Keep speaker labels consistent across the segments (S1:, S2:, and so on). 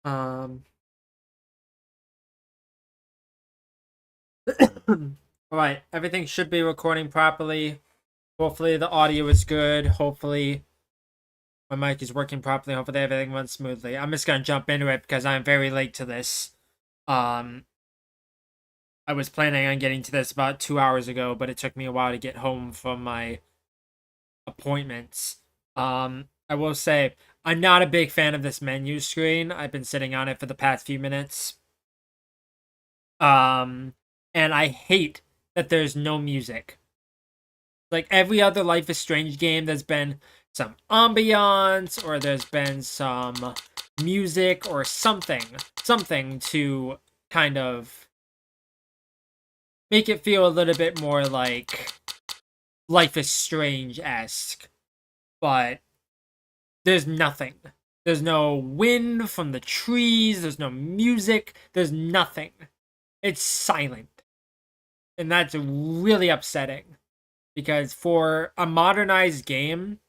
S1: Um, all right, everything should be recording properly. Hopefully the audio is good. Hopefully my mic is working properly. Hopefully everything runs smoothly. I'm just gonna jump into it because I'm very late to this. Um, I was planning on getting to this about 2 hours ago, but it took me a while to get home from my appointments. I will say I'm not a big fan of this menu screen. I've been sitting on it for the past few minutes. Um, and I hate that there's no music. Like every other Life is Strange game, there's been some ambiance or there's been some music or something to kind of make it feel a little bit more like Life is Strange-esque. But there's nothing. There's no wind from the trees, there's no music, there's nothing. It's silent. And that's really upsetting. Because for a modernized game,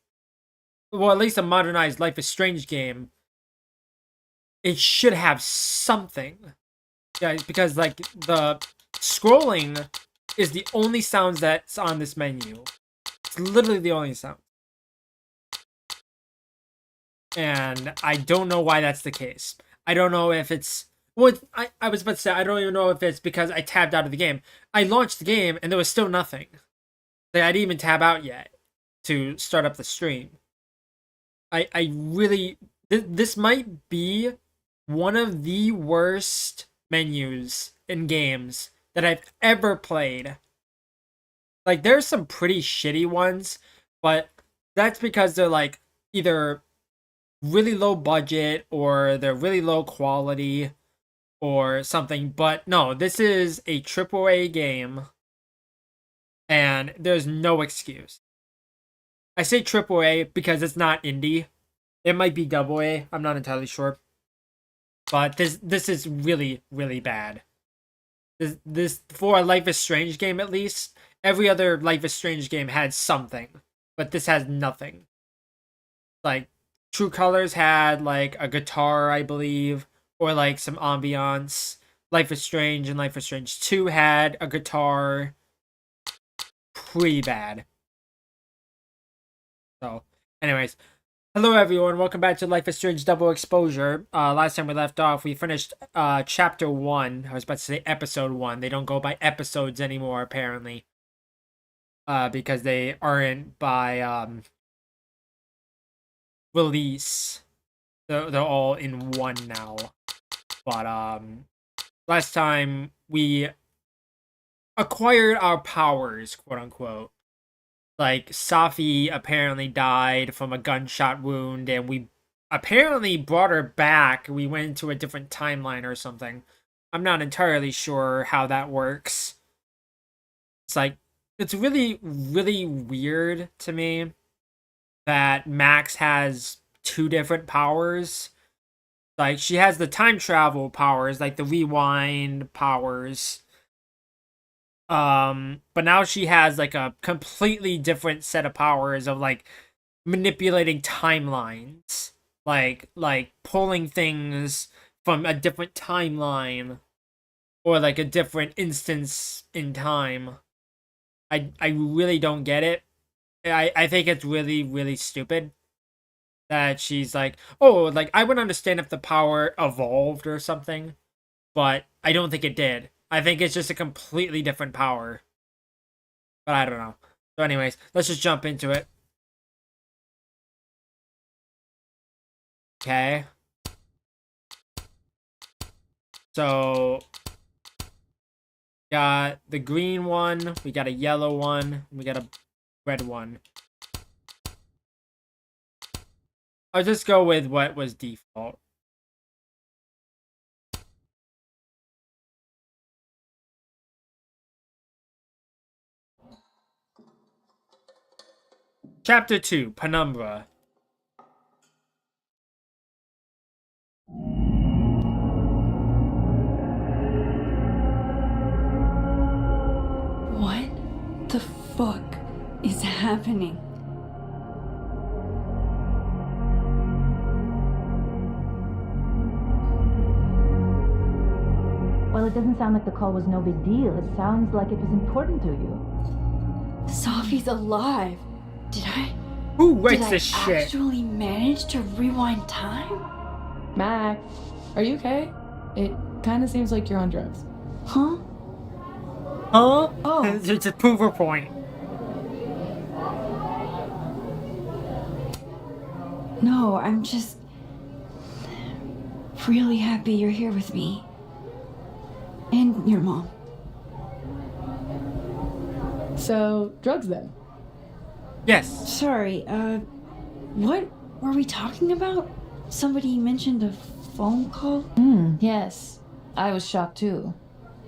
S1: well, at least a modernized Life is Strange game, it should have something. Yeah, because like the scrolling is the only sounds that's on this menu. It's literally the only sound. And I don't know why that's the case. I don't know if it's well, I was about to say I don't even know if it's because I tabbed out of the game. I launched the game and there was still nothing. Like I didn't even tab out yet to start up the stream. I really this might be one of the worst menus in games that I've ever played. Like there's some pretty shitty ones, but that's because they're like either really low budget or they're really low quality or something. But no, this is a AAA game and there's no excuse. I say AAA because it's not indie. It might be double A. I'm not entirely sure. But this is really really bad. This for a Life is Strange game at least. Every other Life is Strange game had something, but this has nothing. Like True Colors had like a guitar, I believe, or like some ambiance. Life is Strange and Life is Strange 2 had a guitar. Pretty bad. So, anyways, hello everyone, welcome back to Life is Strange Double Exposure. Last time we left off, we finished chapter 1. I was about to say episode 1. They don't go by episodes anymore, apparently. Because they aren't by release. They're all in one now. But last time we acquired our powers, quote unquote. Like Safi apparently died from a gunshot wound, and we apparently brought her back. We went into a different timeline or something. I'm not entirely sure how that works. It's like it's really really weird to me that Max has two different powers. Like she has the time travel powers, like the rewind powers. But now she has like a completely different set of powers of like manipulating timelines. Like pulling things from a different timeline or like a different instance in time. I really don't get it. I think it's really really stupid that she's like, oh, like I would understand if the power evolved or something, but I don't think it did. I think it's just a completely different power. But I don't know. So anyways, let's just jump into it. Okay. So got the green one, we got a yellow one, we got a red one. I'll just go with what was default. Chapter 2, Penumbra.
S2: What the fuck is happening?
S3: it doesn't sound like the call was no big deal. It sounds like it was important to you.
S2: Sophie's alive. Did I
S1: Who writes
S2: did I
S1: this shit?
S2: actually manage to rewind time?
S4: Max, are you okay? It kind of seems like you're on drugs.
S2: Huh?
S1: Huh?
S2: Oh.
S1: It's a prover point.
S2: No, I'm just really happy you're here with me. And your mom.
S4: So, drugs then?
S1: Yes.
S2: Sorry, what were we talking about? Somebody mentioned a phone call?
S3: Yes. I was shocked too.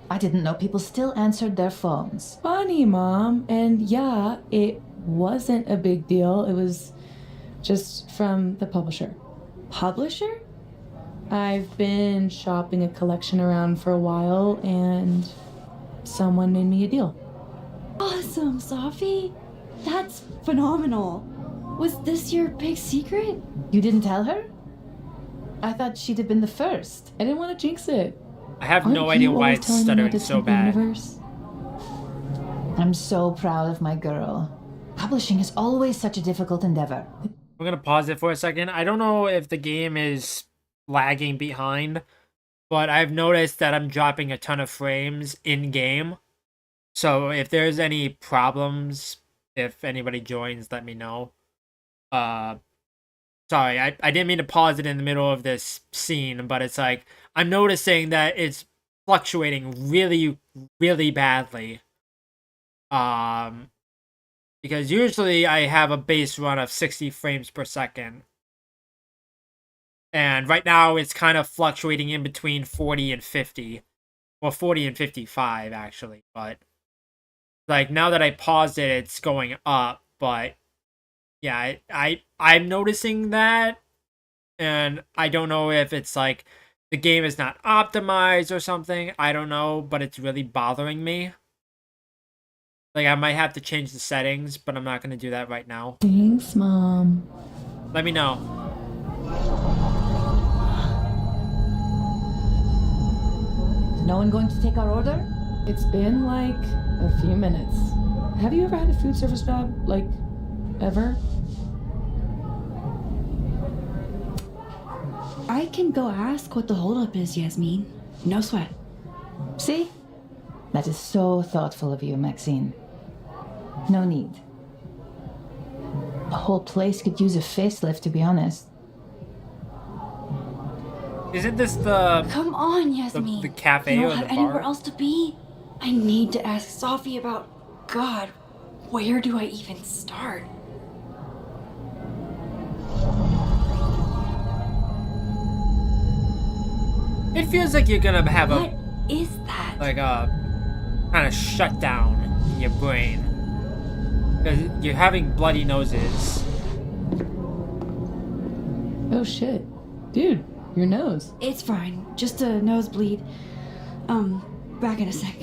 S3: I didn't know people still answered their phones.
S4: Funny, Mom. And yeah, it wasn't a big deal. It was just from the publisher.
S2: Publisher?
S4: I've been shopping a collection around for a while, and someone made me a deal.
S2: Awesome, Sophie. That's phenomenal. Was this your big secret?
S3: You didn't tell her? I thought she'd have been the first.
S4: I didn't want to jinx it.
S1: I have
S4: Aren't
S1: no
S4: you
S1: idea why
S4: always
S1: it's
S4: telling me
S1: stuttering
S4: to
S1: so
S4: escape the
S1: bad.
S4: universe?
S3: I'm so proud of my girl. Publishing is always such a difficult endeavor.
S1: I'm gonna pause it for a second. I don't know if the game is lagging behind, but I've noticed that I'm dropping a ton of frames in game. So if there's any problems, if anybody joins, let me know. Sorry, I didn't mean to pause it in the middle of this scene, but it's like I'm noticing that it's fluctuating really, really badly. Because usually I have a base run of 60 frames per second. And right now it's kind of fluctuating in between 40 and 50. Well, 40 and 55 actually, but like now that I paused it, it's going up, but yeah, I'm noticing that, and I don't know if it's like the game is not optimized or something. I don't know, but it's really bothering me. Like I might have to change the settings, but I'm not going to do that right now.
S4: Thanks, Mom.
S1: Let me know.
S3: Is no one going to take our order?
S4: It's been like a few minutes. Have you ever had a food service job? Like, ever?
S2: I can go ask what the holdup is, Yasmin. No sweat.
S3: See? That is so thoughtful of you, Maxine. No need. The whole place could use a facelift, to be honest.
S1: Isn't this the
S2: Come on, Yasmin.
S1: the cafe
S2: you
S1: or
S2: don't
S1: the
S2: have anywhere
S1: bar?
S2: else to be. I need to ask Sophie about God. Where do I even start?
S1: It feels like you're gonna have
S2: What
S1: a
S2: is that?
S1: like a kind of shutdown in your brain. 'Cause you're having bloody noses.
S4: Oh shit. Dude, your nose.
S2: It's fine. Just a nosebleed. Back in a sec.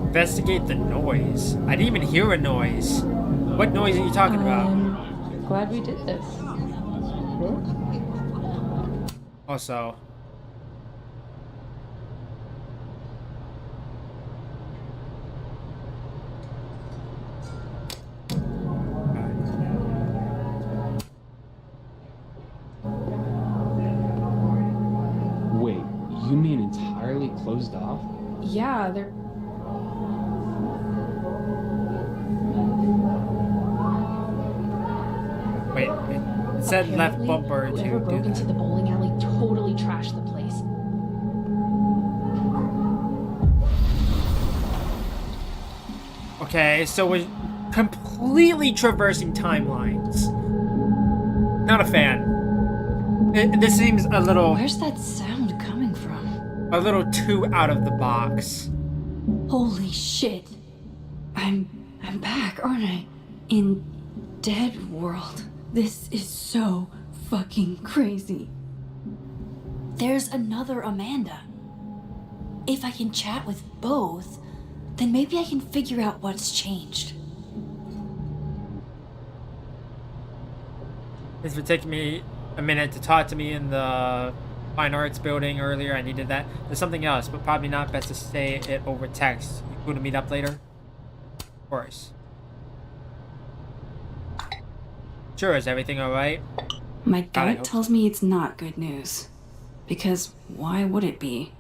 S1: Investigate the noise. I didn't even hear a noise. What noise are you talking about?
S4: Glad we did this.
S1: Also,
S5: Wait, you mean entirely closed off?
S4: Yeah, they're...
S1: wait, it said left
S6: Apparently,
S1: bumper to
S6: whoever
S1: do
S6: broke into
S1: that.
S6: the bowling alley totally trashed the place.
S1: Okay, so we're completely traversing timelines. Not a fan. This seems a little
S2: Where's that sound coming from?
S1: too out of the box.
S2: Holy shit. I'm back, aren't I? In Dead World. This is so fucking crazy. There's another Amanda. If I can chat with both, then maybe I can figure out what's changed.
S1: Thanks for taking me a minute to talk to me in the fine arts building earlier. I needed that. There's something else, but probably not best to say it over text. You cool to meet up later? Of course. Sure, is everything alright?
S2: My
S1: I
S2: gut
S1: hope
S2: tells me it's not good news. Because why would it be?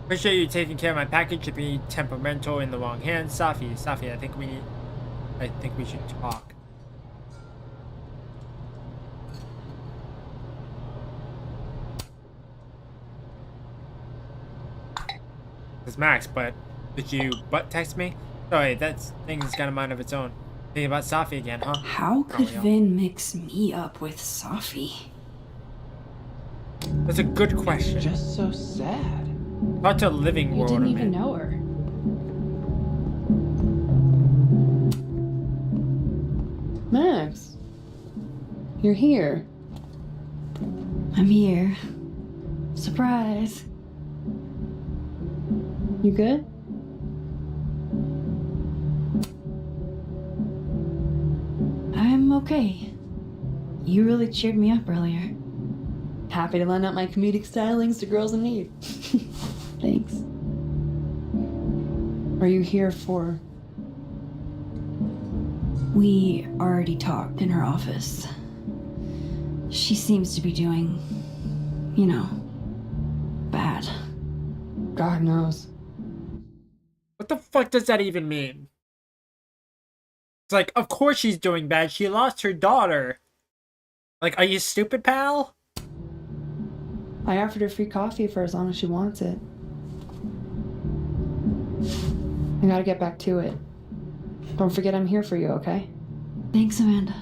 S1: Appreciate you taking care of my package. To be temperamental in the wrong hands. Safi, I think we should talk. It's Max, but did you butt text me? Sorry, that thing's got a mind of its own. Thinking about Safi again, huh?
S2: How could
S1: yeah.
S2: Vin mix me up with Safi?
S1: That's a good question.
S5: Just so sad.
S1: About to living
S6: You
S1: world.
S6: didn't
S1: I
S6: even
S1: mean.
S6: know her.
S4: Max, you're here.
S2: I'm here. Surprise.
S4: You good?
S2: I'm okay. You really cheered me up earlier.
S4: Happy to lend out my comedic stylings to girls in need.
S2: Thanks.
S4: Are you here for...
S2: We already talked in her office. She seems to be doing, you know, bad.
S4: God knows.
S1: What the fuck does that even mean? It's like, of course she's doing bad. She lost her daughter. Like, are you stupid, pal?
S4: I offered her free coffee for as long as she wants it. I gotta get back to it. Don't forget I'm here for you, okay?
S2: Thanks, Amanda.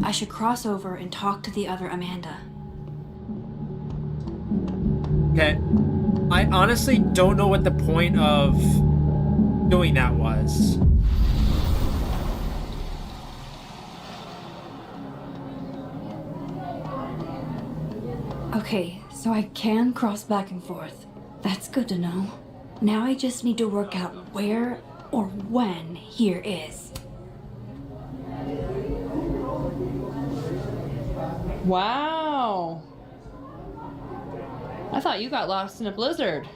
S2: I should cross over and talk to the other Amanda.
S1: Okay. I honestly don't know what the point of doing that was.
S2: Okay, so I can cross back and forth. That's good to know. Now I just need to work out where or when here is.
S4: Wow! I thought you got lost in a blizzard.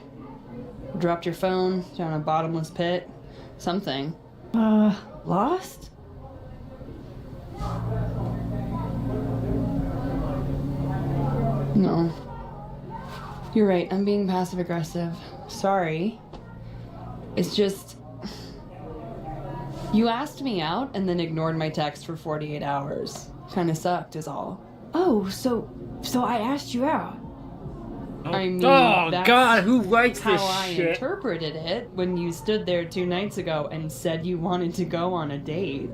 S4: Dropped your phone down a bottomless pit. Something.
S2: Lost?
S4: No. You're right, I'm being passive aggressive. Sorry. It's just... You asked me out and then ignored my text for 48 hours. Kinda sucked is all.
S2: Oh, so I asked you out.
S4: I mean,
S1: Oh
S4: that's
S1: god, who writes
S4: how
S1: this
S4: I
S1: shit?
S4: interpreted it when you stood there 2 nights ago and said you wanted to go on a date.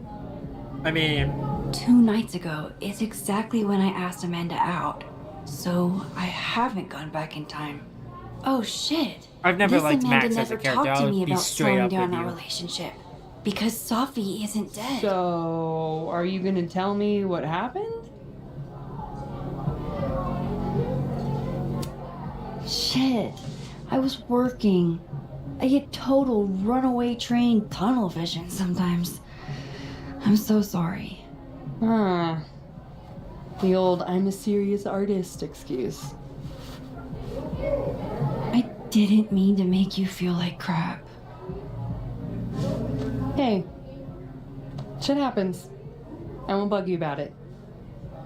S1: I mean,
S2: 2 nights ago is exactly when I asked Amanda out. So I haven't gone back in time. Oh shit.
S1: I've never
S2: This
S1: liked
S2: Amanda
S1: Max as a
S2: never
S1: character.
S2: talked to
S1: I'll
S2: me
S1: be
S2: about
S1: straight
S2: slowing
S1: up
S2: down
S1: with
S2: our
S1: you.
S2: relationship. Because Safi isn't dead.
S4: So, are you gonna tell me what happened?
S2: Shit. I was working. I get total runaway train tunnel vision sometimes. I'm so sorry.
S4: Huh. The old I'm a serious artist excuse.
S2: I didn't mean to make you feel like crap.
S4: Hey. Shit happens. I won't bug you about it.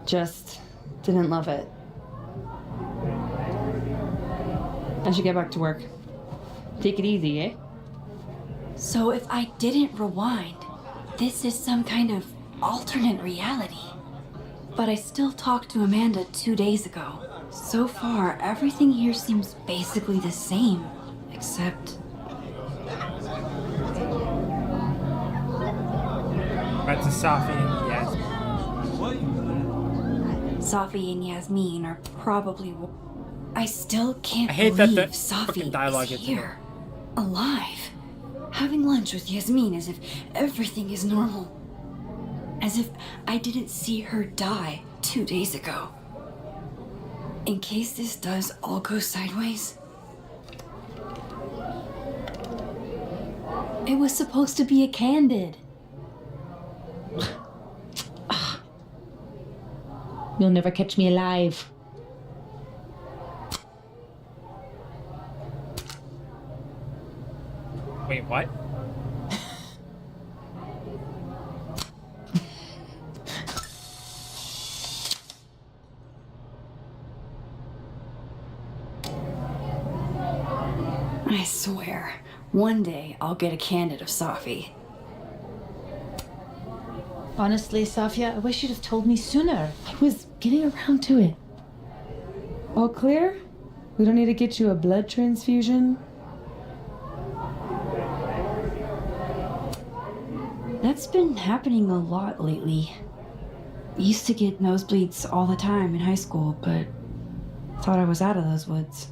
S4: Just didn't love it. I should get back to work. Take it easy, eh?
S2: So if I didn't rewind, this is some kind of alternate reality. But I still talked to Amanda 2 days ago. So far, everything here seems basically the same, except...
S1: Back to Safi and Yasmin.
S2: Safi and Yasmin are probably I still can't
S1: I hate that
S2: believe
S1: the
S2: Safi
S1: fucking dialogue
S2: is
S1: is
S2: here, alive, having lunch with Yasmin as if everything is normal. As if I didn't see her die 2 days ago. In case this does all go sideways. It was supposed to be a candid.
S4: You'll never catch me alive.
S1: Wait, what?
S2: I swear, one day I'll get a candid of Safi.
S3: Honestly, Safia, I wish you'd have told me sooner.
S4: I was getting around to it. All clear? We don't need to get you a blood transfusion?
S2: That's been happening a lot lately. I used to get nosebleeds all the time in high school, but thought I was out of those woods.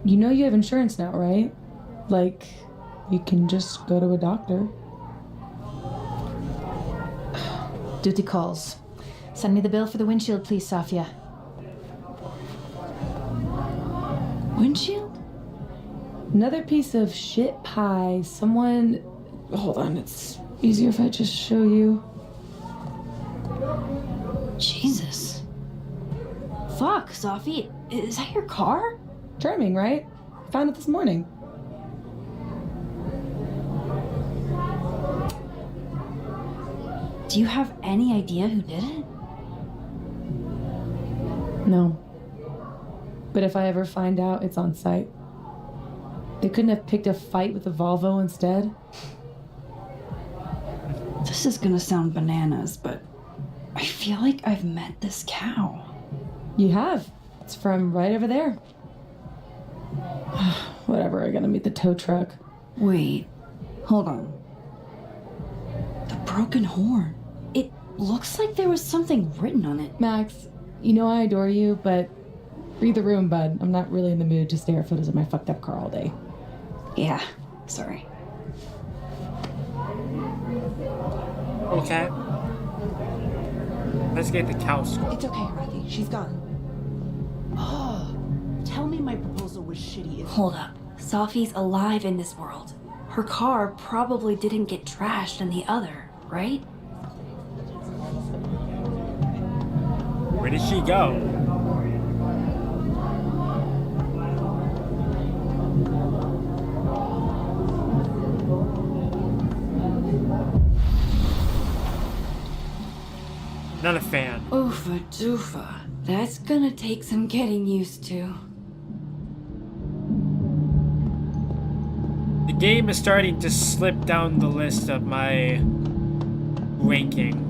S4: You know you have insurance now, right? Like, you can just go to a doctor.
S3: Duty calls. Send me the bill for the windshield, please, Safia.
S2: Windshield?
S4: Another piece of shit pie. Someone... Hold on, it's easier if I just show you.
S2: Jesus. Fuck, Safi, is that your car?
S4: Charming, right? Found it this morning.
S2: Do you have any idea who did it?
S4: No. But if I ever find out, it's on site. They couldn't have picked a fight with a Volvo instead?
S2: This is gonna sound bananas, but I feel like I've met this cow.
S4: You have. It's from right over there. Whatever, I gotta meet the tow truck.
S2: Wait, hold on. The broken horn. It looks like there was something written on it.
S4: Max, you know I adore you, but read the room, bud. I'm not really in the mood to stare at photos of my fucked up car all day.
S2: Yeah, sorry.
S1: Okay. Let's get the cow skull.
S7: It's okay, Rocky. She's gone. Oh, tell me my proposal was shitty.
S2: Hold up. Safi's alive in this world. Her car probably didn't get trashed in the other, right?
S1: Where did she go? Not a fan.
S2: Oofa doofa. That's gonna take some getting used to.
S1: The game is starting to slip down the list of my ranking.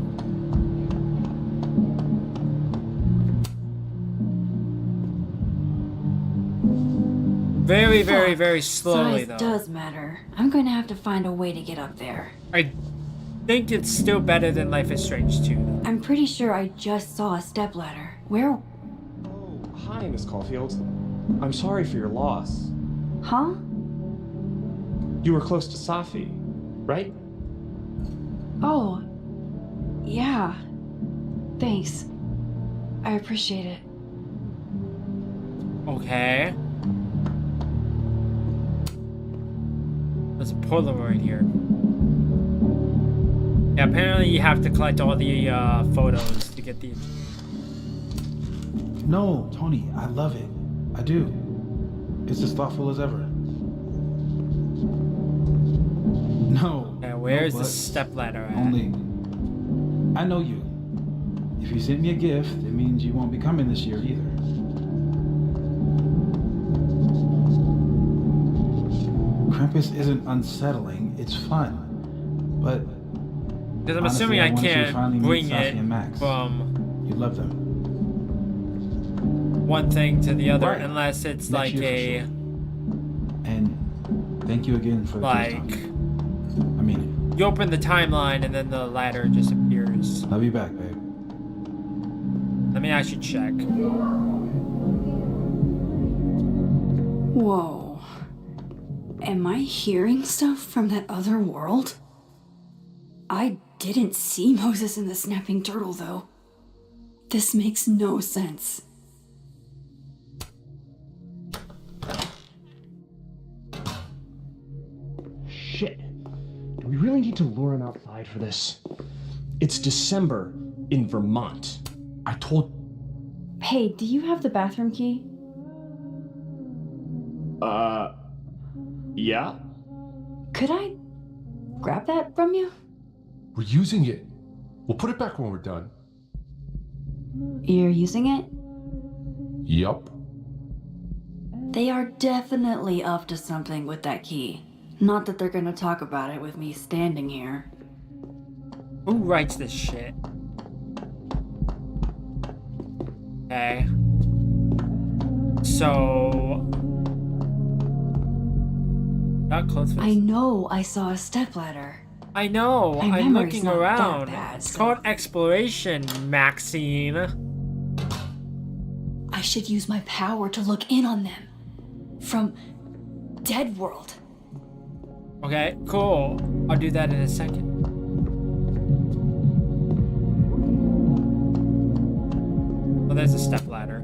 S1: Very, very,
S2: Fuck.
S1: very slowly,
S2: Size
S1: though.
S2: does matter. I'm going to have to find a way to get up there.
S1: I think it's still better than Life is Strange 2.
S2: I'm pretty sure I just saw a stepladder. Where?
S8: Oh, hi, Miss Caulfield. I'm sorry for your loss.
S2: Huh?
S8: You were close to Safi, right?
S2: Oh. Yeah. Thanks. I appreciate it.
S1: Okay. There's a Polaroid here. Yeah, apparently you have to collect all the photos to get the...
S9: No, Tony, I love it. I do. It's as thoughtful as ever. No.
S1: Yeah, where's
S9: no
S1: the
S9: buts.
S1: stepladder at?
S9: Only. I know you. If you sent me a gift, it means you won't be coming this year either. Krampus isn't unsettling, it's fun. But
S1: Because I'm
S9: honestly,
S1: assuming
S9: I
S1: I
S9: want you to
S1: can't
S9: finally meet
S1: bring
S9: Safi
S1: it
S9: and Max.
S1: from
S9: You'd love them.
S1: one thing to the other
S9: Right.
S1: unless it's
S9: Next
S1: like
S9: year for
S1: a...
S9: sure. And thank you again for the
S1: Like...
S9: gift, Tony. I mean
S1: You open the timeline and then the ladder just appears.
S9: it. Love you back, babe.
S1: Let me actually check.
S2: Whoa. Am I hearing stuff from that other world? I didn't see Moses in the snapping turtle, though. This makes no sense.
S8: Shit. Do we really need to lure him outside for this? It's December in Vermont. I told...
S2: Hey, do you have the bathroom key?
S8: Yeah?
S2: Could I grab that from you?
S10: We're using it. We'll put it back when we're done.
S2: You're using it?
S10: Yup.
S2: They are definitely up to something with that key. Not that they're gonna talk about it with me standing here.
S1: Who writes this shit? Okay. So... Not close.
S2: I know I saw a stepladder.
S1: I know.
S2: My
S1: I'm
S2: memory's
S1: looking
S2: not that
S1: around.
S2: bad,
S1: It's
S2: so-
S1: called exploration, Maxine.
S2: I should use my power to look in on them. From Dead World.
S1: Okay, cool. I'll do that in a second. Oh, there's a step ladder.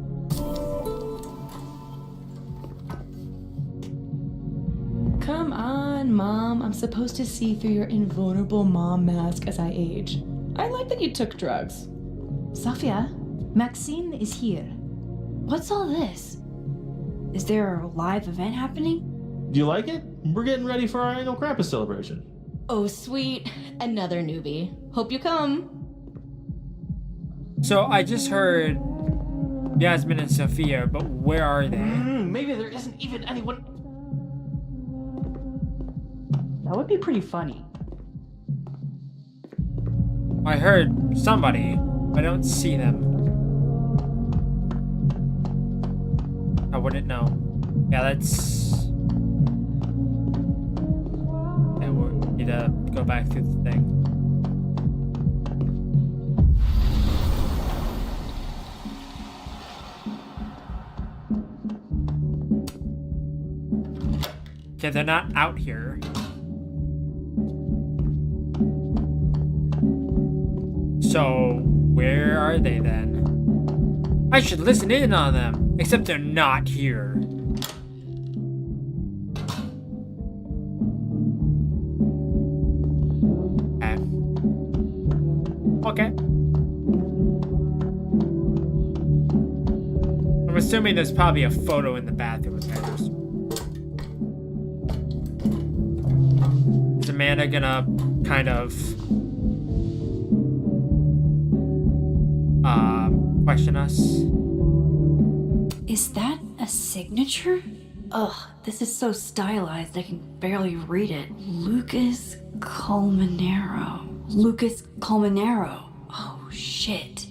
S4: Come on, Mom. I'm supposed to see through your invulnerable mom mask as I age. I like that you took drugs.
S3: Sophia, Maxine is here.
S2: What's all this? Is there a live event happening?
S11: Do you like it? We're getting ready for our annual Krampus celebration.
S6: Oh, sweet. Another newbie. Hope you come.
S1: So I just heard Yasmin and Sophia, but where are they?
S11: Maybe there isn't even anyone. That would be pretty funny.
S1: I heard somebody, but I don't see them. I wouldn't know. Yeah, let's... And we need to go back through the thing. Okay, they're not out here. So, where are they then? I should listen in on them, except they're not here. Okay. I'm assuming there's probably a photo in the bathroom of theirs. Is Amanda gonna kind of question us?
S2: Is that a signature? Ugh, this is so stylized I can barely read it. Lucas Colmenero. Lucas Colmenero. Oh, shit.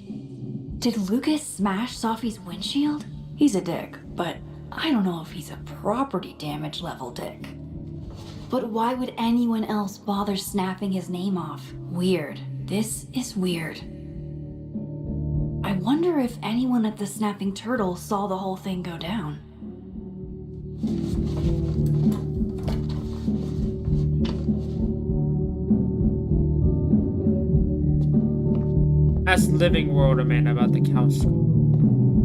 S2: Did Lucas smash Sophie's windshield? He's a dick, but I don't know if he's a property damage level dick. But why would anyone else bother snapping his name off? Weird. This is weird. I wonder if anyone at the Snapping Turtle saw the whole thing go down.
S1: Ask Living World Amanda about the cow skull.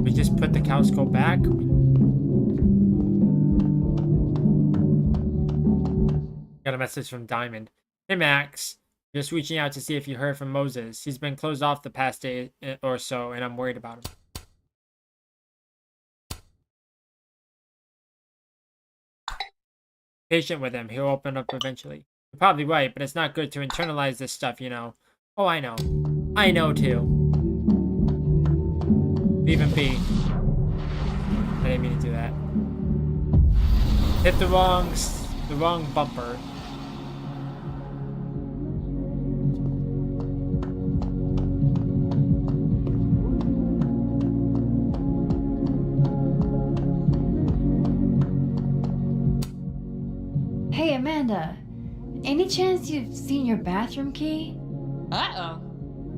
S1: We just put the cow skull back. Got a message from Diamond. Hey Max, just reaching out to see if you heard from Moses. He's been closed off the past day or so, and I'm worried about him. Patient with him, he'll open up eventually. You're probably right, but it's not good to internalize this stuff, you know. Oh, I know. I know too. Leave him be. I didn't mean to do that. Hit the wrong bumper.
S2: Hey, Amanda. Any chance you've seen your bathroom key?
S12: Uh-oh.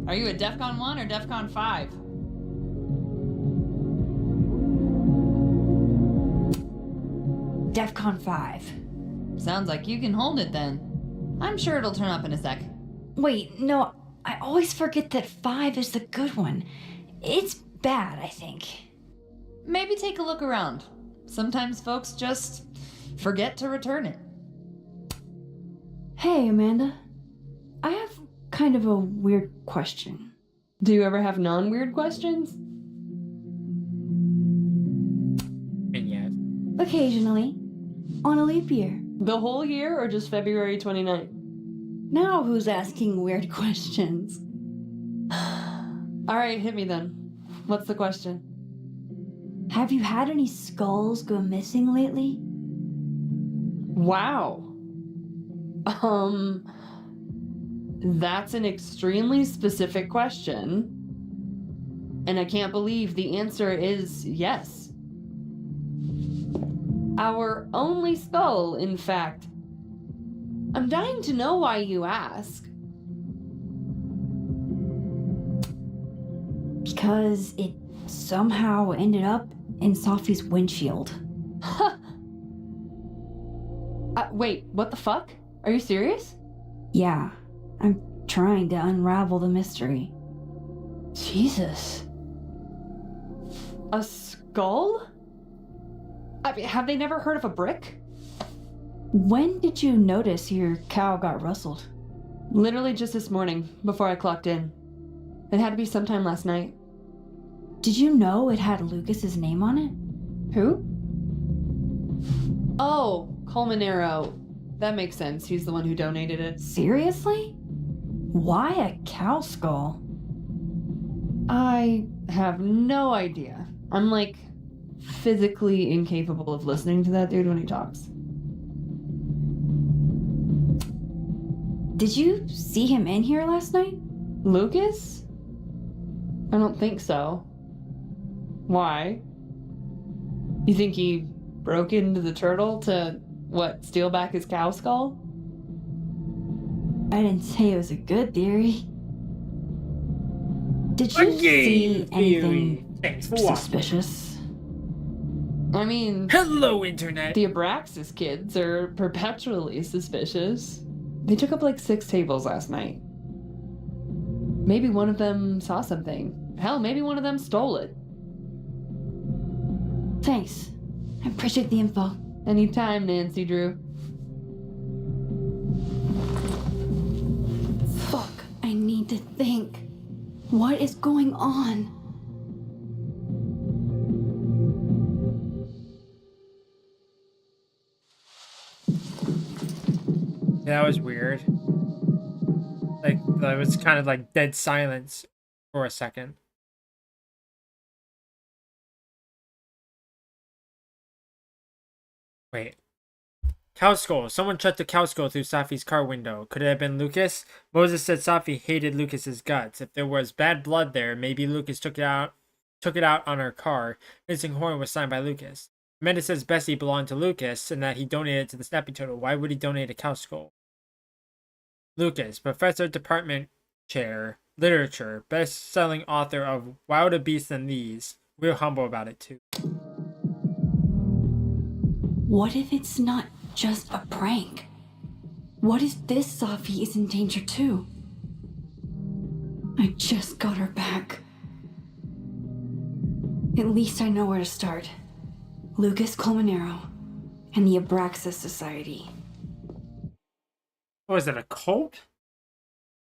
S12: Are you a DEFCON 1 or DEFCON 5?
S2: DEFCON 5.
S12: Sounds like you can hold it then. I'm sure it'll turn up in a sec.
S2: Wait, no, I always forget that 5 is the good one. It's bad, I think.
S12: Maybe take a look around. Sometimes folks just forget to return it.
S2: Hey, Amanda. I have kind of a weird question.
S4: Do you ever have non-weird questions?
S1: And yes.
S2: Occasionally. On a leap year.
S4: The whole year or just February 29th?
S2: Now who's asking weird questions?
S4: All right, hit me then. What's the question?
S2: Have you had any skulls go missing lately?
S4: Wow. That's an extremely specific question. And I can't believe the answer is yes. Our only skull, in fact. I'm dying to know why you ask.
S2: Because it somehow ended up in Sophie's windshield.
S4: Wait, what the fuck? Are you serious?
S2: Yeah, I'm trying to unravel the mystery.
S4: Jesus. A skull? I mean, have they never heard of a brick?
S2: When did you notice your cow got rustled?
S4: Literally just this morning, before I clocked in. It had to be sometime last night.
S2: Did you know it had Lucas's name on it?
S4: Who? Oh, Colmenero. That makes sense. He's the one who donated it.
S2: Seriously? Why a cow skull?
S4: I have no idea. I'm like physically incapable of listening to that dude when he talks.
S2: Did you see him in here last night?
S4: Lucas? I don't think so. Why? You think he broke into the turtle to, what, steal back his cow skull?
S2: I didn't say it was a good theory. Did you see anything
S1: Thanks for watching.
S2: suspicious?
S4: I mean...
S1: Hello, Internet!
S4: The Abraxas kids are perpetually suspicious. They took up like 6 tables last night. Maybe one of them saw something. Hell, maybe one of them stole it.
S2: Thanks. I appreciate the info.
S4: Anytime, Nancy Drew.
S2: Fuck, I need to think. What is going on?
S1: That was weird. Like, that was kind of like dead silence for a second. Wait. Cow skull. Someone chucked a cow skull through Safi's car window. Could it have been Lucas? Moses said Safi hated Lucas's guts. If there was bad blood there, maybe Lucas took it out on her car. Missing horn was signed by Lucas. Amanda says Bessie belonged to Lucas and that he donated to the Snappy Turtle. Why would he donate a cow skull? Lucas, professor, department chair, literature, best-selling author of Wilder Beasts Than These. We're humble about it too.
S2: What if it's not just a prank? What if this Safi is in danger too? I just got her back. At least I know where to start. Lucas Colmenero and the Abraxas Society.
S1: Or is it a cult?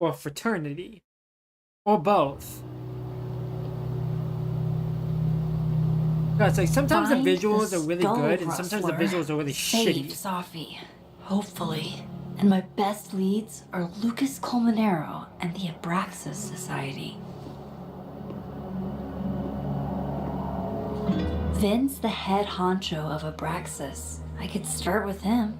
S1: Or a fraternity? Or both? God, it's like sometimes the visuals are really good and sometimes the visuals are really shitty.
S2: Safi, hopefully. And my best leads are Lucas Colmenero and the Abraxas Society. Vin's the head honcho of Abraxas. I could start with him.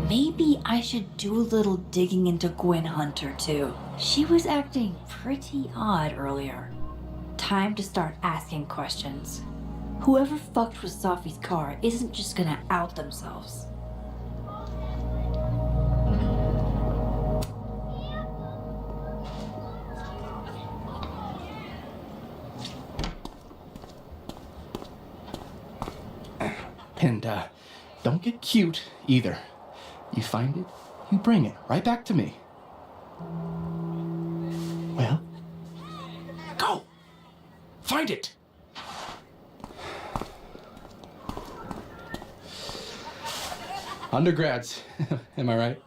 S2: Maybe I should do a little digging into Gwen Hunter too. She was acting pretty odd earlier. Time to start asking questions. Whoever fucked with Safi's car isn't just gonna out themselves.
S13: don't get cute either. You find it, you bring it right back to me. Well, go! Find it! Undergrads, am I right?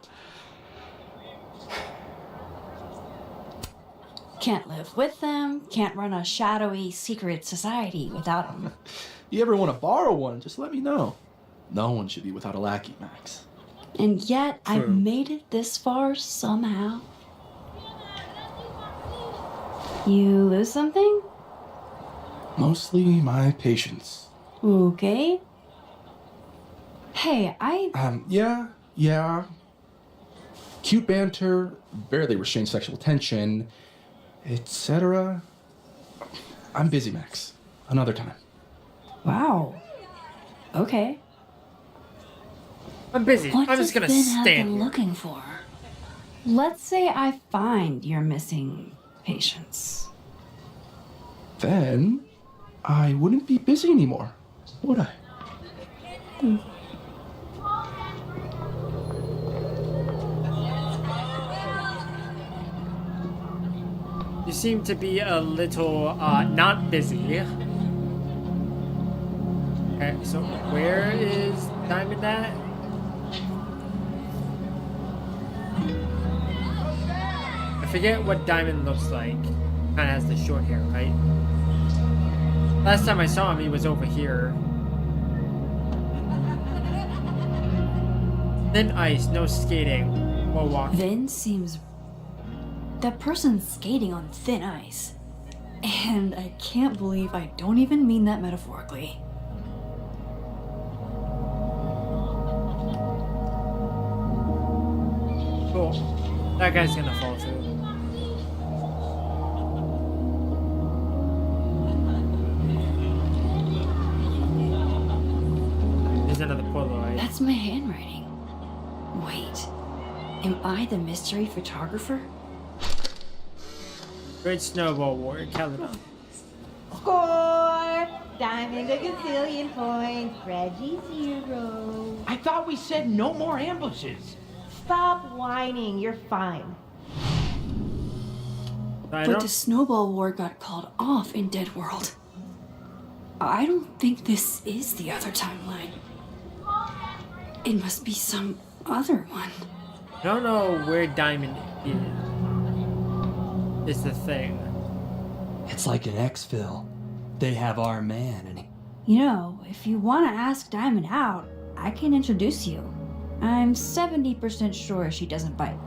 S2: Can't live with them, can't run a shadowy secret society without them.
S13: You ever want to borrow one, just let me know. No one should be without a lackey, Max.
S2: And yet, I've
S13: True.
S2: made it this far somehow. You lose something?
S13: Mostly my patience.
S2: Okay. Hey,
S13: Yeah. Cute banter, barely restrained sexual tension, etc. I'm busy, Max. Another time.
S2: Wow. Okay.
S1: I'm busy.
S2: What
S1: I'm just gonna
S2: does Finn have
S1: stand
S2: been
S1: here.
S2: looking for? Let's say I find your missing patience.
S13: Then I wouldn't be busy anymore, would I?
S1: You seem to be a little not busy. Okay, so where is Diamond at? I forget what Diamond looks like. Kinda has the short hair, right? Last time I saw him, he was over here. Thin ice, no skating or walking.
S2: Vin seems... That person's skating on thin ice. And I can't believe I don't even mean that metaphorically.
S1: Cool. That guy's gonna fall too. There's another Polaroid.
S2: That's my handwriting. Wait, am I the mystery photographer?
S1: Great Snowball War, Calendar.
S14: Score! Diamond a gazillion points, Reggie 0.
S7: I thought we said no more ambushes.
S14: Stop whining, you're fine.
S2: But the Snowball War got called off in Dead World. I don't think this is the other timeline. It must be some other one.
S1: I don't know where Diamond is the thing.
S15: It's like an exfil. They have our man, and he...
S2: You know, if you want to ask Diamond out, I can introduce you. I'm 70% sure she doesn't bite.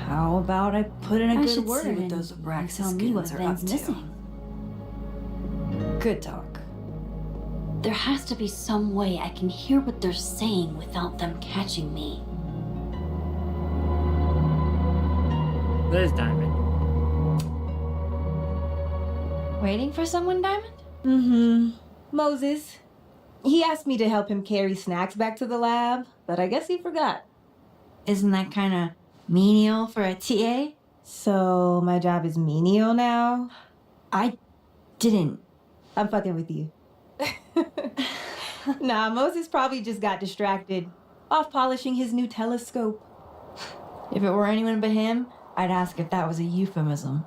S2: How about I put in a good word with those Abraxas tell me what Vin's missing? Good talk. There has to be some way I can hear what they're saying without them catching me.
S1: There's Diamond.
S14: Waiting for someone, Diamond? Mm-hmm. Moses. He asked me to help him carry snacks back to the lab, but I guess he forgot.
S2: Isn't that kind of menial for a TA?
S14: So my job is menial now?
S2: I didn't.
S14: I'm fucking with you. Nah, Moses probably just got distracted. Off polishing his new telescope.
S2: If it were anyone but him, I'd ask if that was a euphemism.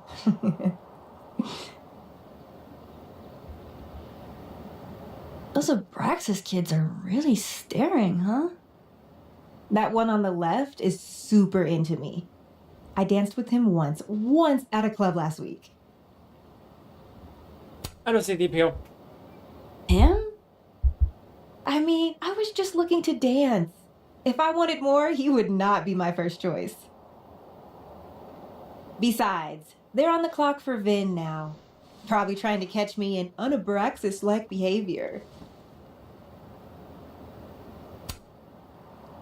S2: Those Abraxas kids are really staring, huh?
S14: That one on the left is super into me. I danced with him once at a club last week.
S1: I don't see the appeal.
S14: Him? I mean, I was just looking to dance. If I wanted more, he would not be my first choice. Besides, they're on the clock for Vin now. Probably trying to catch me in un-Abraxas-like behavior.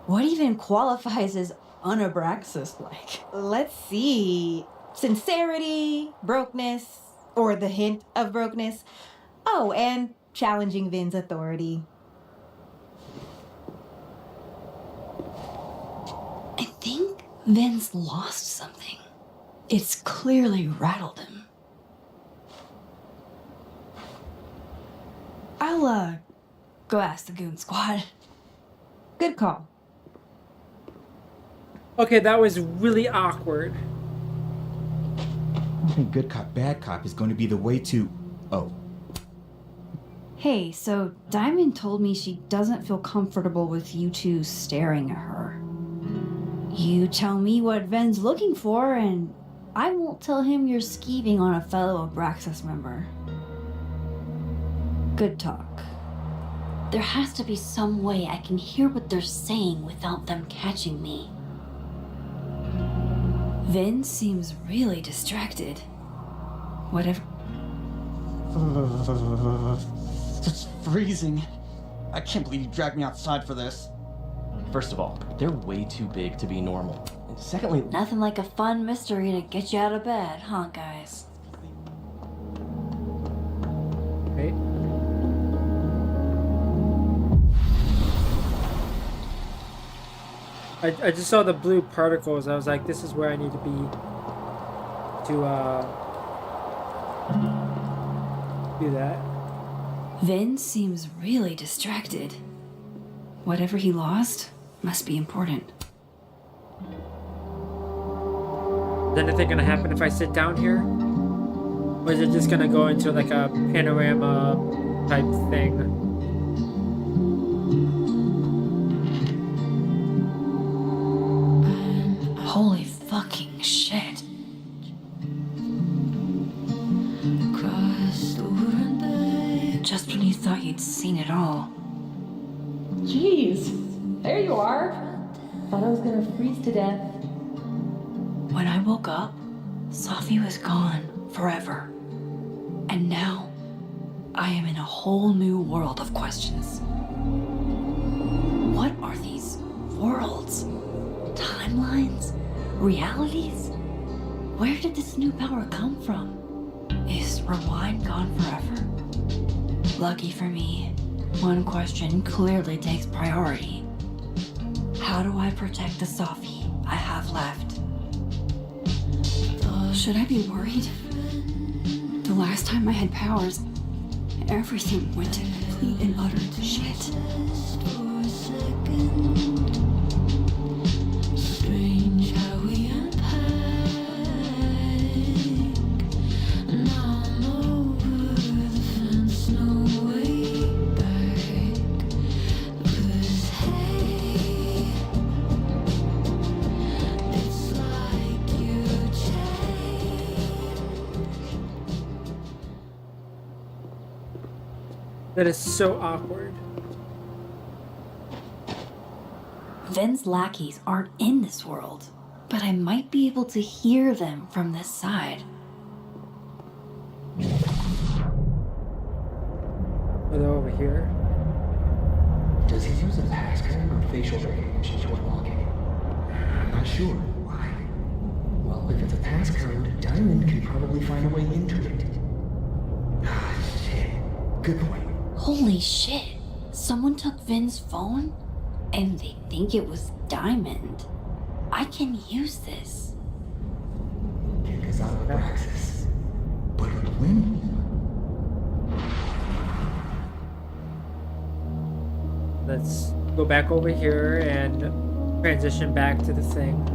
S2: What even qualifies as un-Abraxas-like?
S14: Let's see. Sincerity, brokenness, or the hint of brokenness. Oh, and challenging Vin's authority.
S2: I think Vin's lost something. It's clearly rattled him. I'll, Go ask the Goon Squad.
S14: Good call.
S1: Okay, that was really awkward.
S16: I think good cop, bad cop is going to be the way to... Oh.
S2: Hey, so Diamond told me she doesn't feel comfortable with you two staring at her. You tell me what Ven's looking for, and I won't tell him you're skeeving on a fellow Abraxas member. Good talk. There has to be some way I can hear what they're saying without them catching me. Ven seems really distracted. Whatever.
S16: It's freezing. I can't believe you dragged me outside for this.
S13: First of all, they're way too big to be normal. And secondly,
S2: Nothing like a fun mystery to get you out of bed, huh, guys?
S1: Right? I just saw the blue particles. I was like, this is where I need to be to do that.
S2: Ven seems really distracted. Whatever he lost must be important.
S1: Is anything gonna happen if I sit down here? Or is it just gonna go into like a panorama type thing?
S2: Holy fucking shit. Just when you thought you'd seen it all.
S4: Jeez, there you are. Thought I was gonna freeze to death.
S2: When I woke up, Safi was gone forever. And now, I am in a whole new world of questions. What are these worlds? Timelines? Realities? Where did this new power come from? Is Rewind gone forever? Lucky for me, one question clearly takes priority. How do I protect the Safi I have left? Should I be worried? The last time I had powers, everything went to complete and utter shit. Strange how we unpack. Now I'm over the fence, no way back. 'Cause hey, it's like you
S1: That is so awkward.
S2: Ven's lackeys aren't in this world, but I might be able to hear them from this side.
S1: Are they over here?
S17: Does he use a passcode or facial recognition to unlock it? I'm not sure. Why? Well, if it's a passcode, Diamond can probably find a way into it. Ah, shit. Good point.
S2: Holy shit! Someone took Ven's phone? And they think it was Diamond. I can use this.
S17: Because I'm a Abraxas. But when?
S1: Let's go back over here and transition back to the thing.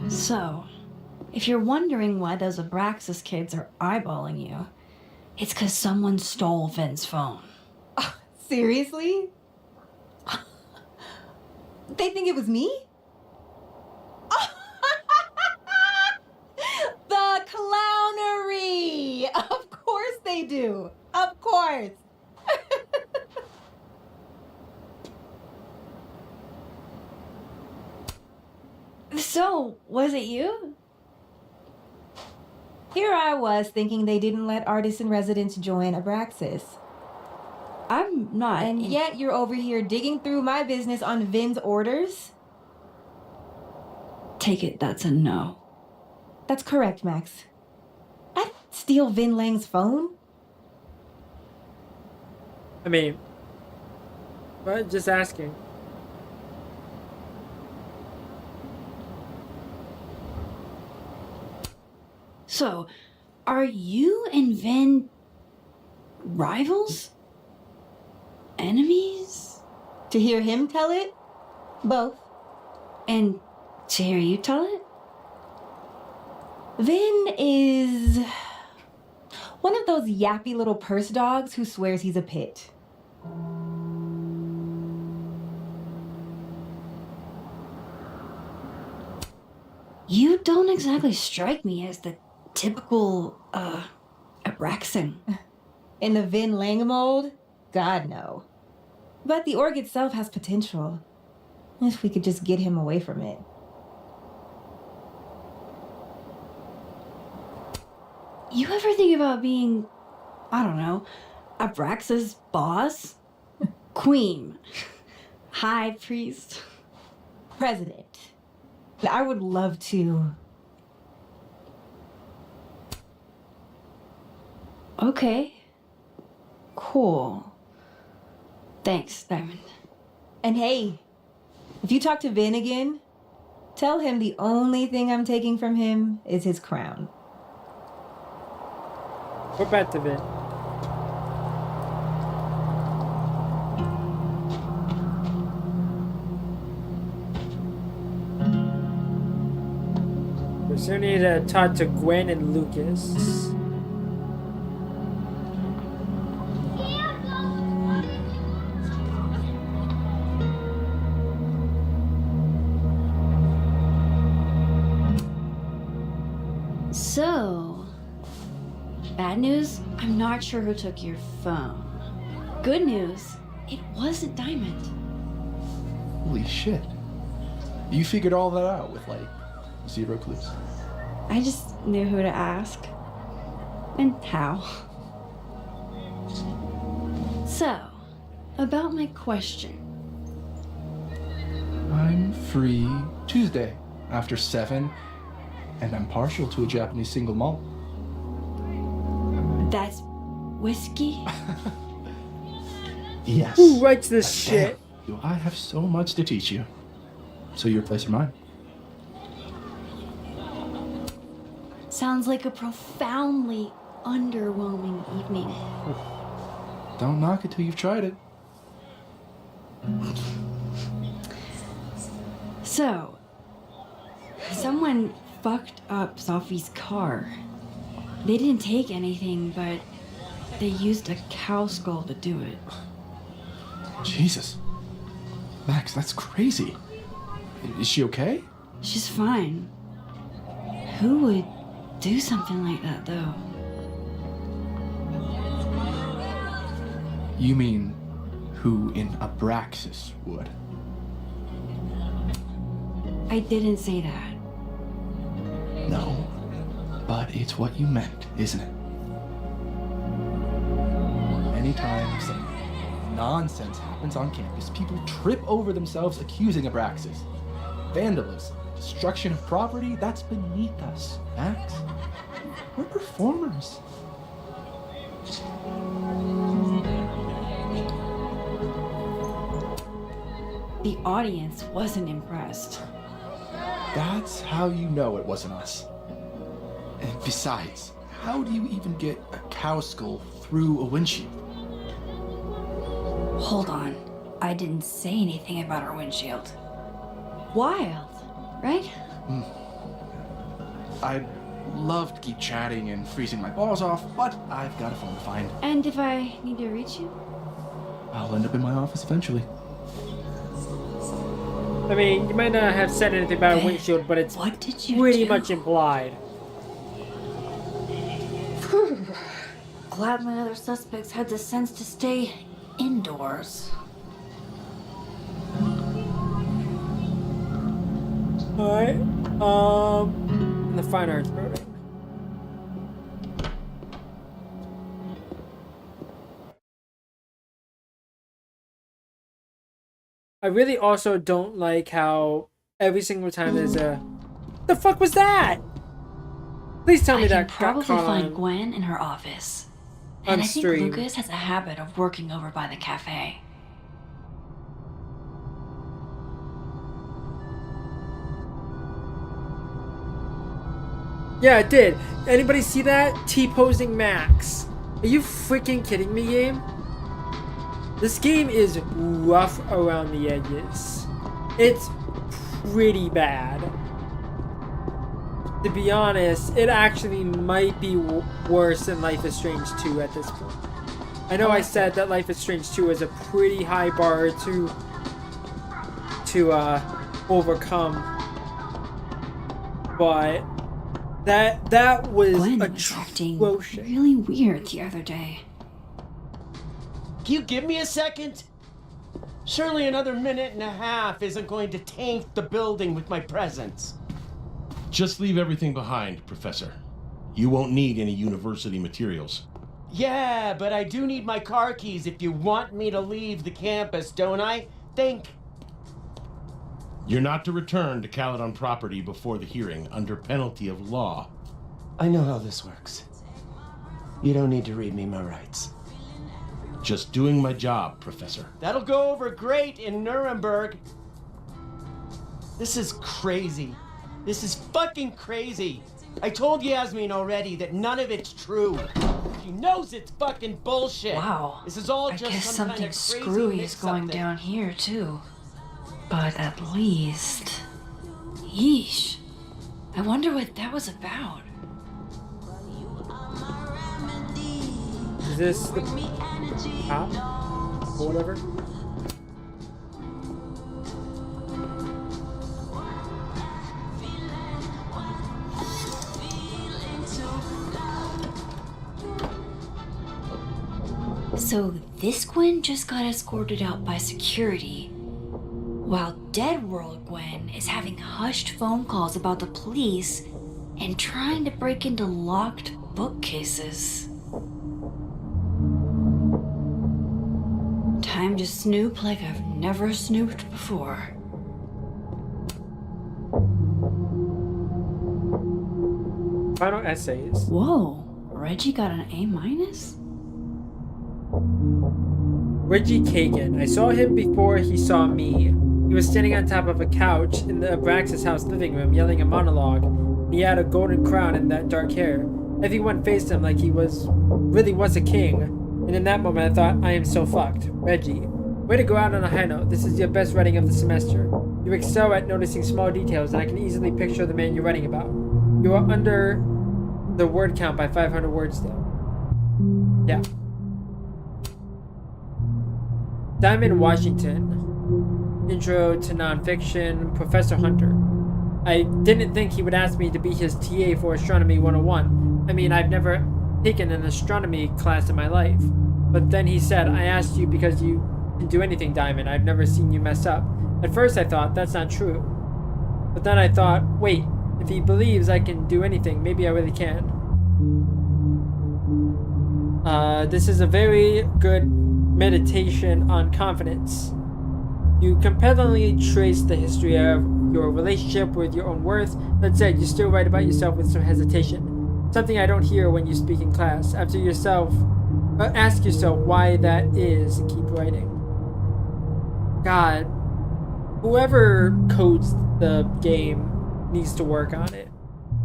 S2: So, if you're wondering why those Abraxas kids are eyeballing you, it's because someone stole Ven's phone.
S14: Seriously? They think it was me? The clownery! Of course they do. Of course.
S2: So, was it you?
S14: Here I was thinking they didn't let artists in residence join Abraxas.
S2: I'm not.
S14: And yet you're over here digging through my business on Ven's orders?
S2: Take it that's a no.
S14: That's correct, Max. I didn't steal Vin Lang's phone.
S1: I mean, But just asking.
S2: So, are you and Vin rivals? Enemies?
S14: To hear him tell it? Both.
S2: And to hear you tell it?
S14: Vin is one of those yappy little purse dogs who swears he's a pit.
S2: You don't exactly strike me as the typical, Abraxan.
S14: In the Vin Lang mold? God, no. But the org itself has potential. If we could just get him away from it.
S2: You ever think about being, I don't know, Abraxa's boss? Queen? High priest?
S14: President. I would love to.
S2: Okay. Cool. Thanks, Diamond.
S14: And hey, if you talk to Vin again, tell him the only thing I'm taking from him is his crown.
S1: We're back to Vin. We still need to talk to Gwen and Lucas.
S2: So, bad news, I'm not sure who took your phone. Good news, it wasn't Diamond.
S13: Holy shit. You figured all that out with, like, 0 clues.
S2: I just knew who to ask. And how. So, about my question.
S13: I'm free Tuesday after 7, and I'm partial to a Japanese single malt.
S2: That's whiskey?
S13: Yes.
S1: Who writes this shit?
S13: Do I have so much to teach you? So your place or mine?
S2: Sounds like a profoundly underwhelming evening.
S13: Don't knock it till you've tried it.
S2: So, someone fucked up Sophie's car. They didn't take anything, but they used a cow skull to do it.
S13: Jesus. Max, that's crazy. Is she okay?
S2: She's fine. Who would do something like that, though?
S13: You mean who in Abraxas would?
S2: I didn't say that.
S13: No, but it's what you meant, isn't it? Anytime some nonsense happens on campus, people trip over themselves accusing Abraxas. Vandalism, destruction of property, that's beneath us, Max. We're performers.
S2: The audience wasn't impressed.
S13: That's how you know it wasn't us. And besides, how do you even get a cow skull through a windshield?
S2: Hold on. I didn't say anything about our windshield. Wild, right?
S13: I'd love to keep chatting and freezing my balls off, but I've got a phone to find.
S2: And if I need to reach you?
S13: I'll end up in my office eventually.
S1: I mean, you might not have said anything about a windshield, but it's
S2: what did you
S1: pretty
S2: do?
S1: much implied.
S2: Glad my other suspects had the sense to stay indoors.
S1: Alright, in the Fine Arts building. I really also don't like how every single time there's a... The fuck was that? Please tell me
S2: I
S1: that
S2: can probably
S1: got caught
S2: find
S1: on
S2: Gwen in her office.
S1: on
S2: And I think
S1: stream.
S2: Lucas has a habit of working over by the cafe.
S1: Yeah, it did. Anybody see that? T-posing Max. Are you freaking kidding me, game? This game is rough around the edges. It's pretty bad. To be honest, it actually might be worse than Life is Strange 2 at this point. I know I said that Life is Strange 2 is a pretty high bar to overcome, but that was
S2: Gwen was acting really weird the other day.
S18: Can you give me a second? Surely another minute and a half isn't going to taint the building with my presence.
S19: Just leave everything behind, Professor. You won't need any university materials.
S18: Yeah, but I do need my car keys if you want me to leave the campus, don't I? Think.
S19: You're not to return to Caledon property before the hearing under penalty of law.
S18: I know how this works. You don't need to read me my rights.
S19: Just doing my job, Professor.
S18: That'll go over great in Nuremberg. This is crazy. This is fucking crazy. I told Yasmin already that none of it's true. She knows it's fucking bullshit.
S2: Wow.
S18: This is all
S2: I
S18: just
S2: guess
S18: some kind
S2: something
S18: of crazy
S2: screwy is going
S18: mix-up
S2: down here too. But at least, yeesh. I wonder what that was about.
S1: Is this the top or whatever?
S2: So this Gwen just got escorted out by security, while Dead World Gwen is having hushed phone calls about the police and trying to break into locked bookcases. Time to snoop like I've never snooped before.
S1: Final essays.
S2: Whoa, Reggie got an A-?
S1: Reggie Kagan. I saw him before he saw me. He was standing on top of a couch in the Abraxas house living room, yelling a monologue. He had a golden crown and that dark hair. Everyone faced him like he really was a king. And in that moment I thought, I am so fucked. Reggie. Way to go out on a high note. This is your best writing of the semester. You excel at noticing small details, and I can easily picture the man you're writing about. You are under the word count by 500 words though. Yeah. Diamond Washington. Intro to Nonfiction, Professor Hunter. I didn't think he would ask me to be his TA for Astronomy 101. I mean, I've never taken an astronomy class in my life. But then he said, I asked you because you can do anything, Diamond. I've never seen you mess up. At first I thought, that's not true. But then I thought, wait, if he believes I can do anything, maybe I really can. This is a very good meditation on confidence. You compellingly trace the history of your relationship with your own worth. That said, you still write about yourself with some hesitation. Something I don't hear when you speak in class. Ask yourself why that is and keep writing. God, whoever codes the game needs to work on it.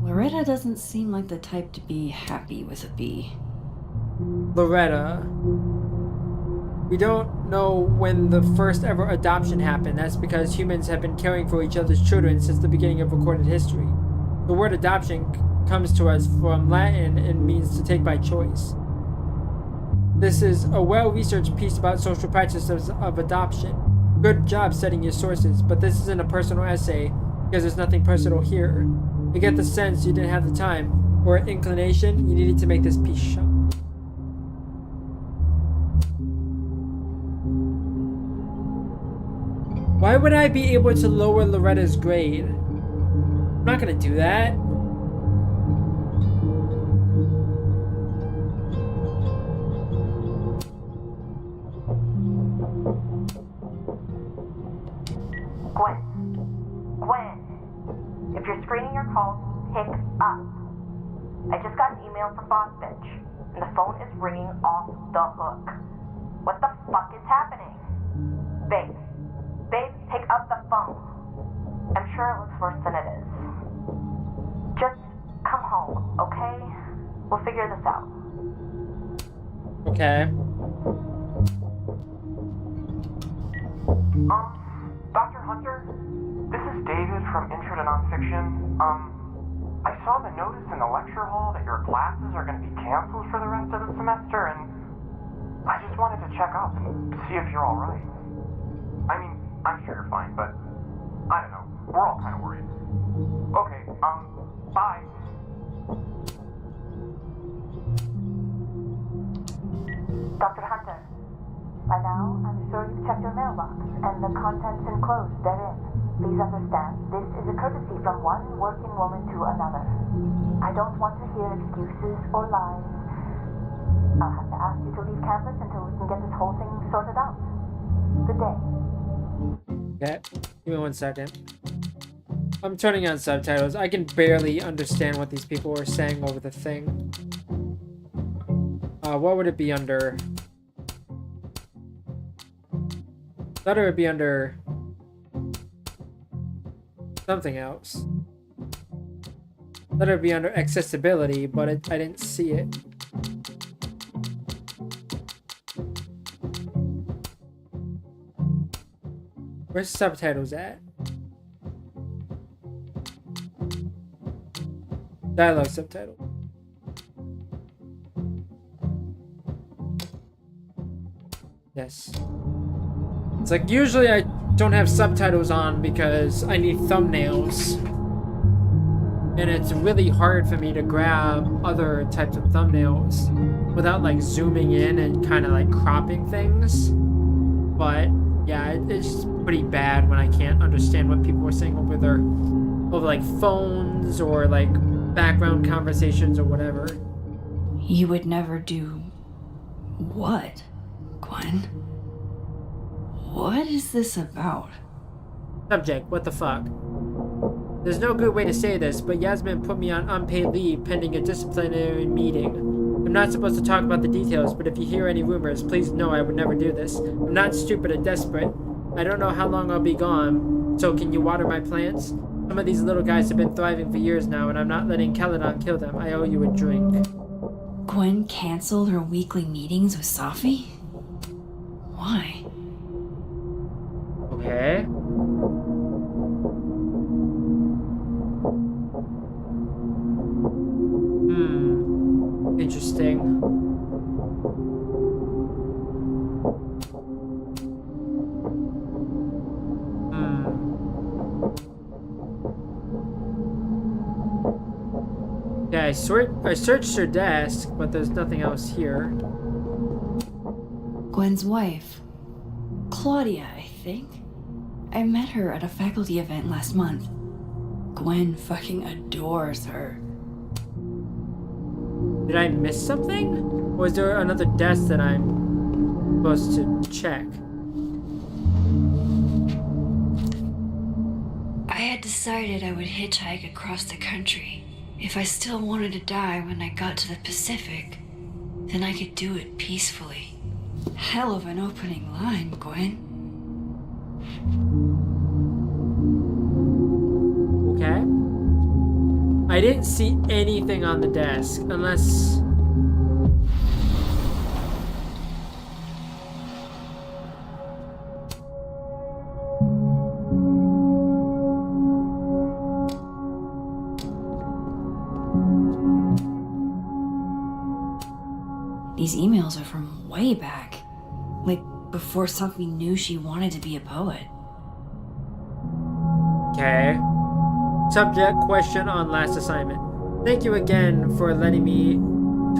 S2: Loretta doesn't seem like the type to be happy with a B.
S1: Loretta. We don't know when the first ever adoption happened. That's because humans have been caring for each other's children since the beginning of recorded history. The word adoption comes to us from Latin and means to take by choice. This is a well-researched piece about social practices of adoption. Good job setting your sources, but this isn't a personal essay because there's nothing personal here. I get the sense you didn't have the time or inclination. You needed to make this piece shut. Why would I be able to lower Loretta's grade? I'm not gonna do that.
S20: Gwen, if you're screening your calls, pick up. I just got an email from Boss Bitch, and the phone is ringing off the hook. What the fuck is happening? Babe, pick up the phone. I'm sure it looks worse than it is. Just come home. We'll figure this out.
S1: Okay.
S21: Dr. Hunter? This is David from Intro to Nonfiction. I saw the notice in the lecture hall that your classes are going to be canceled for the rest of the semester, and I just wanted to check up and see if you're alright. I mean, I'm sure you're fine, but I don't know. We're all kind of worried. Okay, bye.
S20: Dr. Hunter, by now, I'm sure you've checked your mailbox and the contents enclosed therein. Please understand, this is a courtesy from one working woman to another. I don't want to hear excuses or lies. I'll have to ask you to leave campus until we can get this whole thing sorted out. Good day.
S1: Okay, give me 1 second. I'm turning on subtitles. I can barely understand what these people are saying over the thing. What would it be under? Thought it would be under something else. Thought it would be under accessibility, but I didn't see it. Where's subtitles at? Dialogue subtitle. Yes. It's like usually I don't have subtitles on because I need thumbnails. And it's really hard for me to grab other types of thumbnails without like zooming in and kind of like cropping things. But yeah, it's pretty bad when I can't understand what people are saying over like phones or like background conversations or whatever.
S2: You would never do what, Gwen? What is this about?
S1: Subject, what the fuck? There's no good way to say this, but Yasmin put me on unpaid leave pending a disciplinary meeting. I'm not supposed to talk about the details, but if you hear any rumors, please know I would never do this. I'm not stupid or desperate. I don't know how long I'll be gone, so can you water my plants? Some of these little guys have been thriving for years now, and I'm not letting Caledon kill them. I owe you a drink.
S2: Gwen canceled her weekly meetings with Safi? Why?
S1: Okay. Interesting. Yeah, I searched her desk, but there's nothing else here.
S2: Gwen's wife. Claudia, I think. I met her at a faculty event last month. Gwen fucking adores her.
S1: Did I miss something? Or is there another desk that I'm supposed to check?
S2: I had decided I would hitchhike across the country. If I still wanted to die when I got to the Pacific, then I could do it peacefully. Hell of an opening line, Gwen.
S1: Okay. I didn't see anything on the desk, unless...
S2: These emails are from way back. Like, before Safi knew she wanted to be a poet.
S1: Okay. Subject question on last assignment. Thank you again for letting me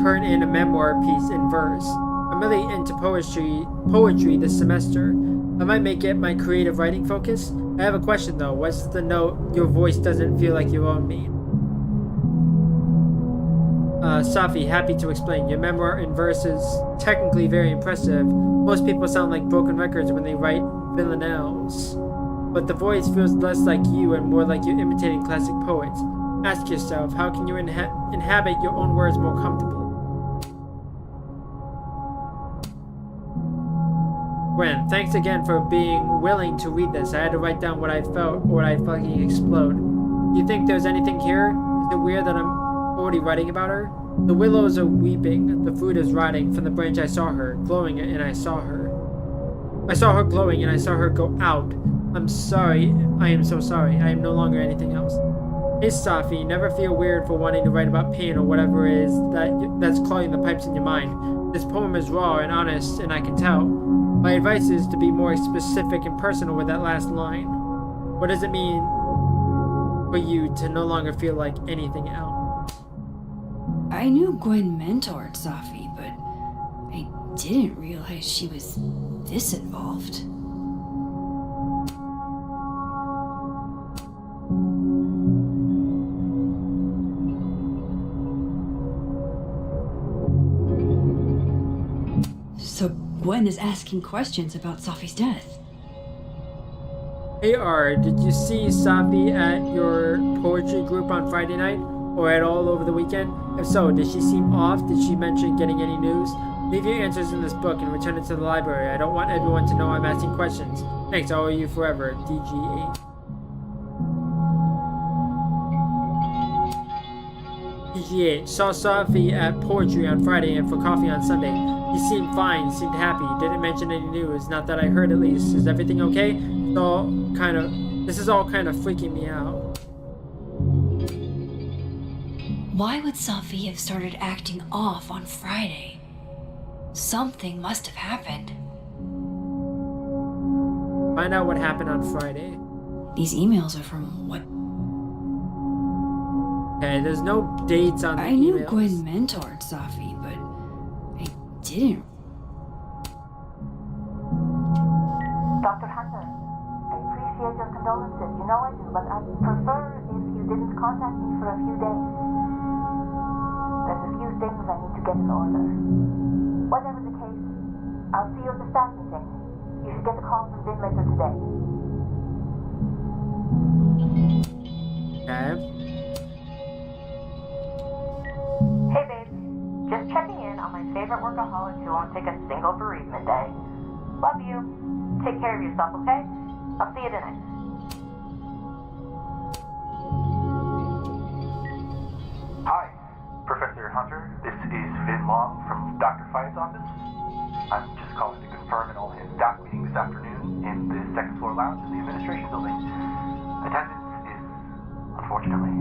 S1: turn in a memoir piece in verse. I'm really into poetry this semester. I might make it my creative writing focus. I have a question though. What's the note? Your voice doesn't feel like you own me. Safi, happy to explain. Your memoir in verse is technically very impressive. Most people sound like broken records when they write villanelles. But the voice feels less like you and more like you're imitating classic poets. Ask yourself, how can you inhabit your own words more comfortably? Gwen, thanks again for being willing to read this. I had to write down what I felt or I'd fucking explode. You think there's anything here? Is it weird that I'm already writing about her? The willows are weeping, the fruit is rotting. From the branch I saw her, glowing, and I saw her. I saw her glowing, and I saw her go out. I'm sorry. I am so sorry. I am no longer anything else. Hey, Safi, never feel weird for wanting to write about pain or whatever it is that's clogging the pipes in your mind. This poem is raw and honest, and I can tell. My advice is to be more specific and personal with that last line. What does it mean for you to no longer feel like anything else?
S2: I knew Gwen mentored Safi, but I didn't realize she was this involved. So Gwen is asking questions about Safi's death.
S1: Hey R, did you see Safi at your poetry group on Friday night? Or at all over the weekend? If so, did she seem off? Did she mention getting any news? Leave your answers in this book and return it to the library. I don't want everyone to know I'm asking questions. Thanks, I owe you forever. DG8. DG8. Saw Safi at poetry on Friday and for coffee on Sunday. He seemed fine, seemed happy, didn't mention any news, not that I heard at least. Is everything okay? This is all kind of freaking me out.
S2: Why would Safi have started acting off on Friday? Something must have happened.
S1: Find out what happened on Friday.
S2: These emails are from what?
S1: Okay, there's no dates on the
S2: I knew
S1: emails.
S2: Gwen mentored Safi, but I didn't.
S20: Dr. Hunter, I appreciate your condolences. You know I do, but I'd prefer if you didn't contact me for a few days. There's a few things I need to get in order. Whatever the case, I'll see you at the staff meeting. You should get a call from Vin later today.
S1: Okay.
S20: Hey babe, just checking in on my favorite workaholic who won't take a single bereavement day. Love you. Take care of yourself, okay? I'll see you tonight.
S21: Hi, Professor Hunter. This is Vin Long from Dr. Fye's office. I'm just calling to confirm an all-hands staff meeting this afternoon in the second floor lounge in the administration building. Attendance is, unfortunately,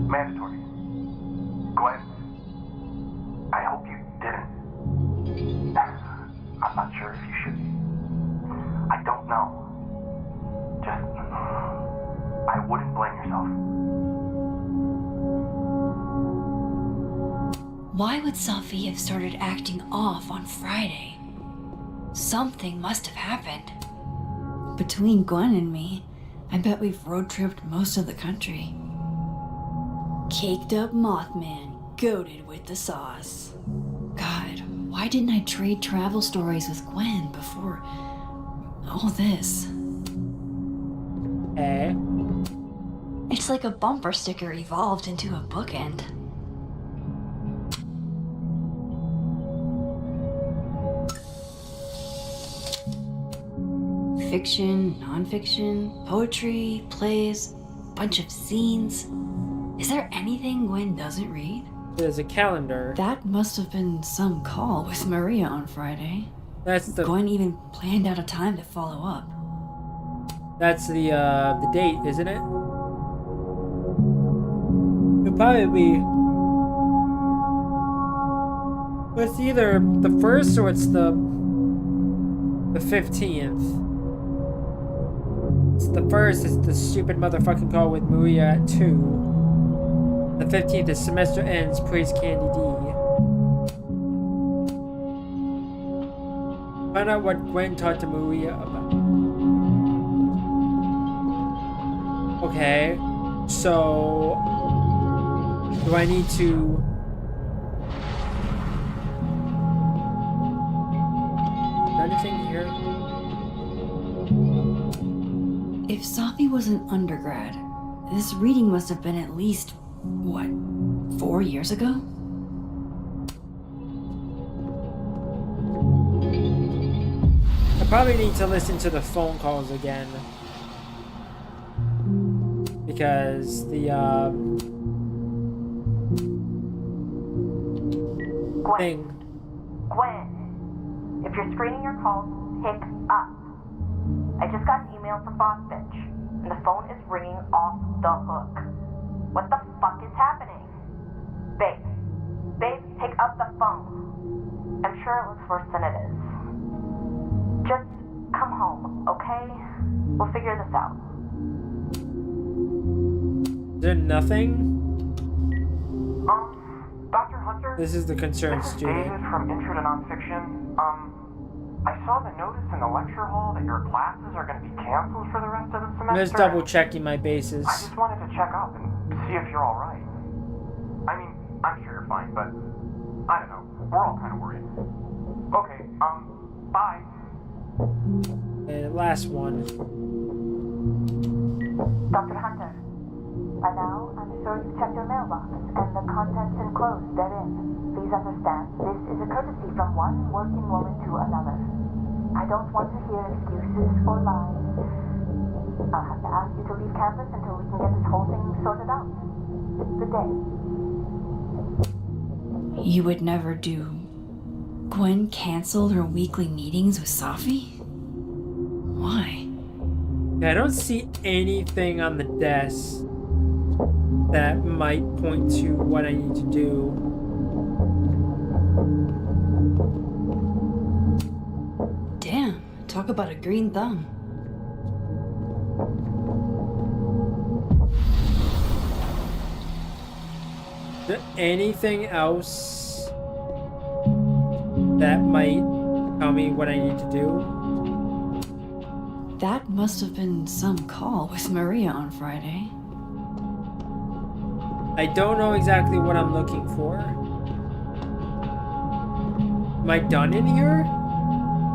S21: mandatory. Gwen, I hope you didn't. I'm not sure if you should. I don't know. Just, I wouldn't blame yourself.
S2: Why would Safi have started acting off on Friday? Something must have happened. Between Gwen and me, I bet we've road-tripped most of the country. Caked up Mothman, goated with the sauce. God, why didn't I trade travel stories with Gwen before all this? It's like a bumper sticker evolved into a bookend. Fiction, nonfiction, poetry, plays, bunch of scenes. Is there anything Gwen doesn't read?
S1: There's a calendar.
S2: That must have been some call with Maria on Friday.
S1: That's the
S2: Gwen even planned out a time to follow up.
S1: That's the date, isn't it? It'll probably be. Well, it's either the 1st or it's the 15th. It's the 1st is the stupid motherfucking call with Maria at 2. The 15th is semester ends, praise Candy D. Find out what Gwen talked to Maria about. Okay, so do I need to anything here?
S2: If Safi was an undergrad, this reading must have been at least, what, 4 years ago?
S1: I probably need to listen to the phone calls again. Because thing.
S20: Gwen, if you're screening your calls, pick up. I just got an email from Boss Bitch, and the phone is ringing off the hook. What the fuck is happening? Babe, pick up the phone. I'm sure it looks worse than it is. Just come home, okay? We'll figure this out.
S1: Is there nothing?
S21: Dr. Hunter?
S1: This is the concerned
S21: This is
S1: student.
S21: David from Intro to Nonfiction. I saw the notice in the lecture hall that your classes are going to be canceled for the rest of the semester.
S1: I'm just double checking my bases.
S21: I just wanted to check up and see if you're alright. I mean, I'm sure you're fine, but I don't know. We're all kind of worried. Okay, bye.
S1: And last one.
S20: Dr. Hunter, by now, I'm sure you've checked your mailbox, and the contents enclosed therein. Please understand, this is a courtesy from one working woman to another. I don't want to hear excuses or lies. I'll have to ask you to leave campus until we can get this whole thing sorted out. Good day.
S2: You would never do. Gwen canceled her weekly meetings with Safi? Why?
S1: I don't see anything on the desk that might point to what I need to do.
S2: Damn, talk about a green thumb.
S1: Is there anything else that might tell me what I need to do?
S2: That must have been some call with Maria on Friday.
S1: I don't know exactly what I'm looking for. Am I done in here?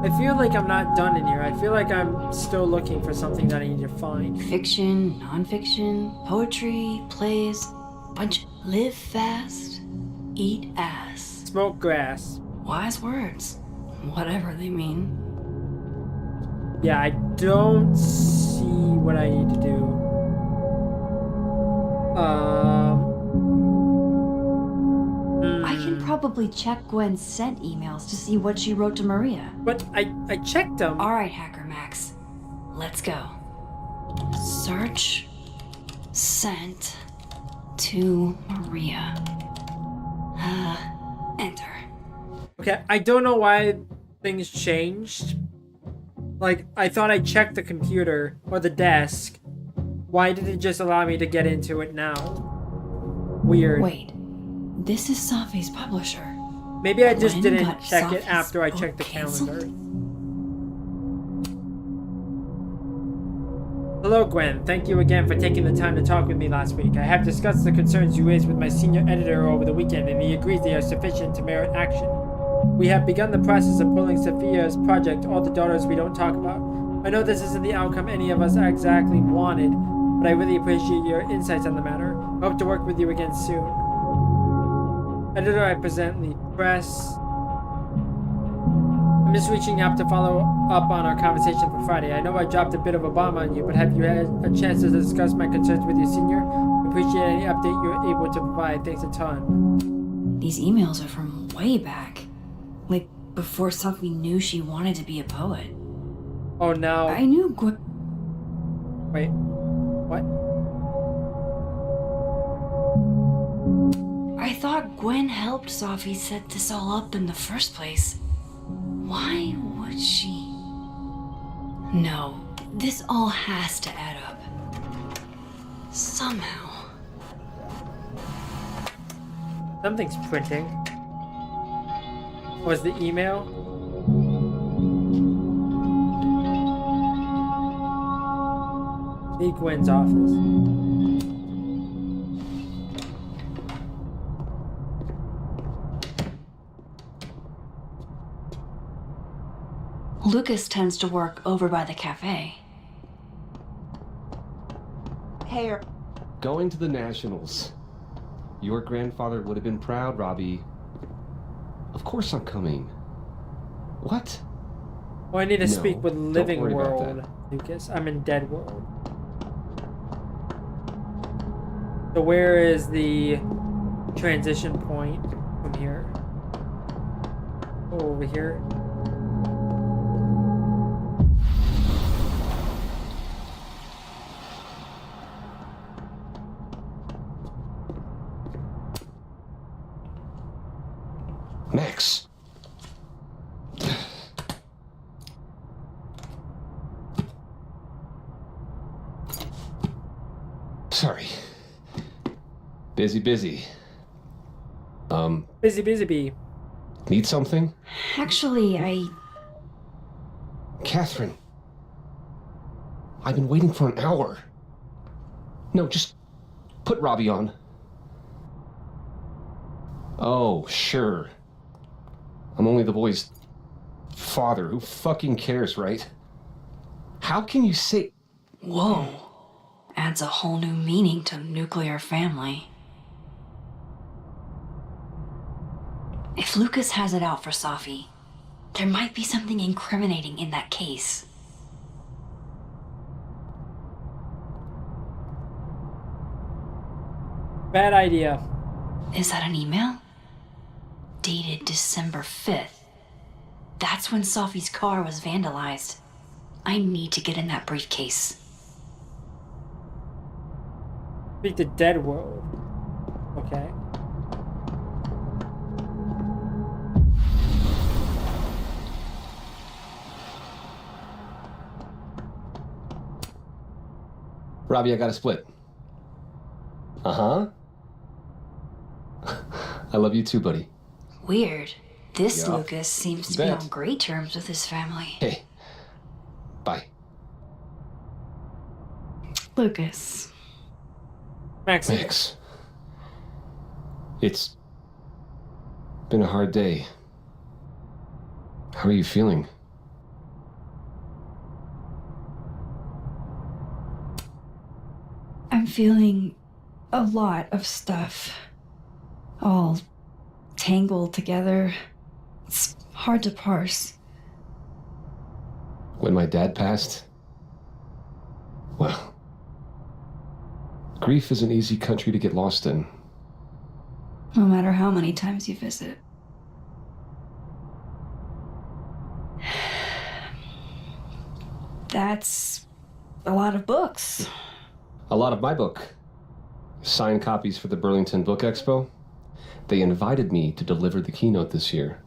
S1: I feel like I'm not done in here. I feel like I'm still looking for something that I need to find.
S2: Fiction, nonfiction, poetry, plays, bunch. Live fast, eat ass.
S1: Smoke grass.
S2: Wise words, whatever they mean.
S1: Yeah, I don't see what I need to do.
S2: I can probably check Gwen's sent emails to see what she wrote to Maria.
S1: But I checked them.
S2: Alright, Hacker Max. Let's go. Search. Sent. To Maria. Enter.
S1: Okay, I don't know why things changed. Like, I thought I checked the computer or the desk. Why did it just allow me to get into it now? Weird.
S2: Wait, this is Safi's publisher.
S1: Maybe I just
S2: Gwen
S1: didn't
S2: got
S1: check it
S2: Safi's
S1: after I
S2: book
S1: checked the
S2: canceled?
S1: calendar. Hello, Gwen. Thank you again for taking the time to talk with me last week. I have discussed the concerns you raised with my senior editor over the weekend, and he agrees they are sufficient to merit action. We have begun the process of pulling Sophia's project, All the Daughters We Don't Talk About. I know this isn't the outcome any of us exactly wanted, but I really appreciate your insights on the matter. I hope to work with you again soon. Editor, I presently press. I'm just reaching out to follow up on our conversation from Friday. I know I dropped a bit of a bomb on you, but have you had a chance to discuss my concerns with your senior? Appreciate any update you're able to provide. Thanks a ton.
S2: These emails are from way back. Like, before Safi knew she wanted to be a poet.
S1: Oh no.
S2: I knew Gwen.
S1: Wait. What?
S2: I thought Gwen helped Safi set this all up in the first place. Why would she? No, this all has to add up. Somehow.
S1: Something's printing. Was the email? The Gwen's office.
S2: Lucas tends to work over by the cafe.
S14: Hey,
S5: Going to the Nationals. Your grandfather would have been proud, Robbie. Of course I'm coming. What?
S1: Oh, I need to
S5: No,
S1: speak with
S5: don't
S1: Living
S5: worry about
S1: World, Lucas. I'm in Dead World. So where is the transition point from here? over here.
S5: Max. Sorry. Busy.
S1: Busy bee.
S5: Need something?
S2: Actually,
S5: Catherine. I've been waiting for an hour. No, just put Robbie on. Oh, sure. I'm only the boy's father. Who fucking cares, right? How can you say...
S2: Whoa. Adds a whole new meaning to nuclear family. If Lucas has it out for Safi, there might be something incriminating in that case.
S1: Bad idea.
S2: Is that an email? Dated December 5th. That's when Safi's car was vandalized. I need to get in that briefcase.
S1: Speak to Dead World. Okay.
S5: Robbie, I got a split. Uh-huh. I love you too, buddy.
S2: Weird. This
S5: Yeah.
S2: Lucas seems to
S5: Bet.
S2: be on great terms with his family.
S5: Hey. Bye.
S2: Lucas.
S5: Max. It's been a hard day. How are you feeling?
S2: I'm feeling a lot of stuff. All tangled together. It's hard to parse.
S5: When my dad passed? Well, grief is an easy country to get lost in.
S2: No matter how many times you visit. That's a lot of books.
S5: A lot of my book. Signed copies for the Burlington Book Expo. They invited me to deliver the keynote this year.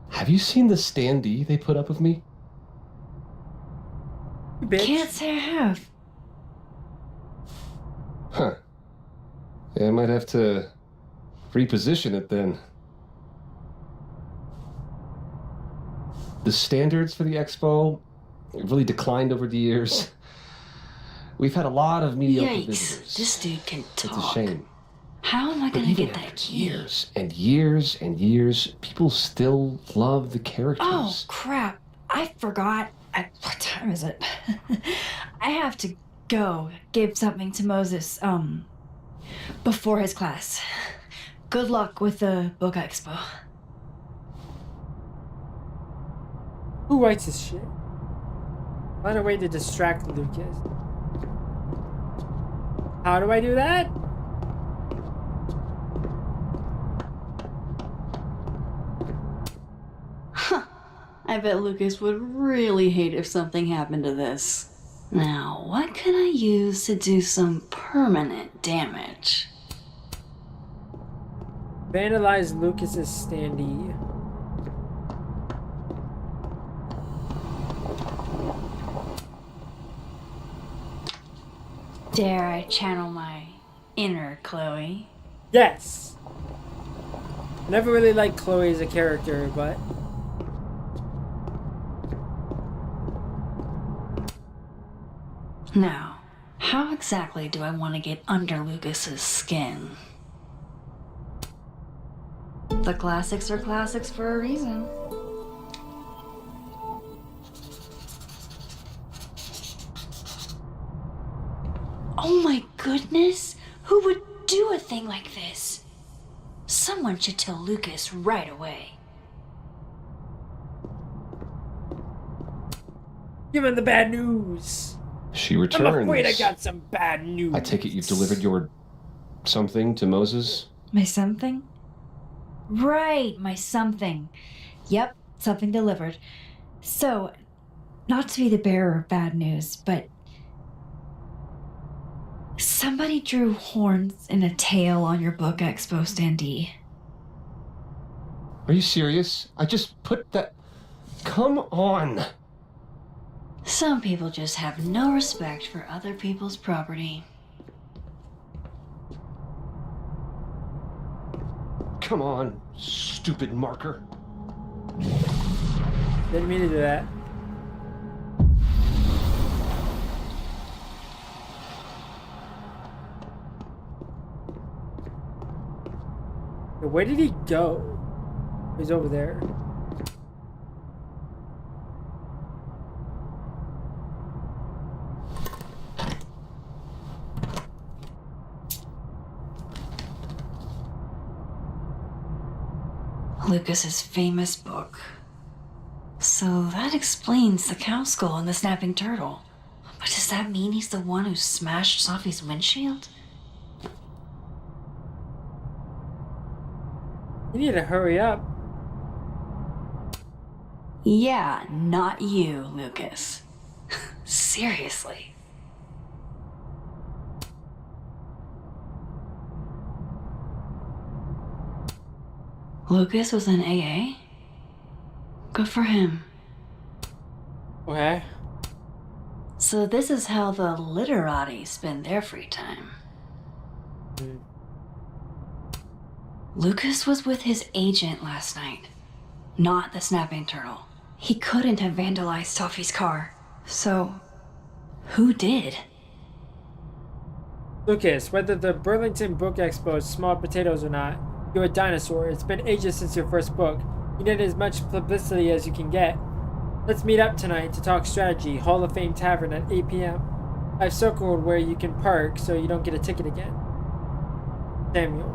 S5: Have you seen the standee they put up of me?
S2: Can't say I have.
S5: Huh. Yeah, I might have to reposition it then. The standards for the expo really declined over the years. We've had a lot of mediocre
S2: Yikes,
S5: visitors.
S2: this dude can talk.
S5: It's a shame.
S2: How am I
S5: But
S2: gonna
S5: even
S2: get that
S5: after
S2: key?
S5: years and years and years, people still love the characters.
S2: Oh, crap. I forgot. What time is it? I have to go give something to Moses, before his class. Good luck with the book expo.
S1: Who writes this shit? Find a way to distract Lucas. How do I do that?
S2: I bet Lucas would really hate if something happened to this. Now, what can I use to do some permanent damage?
S1: Vandalize Lucas's standee.
S2: Dare I channel my inner Chloe?
S1: Yes. I never really liked Chloe as a character, but
S2: Now, how exactly do I want to get under Lucas's skin? The classics are classics for a reason. Oh my goodness! Who would do a thing like this? Someone should tell Lucas right away.
S1: give him the bad news.
S5: She returns.
S1: I'm afraid I got some bad news.
S5: I take it you've delivered your something to Moses?
S2: My something? Right, my something. Yep, something delivered. So, not to be the bearer of bad news, but somebody drew horns and a tail on your book expo standee.
S5: Are you serious? I just put that... Come on!
S2: Some people just have no respect for other people's property.
S5: Come on, stupid marker.
S1: Didn't mean to do that. Where did he go? He's over there.
S2: Lucas's famous book. So that explains the cow skull and the snapping turtle. But does that mean he's the one who smashed Sophie's windshield?
S1: You need to hurry up.
S2: Yeah, not you, Lucas. Seriously. Lucas was in AA? Good for him.
S1: Okay.
S2: So this is how the literati spend their free time. Lucas was with his agent last night, not the snapping turtle. He couldn't have vandalized Sophie's car. So, who did?
S1: Lucas, whether the Burlington Book Expo is small potatoes or not, you're a dinosaur. It's been ages since your first book. You need as much publicity as you can get. Let's meet up tonight to talk strategy, Hall of Fame Tavern at 8 p.m. I've circled where you can park so you don't get a ticket again. Samuel.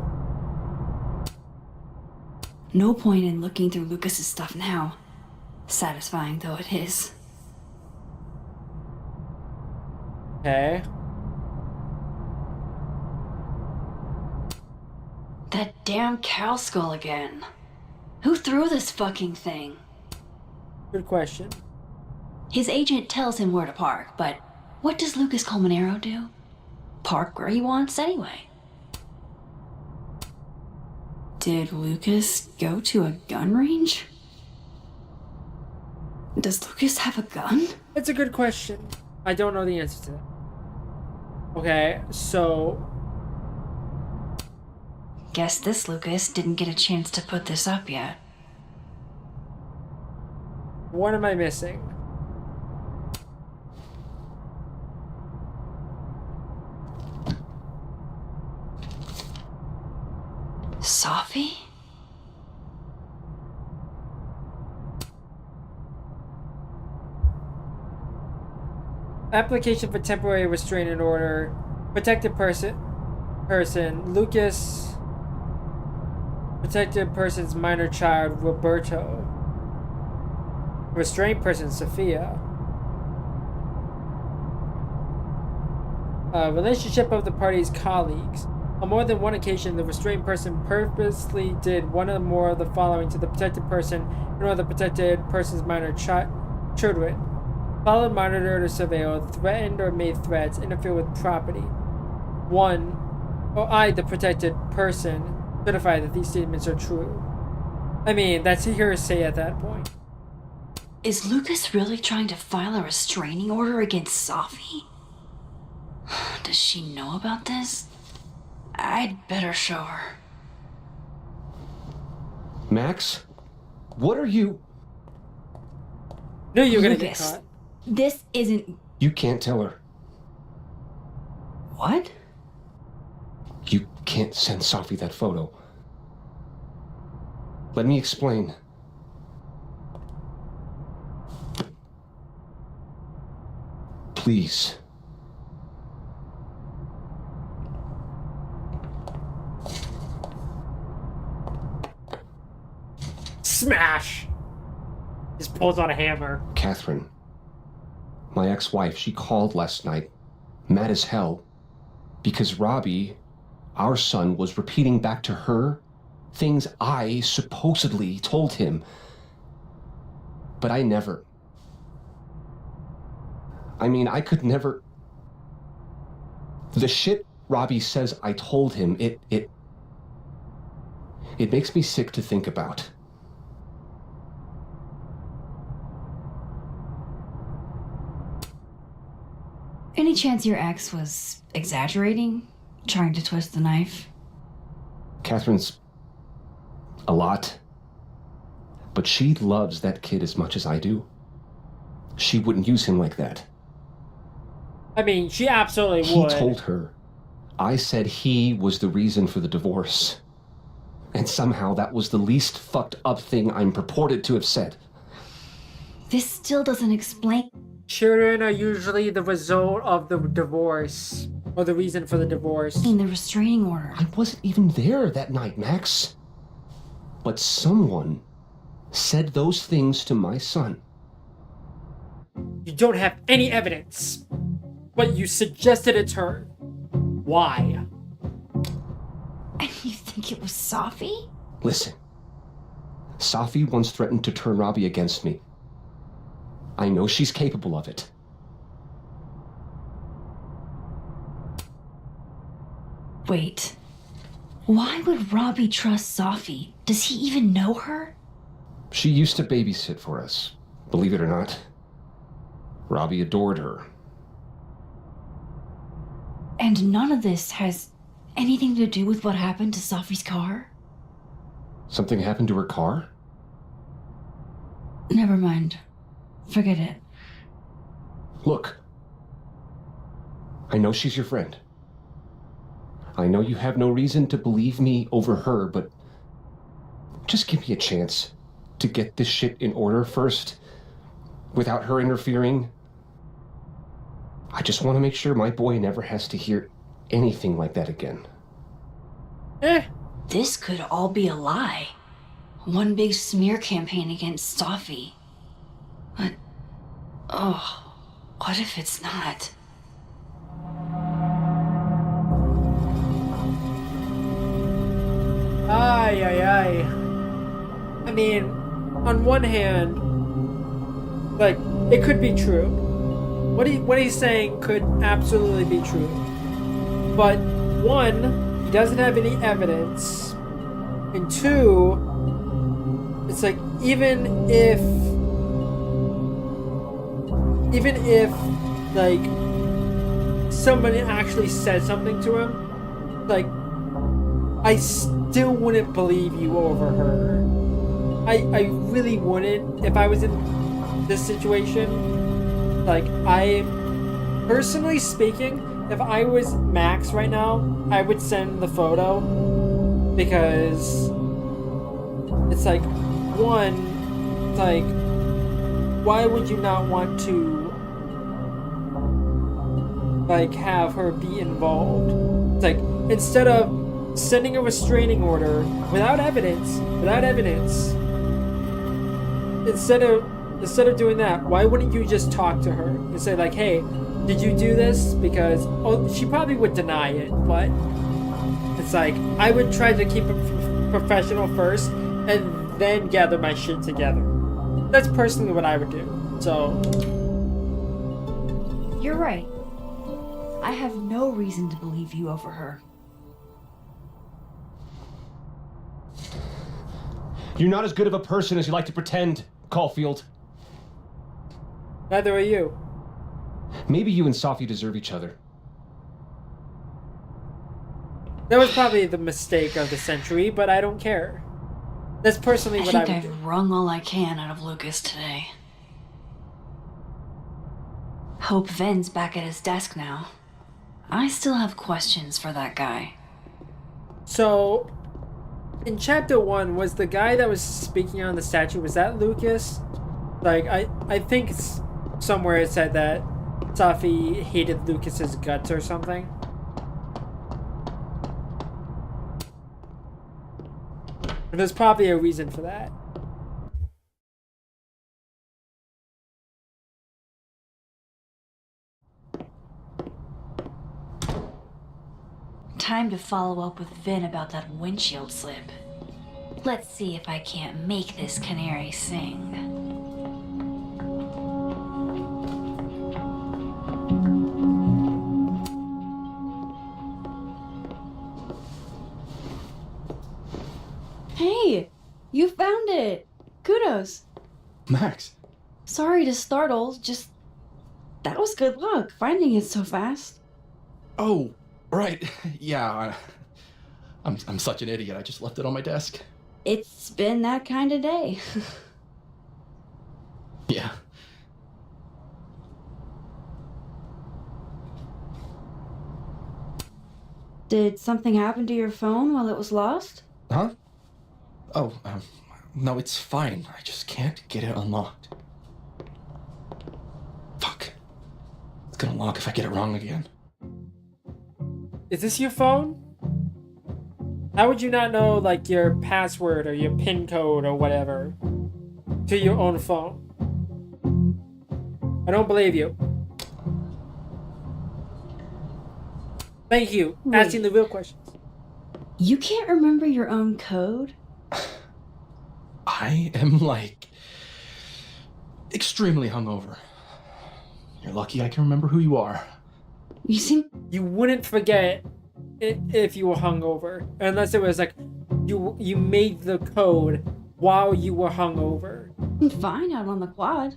S2: No point in looking through Lucas's stuff now. Satisfying though it is.
S1: Okay.
S2: That damn cow skull again. Who threw this fucking thing?
S1: Good question.
S2: His agent tells him where to park, but what does Lucas Colmenero do? Park where he wants anyway. Did Lucas go to a gun range? Does Lucas have a gun?
S1: That's a good question. I don't know the answer to that. Okay, so...
S2: Guess this Lucas didn't get a chance to put this up yet.
S1: What am I missing?
S2: Sophie?
S1: Application for temporary restraining order. Protected person. Lucas. Protected person's minor child, Roberto. Restrained person, Sophia. Relationship of the parties' colleagues. On more than one occasion, the restrained person purposely did one or more of the following to the protected person and or the protected person's minor children. Followed, monitored, or surveilled, threatened or made threats, interfere with property. 1. Or I, the protected person, certify that these statements are true. I mean, that's hearsay at that point.
S2: Is Lucas really trying to file a restraining order against Sophie? Does she know about this? I'd better show her.
S5: Max? What are you...
S1: Knew you were gonna get
S2: Lucas,
S1: caught.
S2: this isn't...
S5: You can't tell her.
S2: What?
S5: You can't send Sophie that photo. Let me explain. Please.
S1: Smash! Just pulls on a hammer.
S5: Catherine, my ex-wife, she called last night, mad as hell, because Robbie, our son, was repeating back to her things I supposedly told him. But I never... I mean, I could never... The shit Robbie says I told him, it makes me sick to think about.
S2: Any chance your ex was exaggerating? Trying to twist the knife?
S5: Catherine's a lot. But she loves that kid as much as I do. She wouldn't use him like that.
S1: I mean, she absolutely would.
S5: He told her. I said he was the reason for the divorce. And somehow that was the least fucked up thing I'm purported to have said.
S2: This still doesn't explain.
S1: Children are usually the result of the divorce. Or the reason for the divorce.
S2: In the restraining order.
S5: I wasn't even there that night, Max. But someone said those things to my son.
S1: You don't have any evidence. But you suggested it to her. Why?
S2: And you think it was Safi?
S5: Listen. Safi once threatened to turn Robbie against me. I know she's capable of it.
S2: Wait. Why would Robbie trust Safi? Does he even know her?
S5: She used to babysit for us, believe it or not. Robbie adored her.
S2: And none of this has anything to do with what happened to Safi's car?
S5: Something happened to her car?
S2: Never mind. Forget it.
S5: Look. I know she's your friend. I know you have no reason to believe me over her, but just give me a chance to get this shit in order first, without her interfering. I just want to make sure my boy never has to hear anything like that again.
S2: This could all be a lie. One big smear campaign against Safi. But, oh, what if it's not?
S1: Ay, ay, ay. I mean, on one hand, like, it could be true. What he's saying could absolutely be true. But, one, he doesn't have any evidence. And two, it's like, even if, like, somebody actually said something to him, like, I still wouldn't believe you over her. I really wouldn't if I was in this situation. Like, I, personally speaking, if I was Max right now, I would send the photo, because it's like, one, it's like, why would you not want to, like, have her be involved? It's like, instead of sending a restraining order without evidence, instead of doing that, why wouldn't you just talk to her and say, like, hey, did you do this? Because, oh, she probably would deny it, but it's like, I would try to keep it professional first and then gather my shit together. That's personally what I would do. So,
S2: You're right. I have no reason to believe you over her.
S5: You're not as good of a person as you like to pretend, Caulfield.
S1: Neither are you.
S5: Maybe you and Safi deserve each other.
S1: That was probably the mistake of the century, but I don't care. That's personally what I would do.
S2: I think I've wrung all I can out of Lucas today. Hope Ven's back at his desk now. I still have questions for that guy.
S1: So, in chapter 1, was the guy that was speaking on the statue, was that Lucas? Like, I think somewhere it said that Safi hated Lucas's guts or something. And there's probably a reason for that.
S2: Time to follow up with Vin about that windshield slip. Let's see if I can't make this canary sing. Hey, you found it. Kudos.
S13: Max.
S2: Sorry to startle, just that was good luck finding it so fast.
S13: Oh, right. Yeah, I'm such an idiot. I just left it on my desk.
S2: It's been that kind of day.
S13: Yeah.
S2: Did something happen to your phone while it was lost?
S13: Huh? Oh, no, it's fine. I just can't get it unlocked. Fuck. It's gonna lock if I get it wrong again.
S1: Is this your phone? How would you not know, like, your password or your PIN code or whatever to your own phone? I don't believe you. Thank you.
S2: Wait.
S1: Asking the real questions.
S2: You can't remember your own code?
S13: I am, like, extremely hungover. You're lucky I can remember who you are.
S2: You seem...
S1: You wouldn't forget it if you were hungover. Unless it was like, you made the code while you were hungover.
S2: I'm fine out on the quad.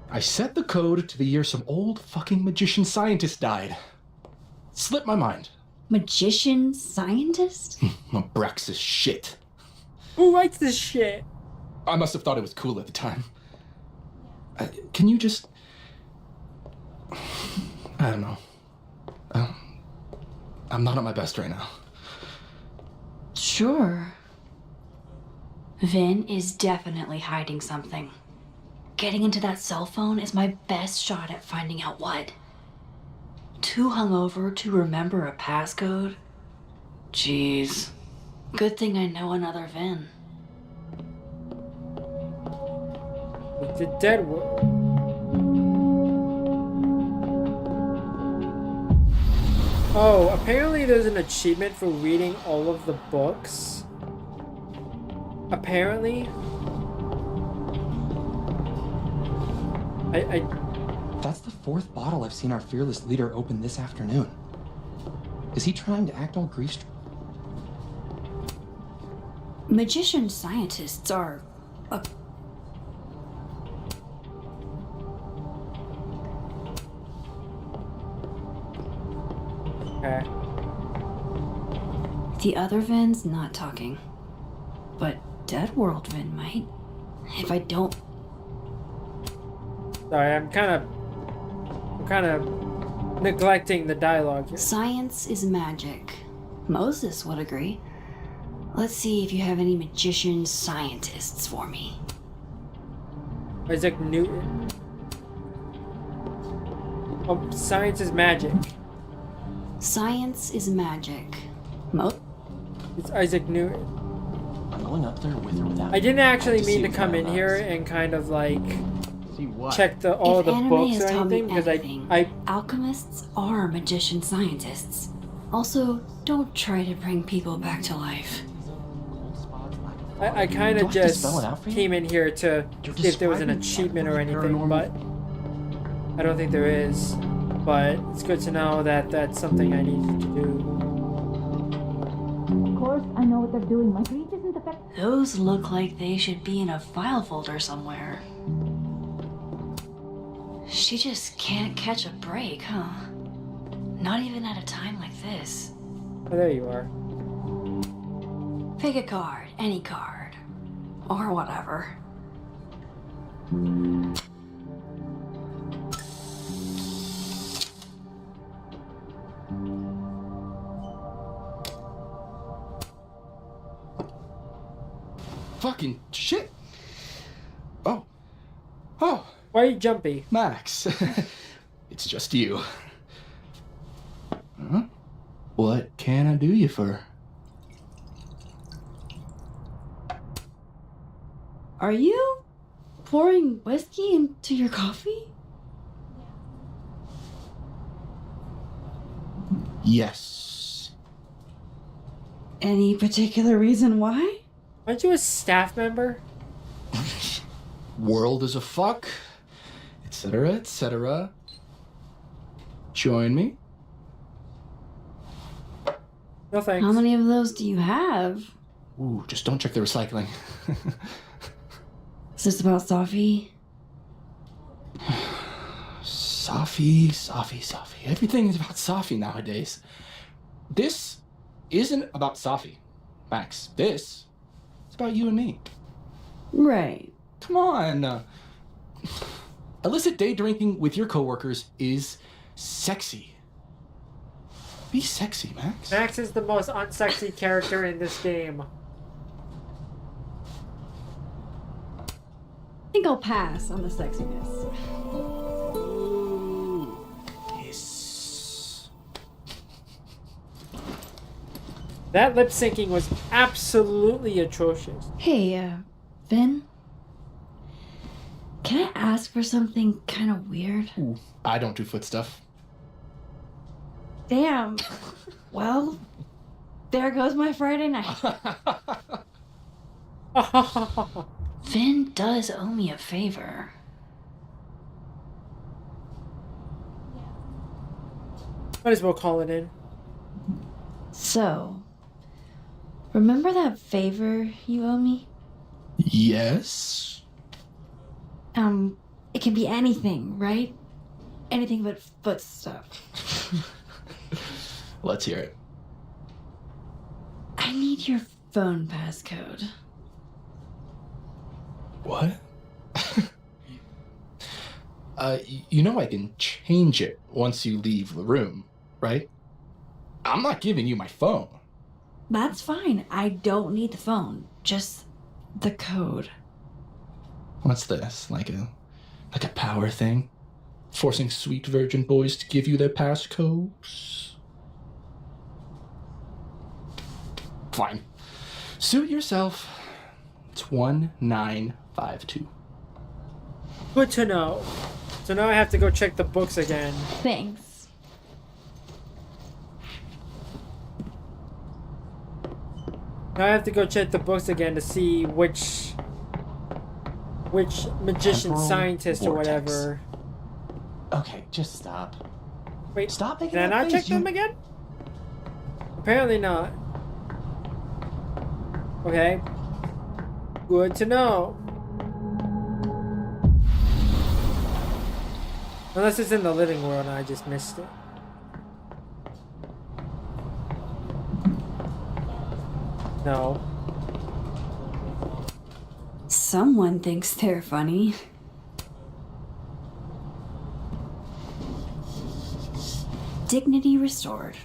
S13: I set the code to the year some old fucking magician scientist died. Slipped my mind.
S2: Magician scientist?
S13: Abraxas shit.
S1: Who writes this shit?
S13: I must have thought it was cool at the time. Can you just... I don't know. I'm not at my best right now.
S2: Sure. Vin is definitely hiding something. Getting into that cell phone is my best shot at finding out what. Too hungover to remember a passcode? Jeez. Good thing I know another Vin.
S1: The dead world. Oh, apparently there's an achievement for reading all of the books. Apparently.
S13: That's the fourth bottle I've seen our fearless leader open this afternoon. Is he trying to act all grief?
S2: Magician scientists are
S1: Okay.
S2: The other Vin's not talking. But Dead World Vin might. If I don't...
S1: Sorry, I'm kind of neglecting the dialogue here.
S2: Science is magic. Moses would agree. Let's see if you have any magician scientists for me.
S1: Isaac Newton. Oh, science is magic.
S2: Science is magic.
S1: It's Isaac Newton.
S13: I'm going up there with or without.
S1: I didn't actually mean to come in here and kind of like check all
S2: If
S1: the
S2: anime
S1: books
S2: has
S1: or
S2: taught me
S1: anything because
S2: anything,
S1: I
S2: alchemists are magician scientists. Also, don't try to bring people back to life.
S1: I kind
S13: Do I
S1: of
S13: have to
S1: just
S13: spell it out for you?
S1: came in here to see if there was an
S13: describing
S1: achievement or
S13: like
S1: anything,
S13: paranormal-
S1: but I don't think there is. But it's good to know that that's something I need to do.
S3: Of course, I know what they're doing. My grief isn't affected.
S2: Those look like they should be in a file folder somewhere. She just can't catch a break, huh? Not even at a time like this.
S1: Oh, there you are.
S2: Pick a card, any card. Or whatever.
S13: Fucking shit. Oh.
S1: Why are you jumpy?
S13: Max. It's just you. Huh? What can I do you for?
S2: Are you pouring whiskey into your coffee?
S13: Yes.
S2: Any particular reason why?
S1: Aren't you a staff member?
S13: World is a fuck, etc., etc. Join me.
S1: No thanks.
S2: How many of those do you have?
S13: Ooh, just don't check the recycling.
S2: Is this about Safi?
S13: Safi. Everything is about Safi nowadays. This isn't about Safi, Max. This is about you and me.
S2: Right.
S13: Come on. Illicit day drinking with your coworkers is sexy. Be sexy, Max.
S1: Max is the most unsexy character in this game.
S2: I think I'll pass on the sexiness.
S13: Yes.
S1: That lip syncing was absolutely atrocious.
S2: Hey, Vin? Can I ask for something kind of weird?
S13: Ooh, I don't do foot stuff.
S2: Damn. Well, there goes my Friday night. Vin does owe me a favor.
S1: Might as well call it in.
S2: So, remember that favor you owe me?
S13: Yes.
S2: It can be anything, right? Anything but foot stuff.
S13: Let's hear it.
S2: I need your phone passcode.
S13: What? You know I can change it once you leave the room, right? I'm not giving you my phone.
S2: That's fine. I don't need the phone. Just the code.
S13: What's this? Like a power thing? Forcing sweet virgin boys to give you their passcodes? Fine. Suit yourself. It's 1952.
S1: Good to know. So now I have to go check the books again.
S2: Thanks.
S1: Now I have to go check the books again to see which magician,
S13: Temporal
S1: scientist, or
S13: vortex.
S1: whatever.
S13: Okay, just stop.
S1: Wait,
S13: Stop making
S1: can I
S13: that
S1: not
S13: face,
S1: check them
S13: you-
S1: again? Apparently not. Okay. Good to know. Unless it's in the living world and I just missed it. No.
S2: Someone thinks they're funny. Dignity restored.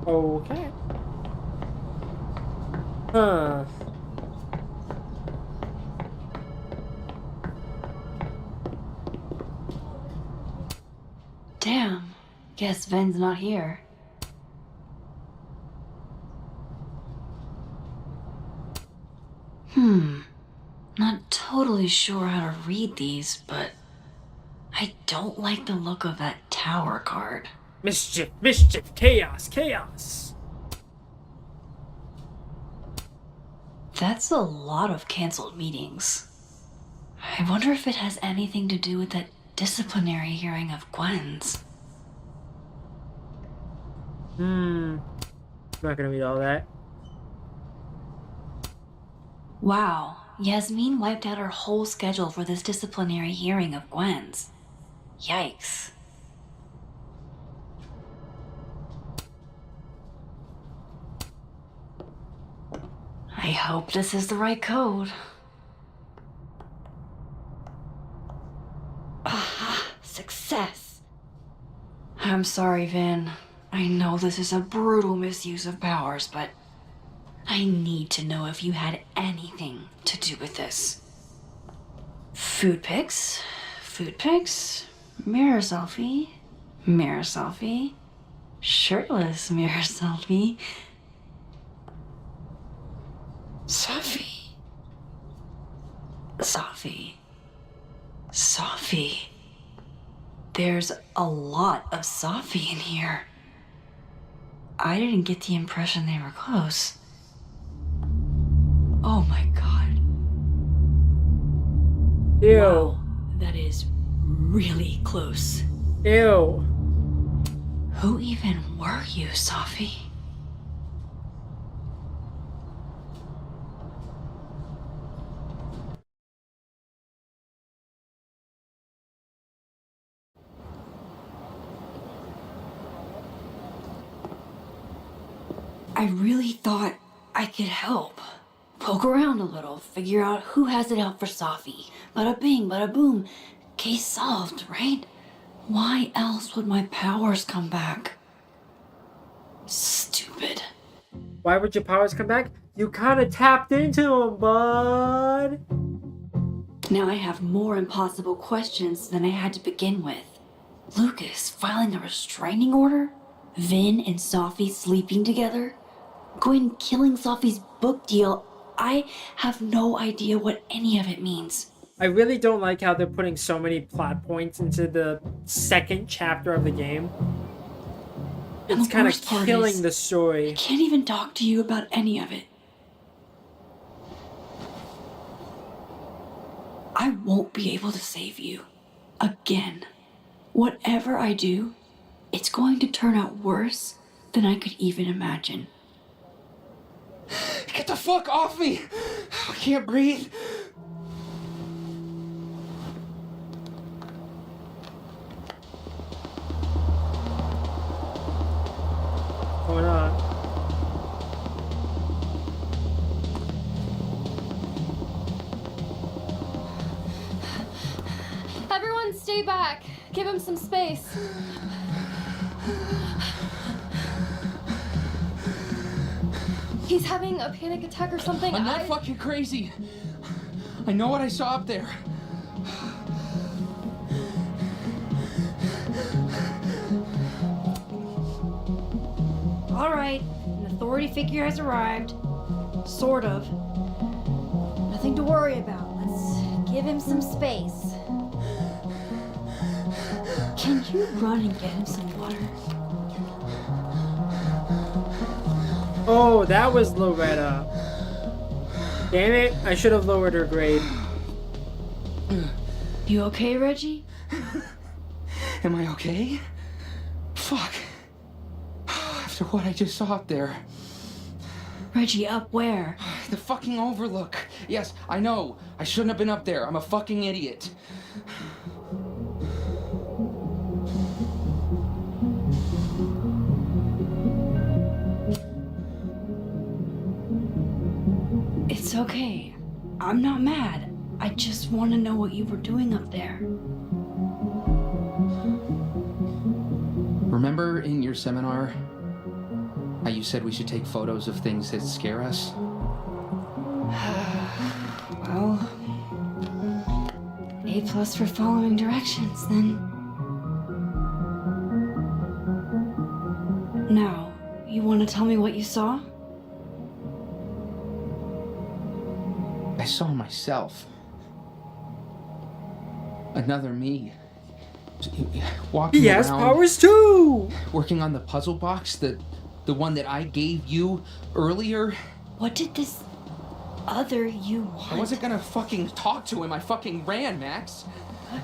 S1: Okay. Huh.
S2: Damn. Guess Ven's not here. Not totally sure how to read these, but I don't like the look of that tower card.
S1: Mischief, mischief, chaos, chaos.
S2: That's a lot of canceled meetings. I wonder if it has anything to do with that disciplinary hearing of Gwen's.
S1: I'm not gonna read all that.
S2: Wow, Yasmin wiped out her whole schedule for this disciplinary hearing of Gwen's. Yikes. I hope this is the right code. Aha, success. I'm sorry, Vin. I know this is a brutal misuse of powers, but I need to know if you had anything to do with this. Food pics, mirror selfie, shirtless mirror selfie. Safi. There's a lot of Safi in here. I didn't get the impression they were close. Oh my god.
S1: Ew.
S2: Wow, that is really close.
S1: Ew.
S2: Who even were you, Safi? I really thought I could help. Poke around a little, figure out who has it out for Safi. Bada bing, bada boom. Case solved, right? Why else would my powers come back? Stupid.
S1: Why would your powers come back? You kind of tapped into them, bud.
S2: Now I have more impossible questions than I had to begin with. Lucas filing a restraining order? Vin and Safi sleeping together? Gwen killing Safi's book deal? I have no idea what any of it means.
S1: I really don't like how they're putting so many plot points into the second chapter of the game. It's kind of killing the story.
S2: I can't even talk to you about any of it. I won't be able to save you. Again. Whatever I do, it's going to turn out worse than I could even imagine.
S16: Get the fuck off me! I can't breathe.
S1: What's going on?
S9: Everyone stay back. Give him some space. He's having a panic attack or something.
S16: I'm not fucking crazy. I know what I saw up there.
S2: All right, an authority figure has arrived. Sort of. Nothing to worry about. Let's give him some space. Can you run and get him some water?
S1: Oh, that was Loretta. Damn it, I should have lowered her grade.
S2: You okay, Reggie?
S16: Am I okay? Fuck. After what I just saw up there.
S2: Reggie, up where?
S16: The fucking overlook. Yes, I know. I shouldn't have been up there. I'm a fucking idiot.
S2: It's okay. I'm not mad. I just want to know what you were doing up there.
S16: Remember in your seminar how you said we should take photos of things that scare us?
S2: Well, A+ for following directions, then. Now, you want to tell me what you saw?
S16: I saw myself. Another me. Walking
S1: He has
S16: around,
S1: powers too!
S16: working on the puzzle box, the one that I gave you earlier.
S2: What did this other you want?
S16: I wasn't gonna fucking talk to him. I fucking ran, Max.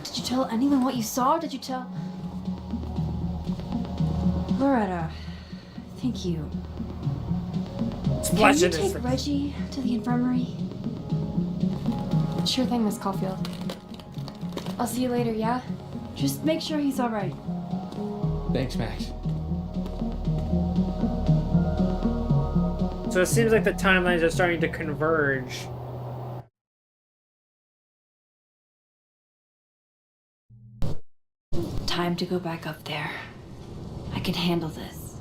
S2: Did you tell anyone what you saw? Did you tell... Loretta, thank you. Can you take Reggie to the infirmary?
S9: Sure thing, Miss Caulfield. I'll see you later, yeah?
S2: Just make sure he's all right.
S16: Thanks, Max.
S1: So it seems like the timelines are starting to converge.
S2: Time to go back up there. I can handle this.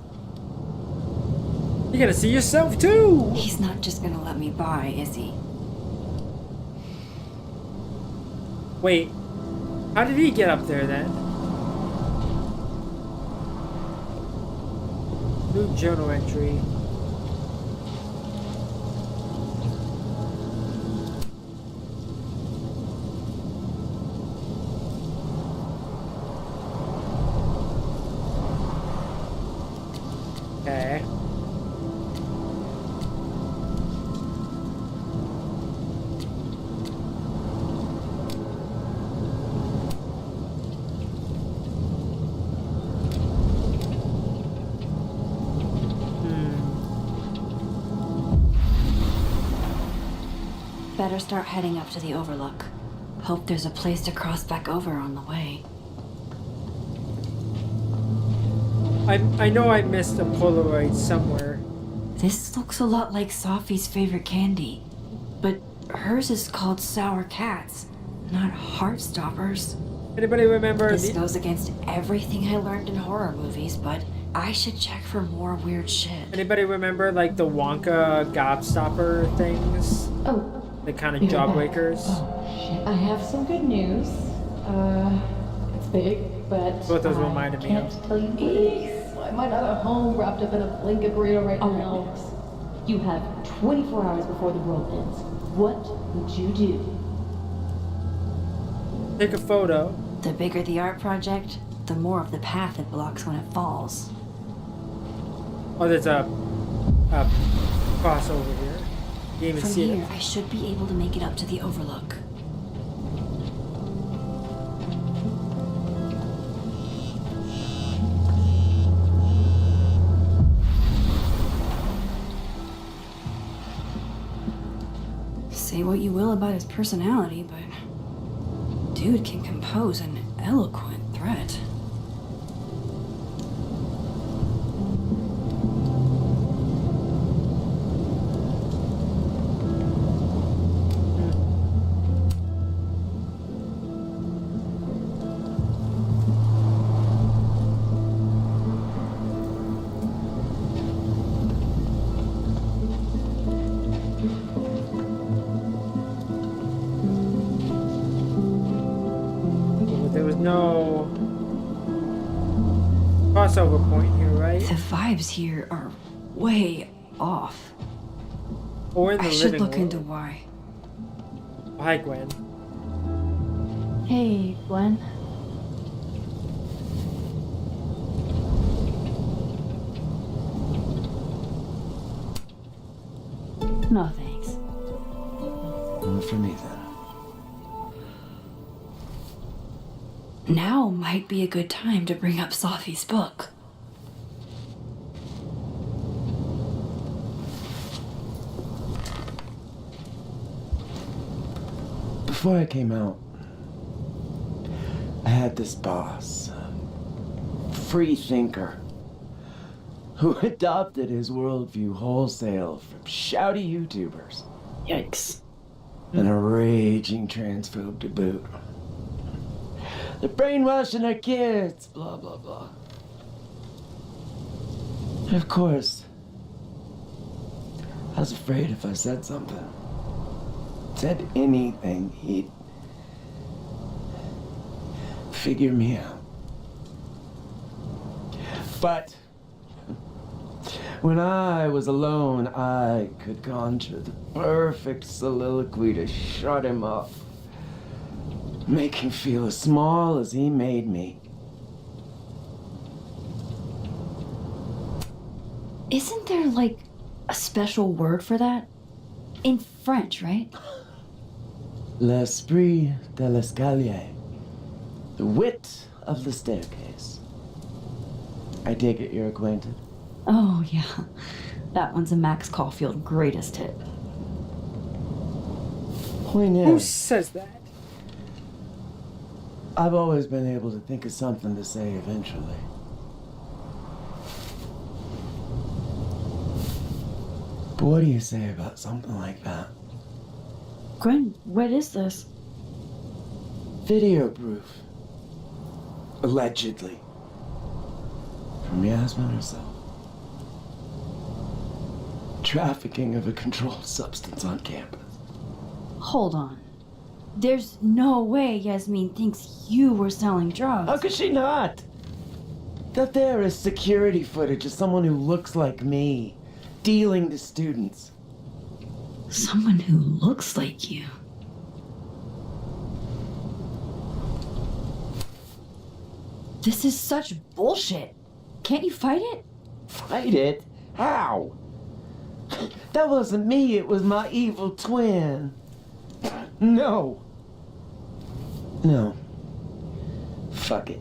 S1: You gotta see yourself too!
S2: He's not just gonna let me by, is he?
S1: Wait, how did he get up there then? New journal entry. Okay.
S2: better start heading up to the Overlook. Hope there's a place to cross back over on the way.
S1: I know I missed a Polaroid somewhere.
S2: This looks a lot like Sophie's favorite candy, but hers is called Sour Cats, not Heartstoppers.
S1: Anybody remember?
S2: This goes against everything I learned in horror movies, but I should check for more weird shit.
S1: Anybody remember like the Wonka Gobstopper things?
S3: Oh.
S1: The kind of job wakers?
S3: Oh, shit. I have some good news. It's big, but
S1: Both those reminded me
S3: can't tell you what it is. I might not have home wrapped up in a blanket burrito right now. You have 24 hours before the world ends. What would you do?
S1: Take a photo.
S2: The bigger the art project, the more of the path it blocks when it falls.
S1: Oh, there's a crossover here. You didn't even
S2: From
S1: see
S2: here,
S1: it.
S2: I should be able to make it up to the Overlook. Say what you will about his personality, but dude can compose an eloquent threat.
S1: There was no crossover point here, right?
S2: The vibes here are way off.
S1: Or in the
S2: I should
S1: living
S2: look
S1: world.
S2: into why.
S1: Hi, Gwen.
S3: Hey, Gwen. No, thanks.
S16: Not for me, then.
S2: Now might be a good time to bring up Sophie's book.
S16: Before I came out, I had this boss, a free thinker, who adopted his worldview wholesale from shouty YouTubers.
S2: Yikes.
S16: And a raging transphobe to boot. They're brainwashing our kids, blah, blah, blah. And of course, I was afraid if I said something, said anything, he'd figure me out. But when I was alone, I could conjure the perfect soliloquy to shut him up. Make him feel as small as he made me.
S2: Isn't there, like, a special word for that? In French, right?
S16: L'esprit de l'escalier. The wit of the staircase. I take it you're acquainted?
S2: Oh, yeah. That one's a Max Caulfield greatest hit.
S16: Point
S1: Who
S16: is,
S1: says that?
S16: I've always been able to think of something to say eventually. But what do you say about something like that?
S2: Gwen, what is this?
S16: Video proof. Allegedly. From Yasmin herself. Trafficking of a controlled substance on campus.
S2: Hold on. There's no way Yasmin thinks you were selling drugs.
S16: How could she not? That there is security footage of someone who looks like me, dealing to students.
S2: Someone who looks like you. This is such bullshit. Can't you fight it?
S16: Fight it? How? That wasn't me, it was my evil twin. No. No. Fuck it.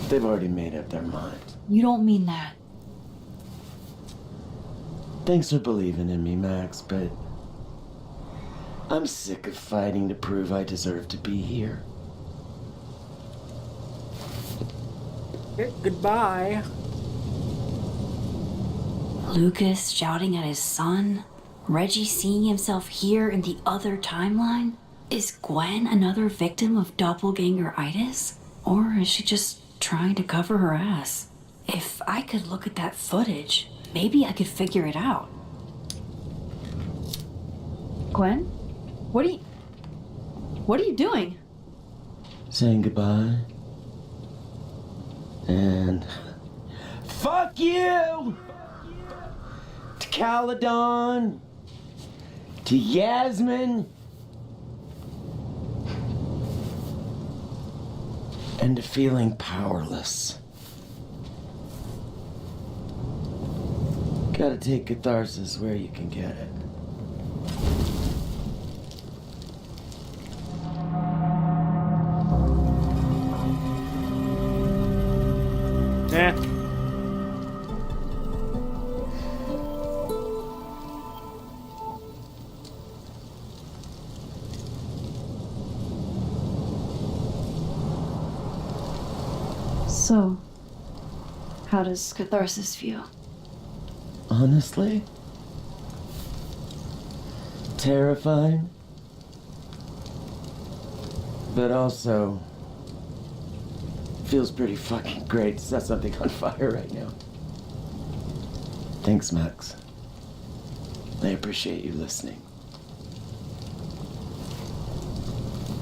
S16: They've already made up their minds.
S2: You don't mean that.
S16: Thanks for believing in me, Max, but I'm sick of fighting to prove I deserve to be here.
S1: Okay, goodbye.
S2: Lucas shouting at his son? Reggie seeing himself here in the other timeline? Is Gwen another victim of doppelganger-itis? Or is she just trying to cover her ass? If I could look at that footage, maybe I could figure it out.
S3: Gwen? What are you doing?
S16: Saying goodbye. And fuck you! To Caledon, to Yasmin, and to feeling powerless. Gotta take catharsis where you can get it.
S1: Eh.
S2: So, how does catharsis feel?
S16: Honestly? Terrifying. But also feels pretty fucking great to set something on fire right now. Thanks, Max. I appreciate you listening.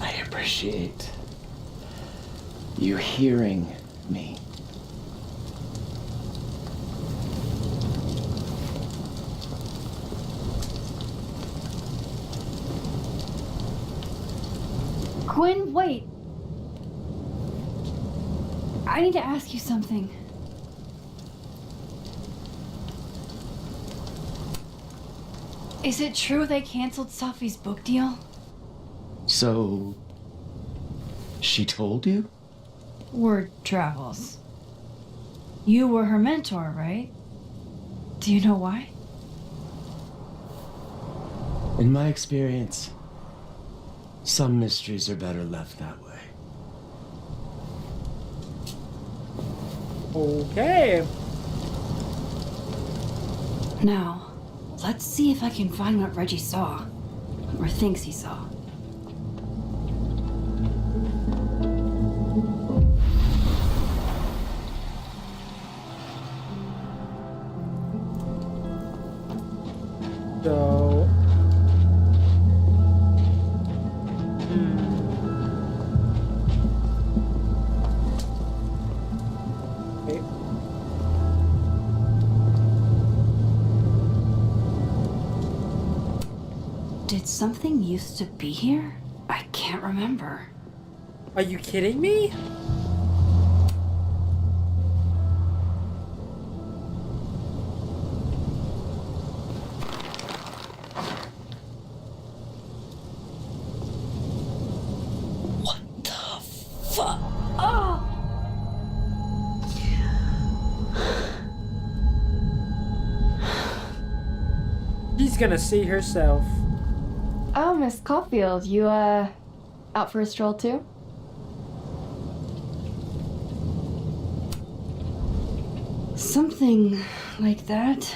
S16: I appreciate you hearing me.
S2: Gwen, wait. I need to ask you something. Is it true they canceled Safi's book deal?
S16: So, she told you?
S2: Word travels. You were her mentor, right? Do you know why?
S16: In my experience, some mysteries are better left that way.
S1: Okay.
S2: Now, let's see if I can find what Reggie saw. Or thinks he saw.
S1: So... Okay.
S2: Did something used to be here? I can't remember.
S1: Are you kidding me?
S2: Fuck! Oh!
S1: She's gonna see herself.
S9: Oh, Miss Caulfield, you, out for a stroll too?
S2: Something like that.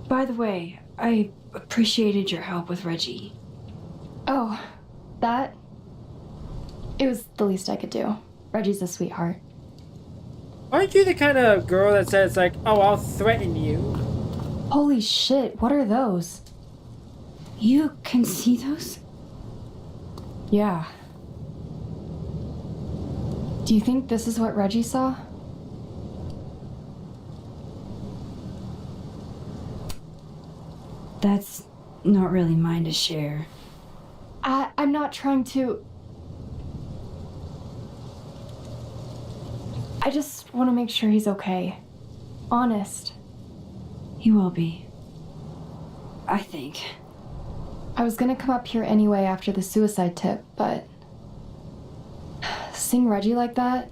S2: By the way, I appreciated your help with Reggie.
S9: Oh, that... It was the least I could do. Reggie's a sweetheart.
S1: Aren't you the kind of girl that says like, oh, I'll threaten you?
S9: Holy shit, what are those?
S2: You can see those?
S9: Yeah. Do you think this is what Reggie saw?
S2: That's not really mine to share.
S9: I'm not trying to... I just want to make sure he's okay. Honest.
S2: He will be. I think.
S9: I was gonna come up here anyway after the suicide tip, but... Seeing Reggie like that...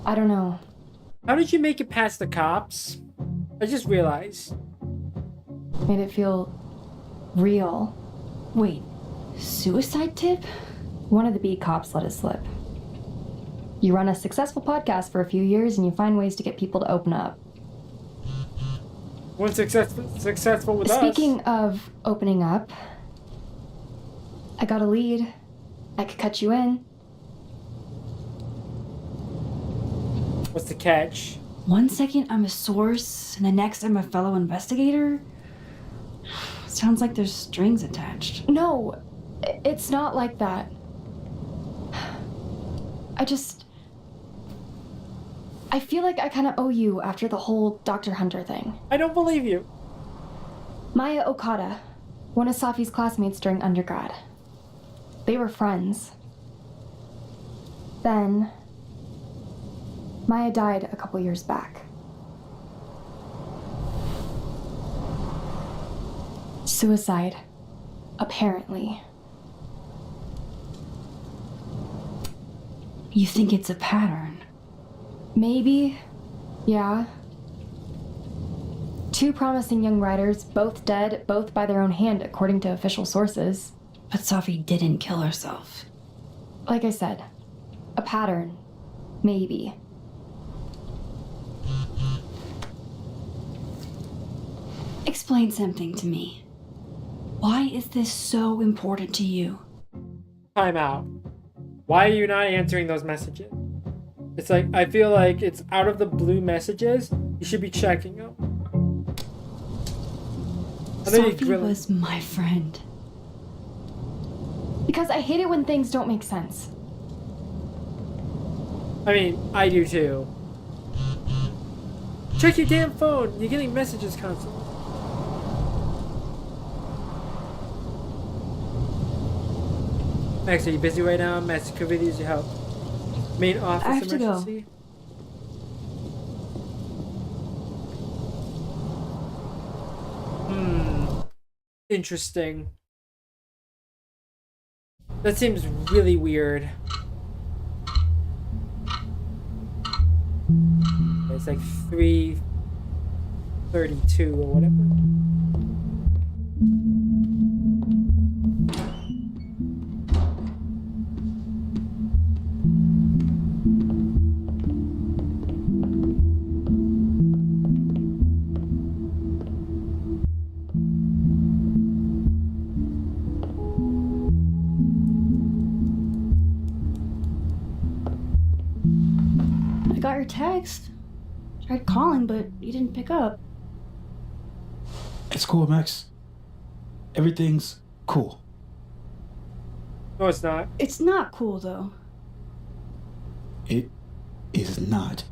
S9: I don't know.
S1: How did you make it past the cops? I just realized.
S9: Made it feel real. Wait, suicide tip? One of the beat cops let it slip. You run a successful podcast for a few years and you find ways to get people to open up.
S1: One successful with us.
S9: Speaking of opening up, I got a lead. I could cut you in.
S1: What's the catch?
S2: 1 second I'm a source, and the next I'm a fellow investigator? Sounds like there's strings attached.
S9: No, it's not like that. I feel like I kind of owe you after the whole Dr. Hunter thing.
S1: I don't believe you.
S9: Maya Okada, one of Safi's classmates during undergrad. They were friends. Then, Maya died a couple years back. Suicide, apparently.
S2: You think it's a pattern?
S9: Maybe, yeah. 2 promising young writers, both dead, both by their own hand, according to official sources.
S2: But Safi didn't kill herself.
S9: Like I said, a pattern. Maybe.
S2: Explain something to me. Why is this so important to you?
S1: Time out. Why are you not answering those messages? It's like, I feel like it's out of the blue messages. You should be checking them.
S2: Safi was my friend.
S9: Because I hate it when things don't make sense.
S1: I mean, I do too. Check your damn phone. You're getting messages constantly. Max, are you busy right now? Max, could we use your help? Main office
S2: I have
S1: emergency?
S2: to
S1: go. Interesting. That seems really weird. It's like 3:32 or whatever.
S2: I got your text. Tried calling, but you didn't pick up.
S13: It's cool, Max. Everything's cool.
S1: No, it's not.
S2: It's not cool, though.
S13: It is not.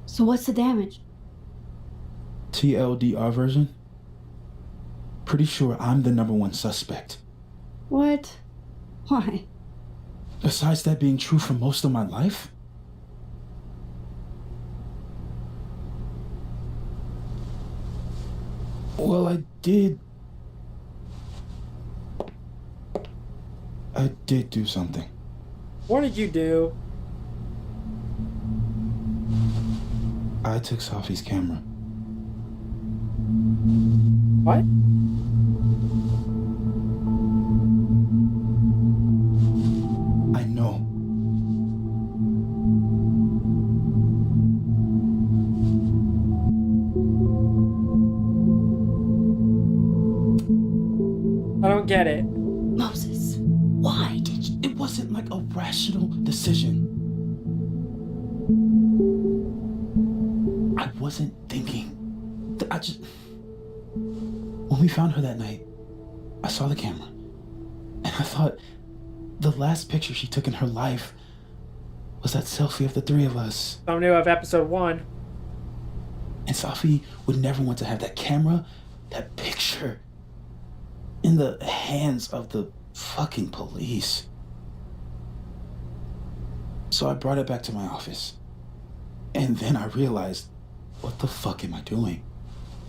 S2: So what's the damage?
S13: TLDR version? Pretty sure I'm the #1 suspect.
S2: What? Why?
S13: Besides that being true for most of my life? Well, I did do something.
S1: What did you do?
S13: I took Safi's camera.
S1: What?
S13: I know.
S1: I don't get it.
S2: Moses, why did you?
S13: It wasn't like a rational decision. I wasn't thinking. When we found her that night, I saw the camera. And I thought the last picture she took in her life was that selfie of the 3 of us.
S1: Thumbnail of episode 1.
S13: And Safi would never want to have that camera, that picture, in the hands of the fucking police. So I brought it back to my office. And then I realized, what the fuck am I doing?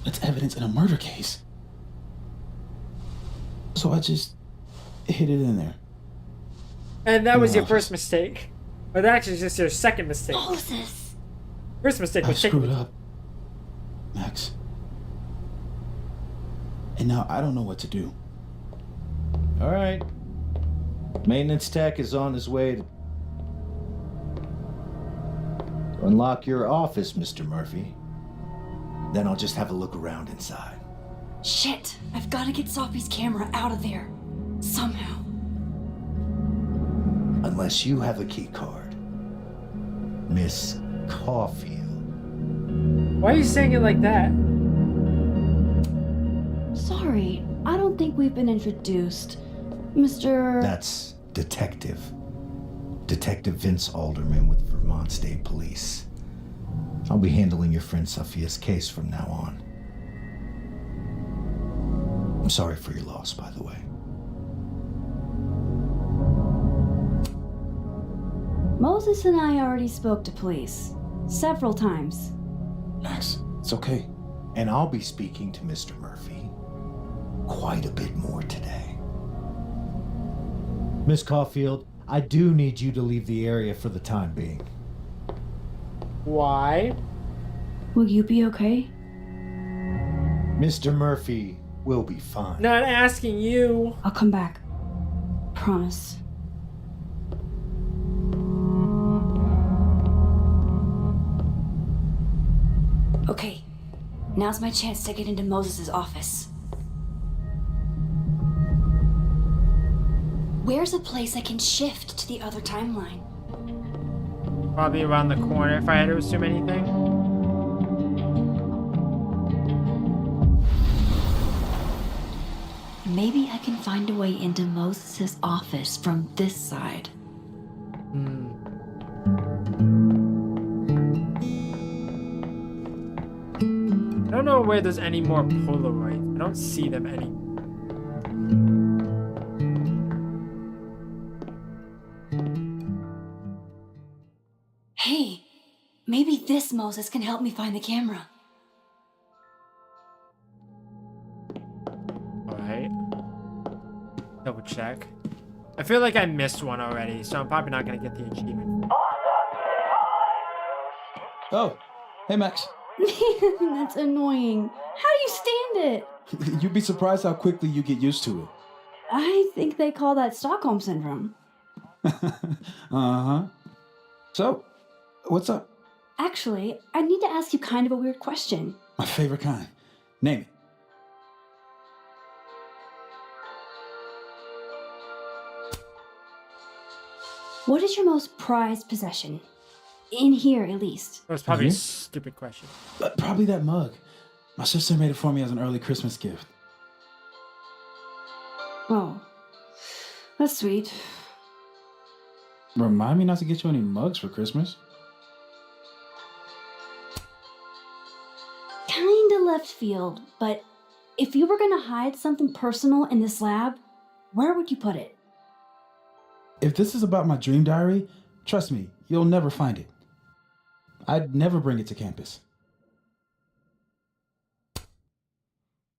S13: That's evidence in a murder case. So I just hid it in there.
S1: And that was your first mistake. But actually, it's just your second mistake.
S2: Moses!
S1: First mistake
S8: I
S1: was taking
S8: screwed up, Max. And now I don't know what to do.
S22: All right. Maintenance tech is on his way to unlock your office, Mr. Murphy. Then I'll just have a look around inside.
S2: Shit! I've got to get Sophie's camera out of there. Somehow.
S22: Unless you have a key card. Miss Caulfield.
S1: Why are you saying it like that?
S2: Sorry, I don't think we've been introduced. Mr.
S22: That's Detective. Detective Vince Alderman with Vermont State Police. I'll be handling your friend Sophia's case from now on. I'm sorry for your loss, by the way.
S2: Moses and I already spoke to police. Several times.
S8: Max, it's okay.
S22: And I'll be speaking to Mr. Murphy quite a bit more today. Miss Caulfield, I do need you to leave the area for the time being.
S1: Why?
S2: Will you be okay?
S22: Mr. Murphy will be fine.
S1: Not asking you.
S2: I'll come back. Promise. Okay, now's my chance to get into Moses' office. Where's a place I can shift to the other timeline?
S1: Probably around the corner if I had to assume anything.
S2: Maybe I can find a way into Moses' office from this side.
S1: I don't know where there's any more Polaroids. I don't see them any.
S2: Hey, maybe this Moses can help me find the camera.
S1: Alright. Double check. I feel like I missed one already, so I'm probably not gonna get the achievement.
S8: Oh, hey Max.
S2: That's annoying. How do you stand it?
S8: You'd be surprised how quickly you get used to it.
S2: I think they call that Stockholm Syndrome.
S8: Uh-huh. So, what's up?
S2: Actually, I need to ask you kind of a weird question.
S8: My favorite kind. Name it.
S2: What is your most prized possession? In here, at least.
S1: That was probably a stupid question.
S8: Probably that mug. My sister made it for me as an early Christmas gift.
S2: Oh, that's sweet.
S8: Remind me not to get you any mugs for Christmas.
S2: Kinda left field, but if you were gonna hide something personal in this lab, where would you put it?
S8: If this is about my dream diary, trust me, you'll never find it. I'd never bring it to campus.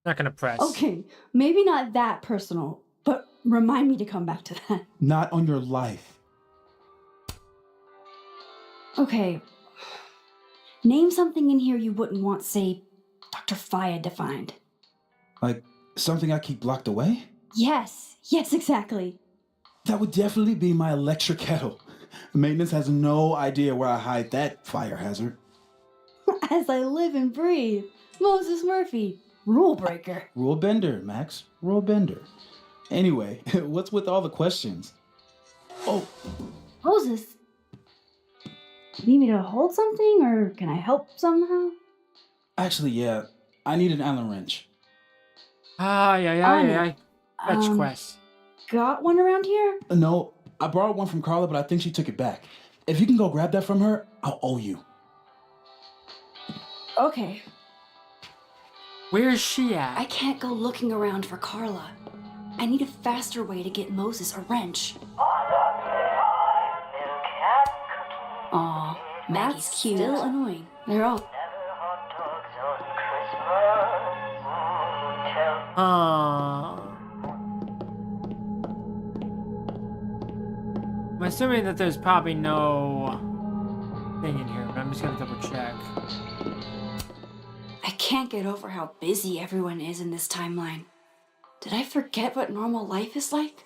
S1: Not gonna press.
S2: Okay, maybe not that personal, but remind me to come back to that.
S8: Not on your life.
S2: Okay. Name something in here you wouldn't want, say, Dr. Fayed to find.
S8: Like something I keep locked away?
S2: Yes, exactly.
S8: That would definitely be my electric kettle. Maintenance has no idea where I hide that fire hazard.
S2: As I live and breathe. Moses Murphy, rule breaker.
S8: Rule bender, Max. Rule bender. Anyway, what's with all the questions? Oh,
S2: Moses, you need me to hold something or can I help somehow?
S8: actually, yeah. I need an Allen wrench.
S1: Fetch quest.
S2: Got one around here?
S8: No, I borrowed one from Carla, but I think she took it back. If you can go grab that from her, I'll owe you.
S2: Okay.
S1: Where is she at?
S2: I can't go looking around for Carla. I need a faster way to get Moses a wrench. Aw, Maggie's cute. Still annoying. They're all...
S1: I'm assuming that there's probably no thing in here, but I'm just gonna double check.
S2: I can't get over how busy everyone is in this timeline. Did I forget what normal life is like?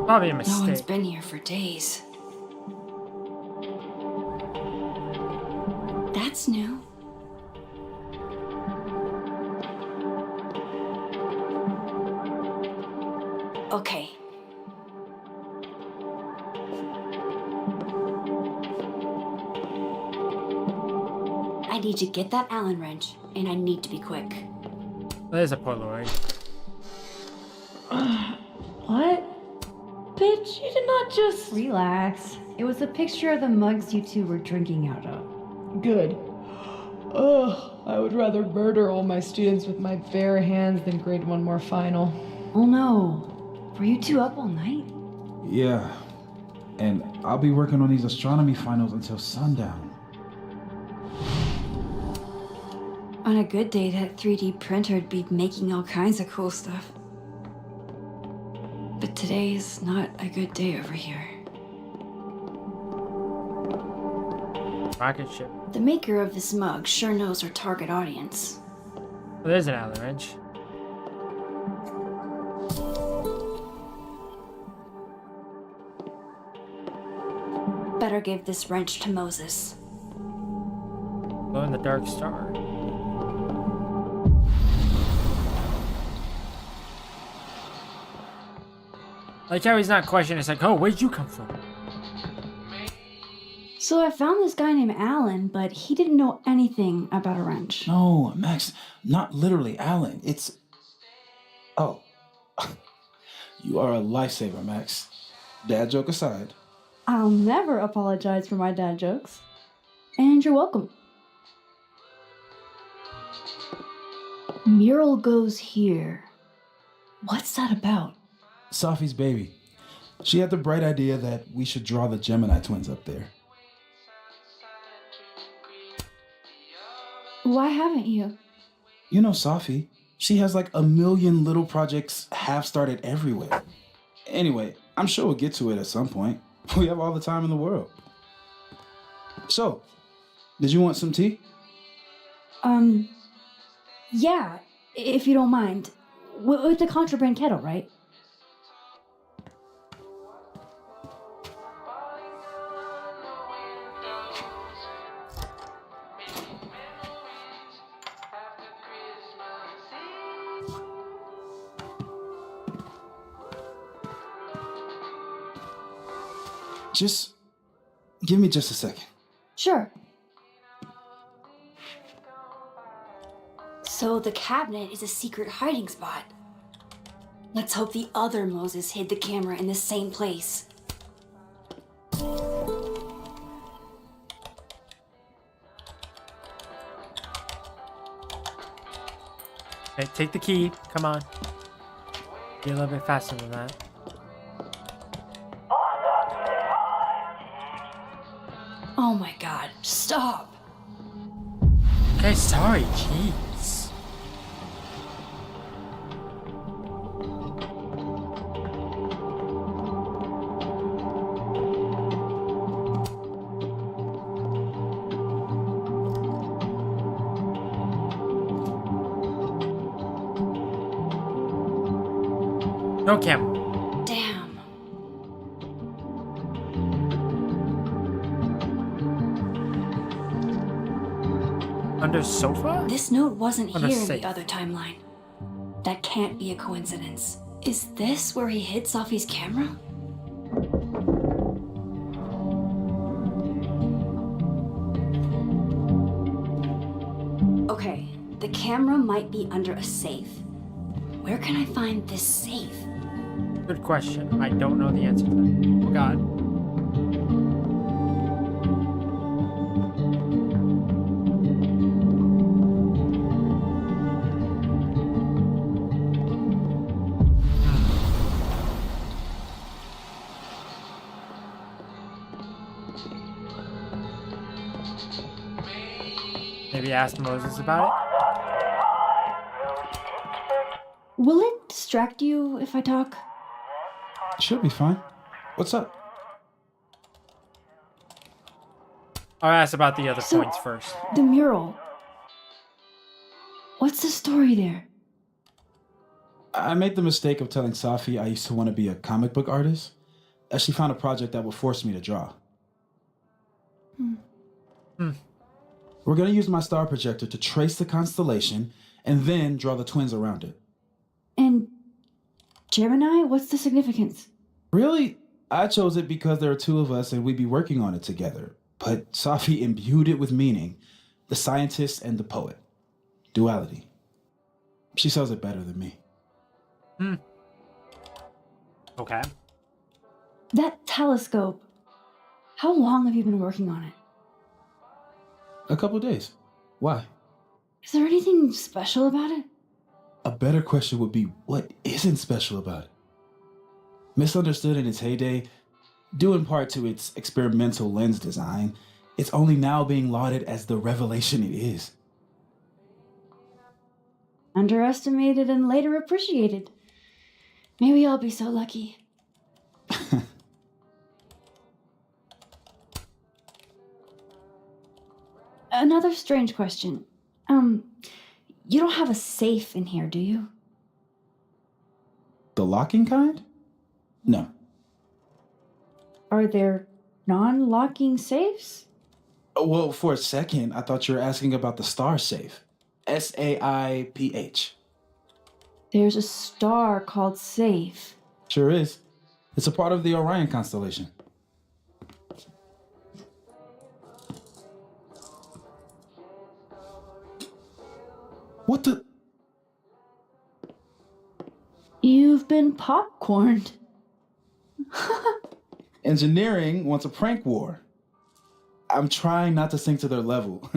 S1: Probably a
S2: No
S1: mistake.
S2: one's been here for days. That's new. Okay. I need to get that Allen wrench, and I need to be quick.
S1: There's a Polaroid.
S9: What? Bitch, you did not just... Relax. It was a picture of the mugs you two were drinking out of.
S4: Good. Ugh, I would rather murder all my students with my bare hands than grade one more final.
S9: Oh no. Were you two up all night?
S8: Yeah. And I'll be working on these astronomy finals until sundown.
S2: On a good day, that 3D printer'd be making all kinds of cool stuff. But today's not a good day over here.
S1: Rocket ship.
S2: The maker of this mug sure knows our target audience.
S1: Well, there's an Allen wrench.
S2: Better give this wrench to Moses.
S1: Glow in the dark star. Like how he's not questioning. It's like, oh, where'd you come from?
S2: So I found this guy named Alan, but he didn't know anything about a wrench.
S8: No, Max, not literally Alan. It's... Oh. You are a lifesaver, Max. Dad joke aside.
S2: I'll never apologize for my dad jokes. And you're welcome. Mural goes here. What's that about?
S8: Safi's baby. She had the bright idea that we should draw the Gemini twins up there.
S2: Why haven't you?
S8: You know Safi. She has like 1 million little projects half-started everywhere. Anyway, I'm sure we'll get to it at some point. We have all the time in the world. So, did you want some tea?
S2: Yeah, if you don't mind. With the contraband kettle, right?
S8: Just give me just a second.
S2: Sure. So the cabinet is a secret hiding spot. Let's hope the other Moses hid the camera in the same place.
S1: Okay, take the key. Come on. Be a little bit faster than that.
S2: Oh my god, stop!
S1: Okay, sorry, jeez. No camera.
S2: Damn.
S1: Under sofa?
S2: This note wasn't
S1: Under
S2: here in
S1: safe.
S2: the other timeline. That can't be a coincidence. Is this where he hid Safi's camera? Okay, the camera might be under a safe. Where can I find this safe?
S1: Good question. I don't know the answer to that. Oh god. Maybe ask Moses about
S2: Will it distract you if I talk?
S8: Should be fine. What's up?
S1: it. I'll ask about the other
S2: So-
S1: points first.
S2: The mural. What's the story there?
S8: I made the mistake of telling Safi I used to want to be a comic book artist, as she found a project that would force me to draw. We're going to use my star projector to trace the constellation and then draw the twins around it.
S2: And Gemini, what's the significance?
S8: Really, I chose it because there are two of us and we'd be working on it together. But Safi imbued it with meaning, the scientist and the poet. Duality. She sells it better than me.
S1: Okay.
S2: That telescope. How long have you been working on it?
S8: A couple days. Why?
S2: Is there anything special about it?
S8: A better question would be, what isn't special about it? Misunderstood in its heyday, due in part to its experimental lens design, it's only now being lauded as the revelation it is.
S2: Underestimated and later appreciated. Maybe I'll be so lucky. Another strange question. You don't have a safe in here, do you?
S8: The locking kind? No.
S2: Are there non-locking safes?
S8: Well, for a second, I thought you were asking about the star safe. SAIPH.
S2: There's a star called Safe.
S8: Sure is. It's a part of the Orion constellation. What the?
S2: You've been popcorned.
S8: Engineering wants a prank war. I'm trying not to sink to their level.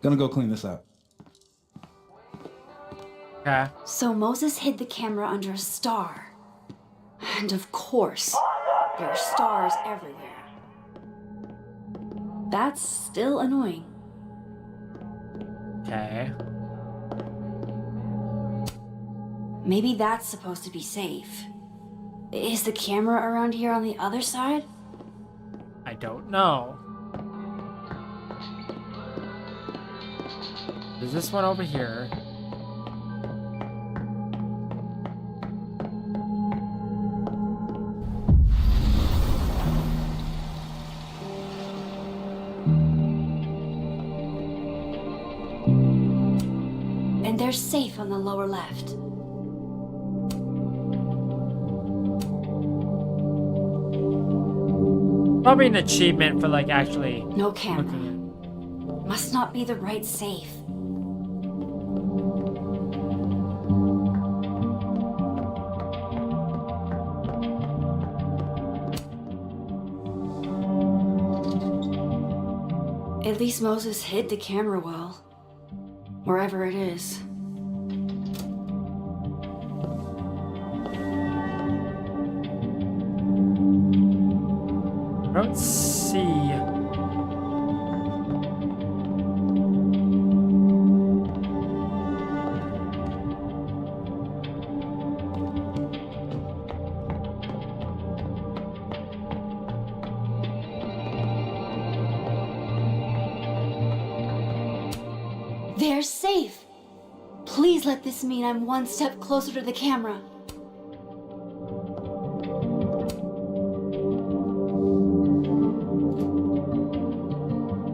S8: Gonna go clean this out.
S1: Okay.
S2: So Moses hid the camera under a star. And of course, there are stars everywhere. That's still annoying.
S1: Okay.
S2: Maybe that's supposed to be safe. Is the camera around here on the other side?
S1: I don't know. There's this one over here.
S2: And there's Safe on the lower left.
S1: Probably an achievement for like actually
S2: No camera.
S1: looking
S2: Must not be the right safe. At least Moses hid the camera well. Wherever it is.
S1: I don't see.
S2: They're safe. Please let this mean I'm one step closer to the camera.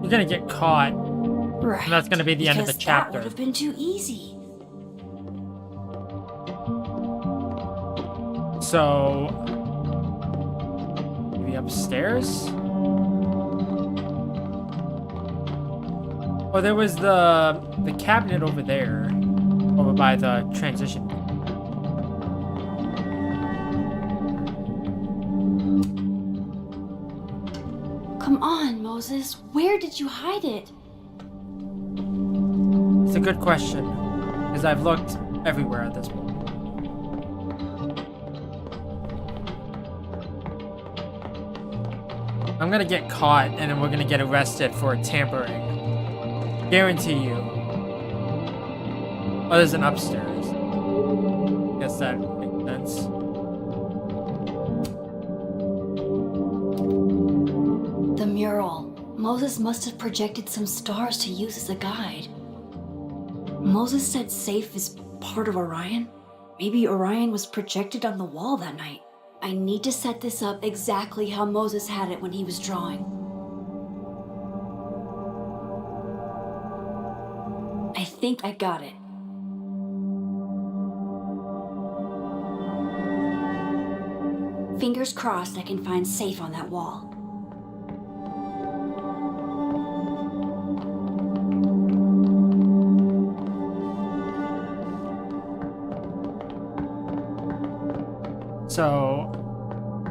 S1: You're gonna get caught.
S2: Right.
S1: And that's gonna be the end of the
S2: Because
S1: chapter.
S2: That would have been too easy.
S1: So maybe upstairs? Oh, there was the cabinet over there. Over by the transition.
S2: Come on, Moses. Where did you hide it?
S1: It's a good question. Because I've looked everywhere at this point. I'm gonna get caught and then we're gonna get arrested for tampering. Guarantee you. Oh, there's an upstairs. Guess that makes sense.
S2: The mural. Moses must have projected some stars to use as a guide. Moses said Safe is part of Orion? Maybe Orion was projected on the wall that night. I need to set this up exactly how Moses had it when he was drawing. I think I got it. Fingers crossed I can find Safe on that wall.
S1: So,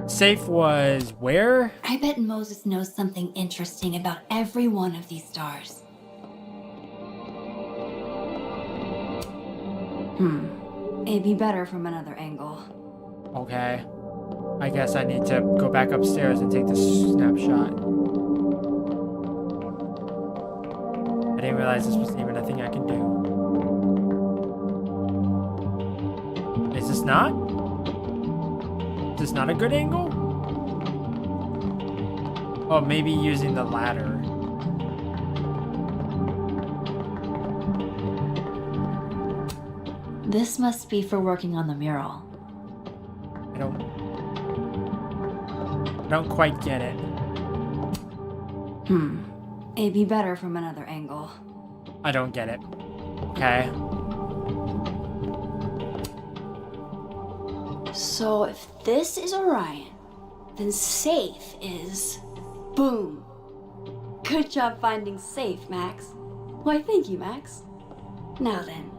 S1: Safe was where?
S2: I bet Moses knows something interesting about every one of these stars. It'd be better from another angle.
S1: Okay. I guess I need to go back upstairs and take the snapshot. I didn't realize this wasn't even a thing I can do. Is this not? Is this not a good angle? Oh, maybe using the ladder.
S2: This must be for working on the mural.
S1: I don't quite get it.
S2: It'd be better from another angle.
S1: I don't get it. Okay.
S2: So if this is Orion, then Safe is... Boom. Good job finding Safe, Max. Why, thank you, Max. Now then.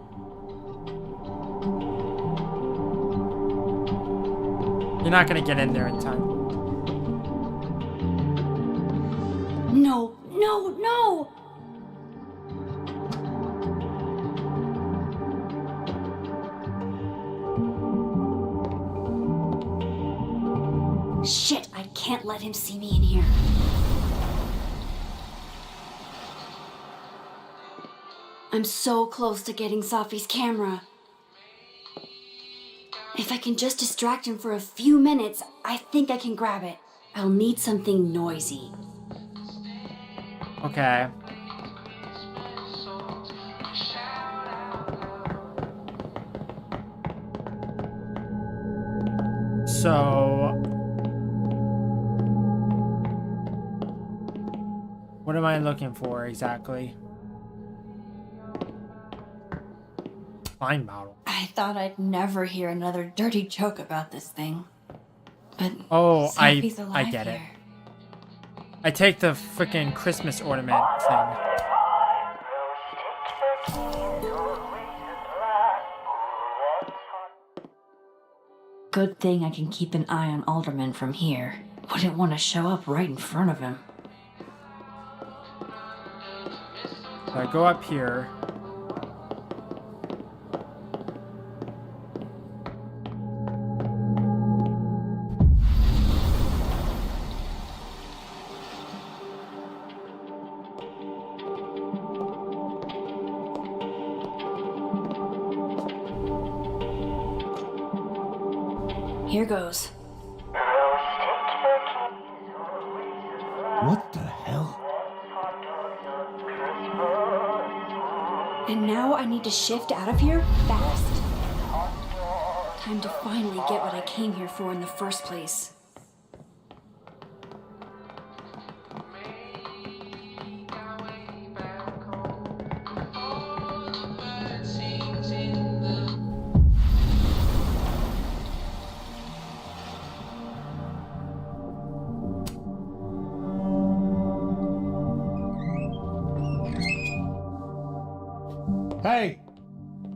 S1: You're not gonna get in there in time.
S2: No, no, no! Shit, I can't let him see me in here. I'm so close to getting Safi's camera. If I can just distract him for a few minutes, I think I can grab it. I'll need something noisy.
S1: Okay. So... what am I looking for exactly? Wine bottle.
S2: I thought I'd never hear another dirty joke about this thing. But
S1: oh,
S2: Safi's
S1: I
S2: alive
S1: get it.
S2: here.
S1: I take the freaking Christmas ornament thing.
S2: Good thing I can keep an eye on Alderman from here. Wouldn't want to show up right in front of him.
S1: So I go up here.
S2: Here goes.
S22: What the hell?
S2: And now I need to shift out of here fast. Time to finally get what I came here for in the first place.
S6: Hey!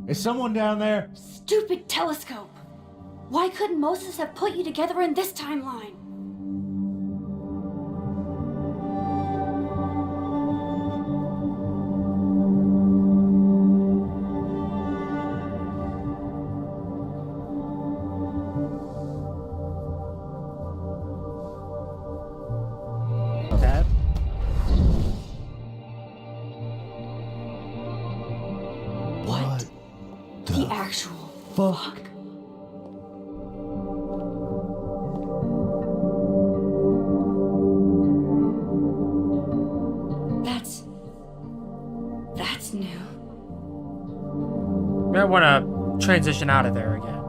S6: Is someone down there?
S2: Stupid telescope! Why couldn't Moses have put you together in this timeline? fuck? That's new.
S1: We might want to transition out of there again.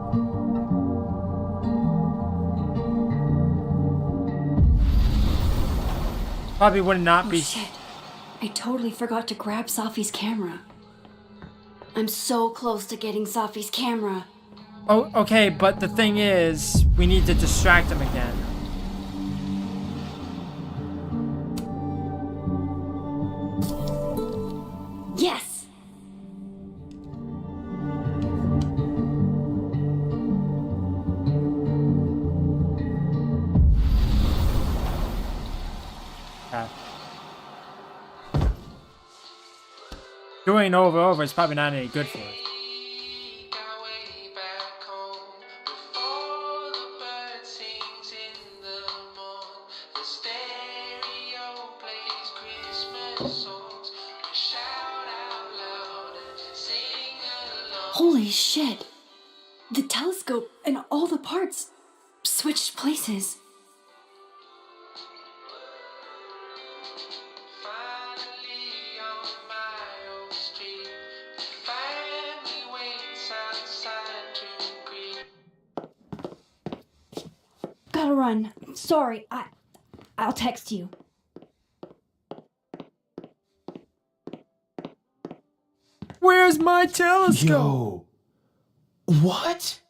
S1: Probably would not be.
S2: Shit. I totally forgot to grab Safi's camera. I'm so close to getting Safi's camera.
S1: Oh, okay, but the thing is, we need to distract him again.
S2: Yes!
S1: Doing over is probably not any good for it.
S2: Holy shit! The telescope and all the parts switched places. Gotta run. Sorry, I'll text you.
S1: Where's my telescope?
S22: Yo. What?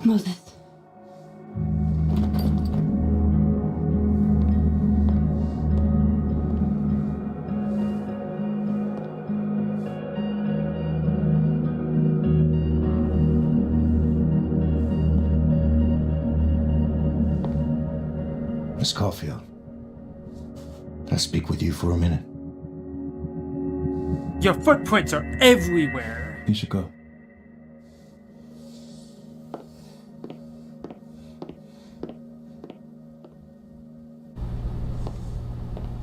S2: Moses.
S22: Miss Caulfield, can I speak with you for a minute?
S1: Your footprints are everywhere.
S8: You should go.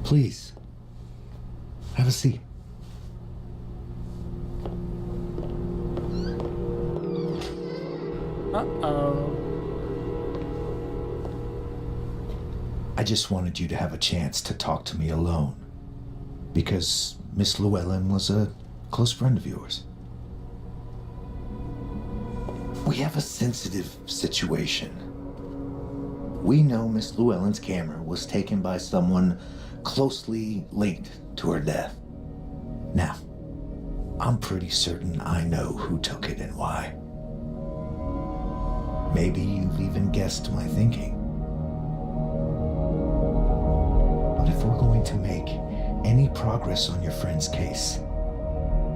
S22: Please, have a seat.
S1: Uh-oh.
S22: I just wanted you to have a chance to talk to me alone. Because Miss Llewellyn was a close friend of yours. We have a sensitive situation. We know Miss Llewellyn's camera was taken by someone closely linked to her death. Now, I'm pretty certain I know who took it and why. Maybe you've even guessed my thinking. But if we're going to make any progress on your friend's case,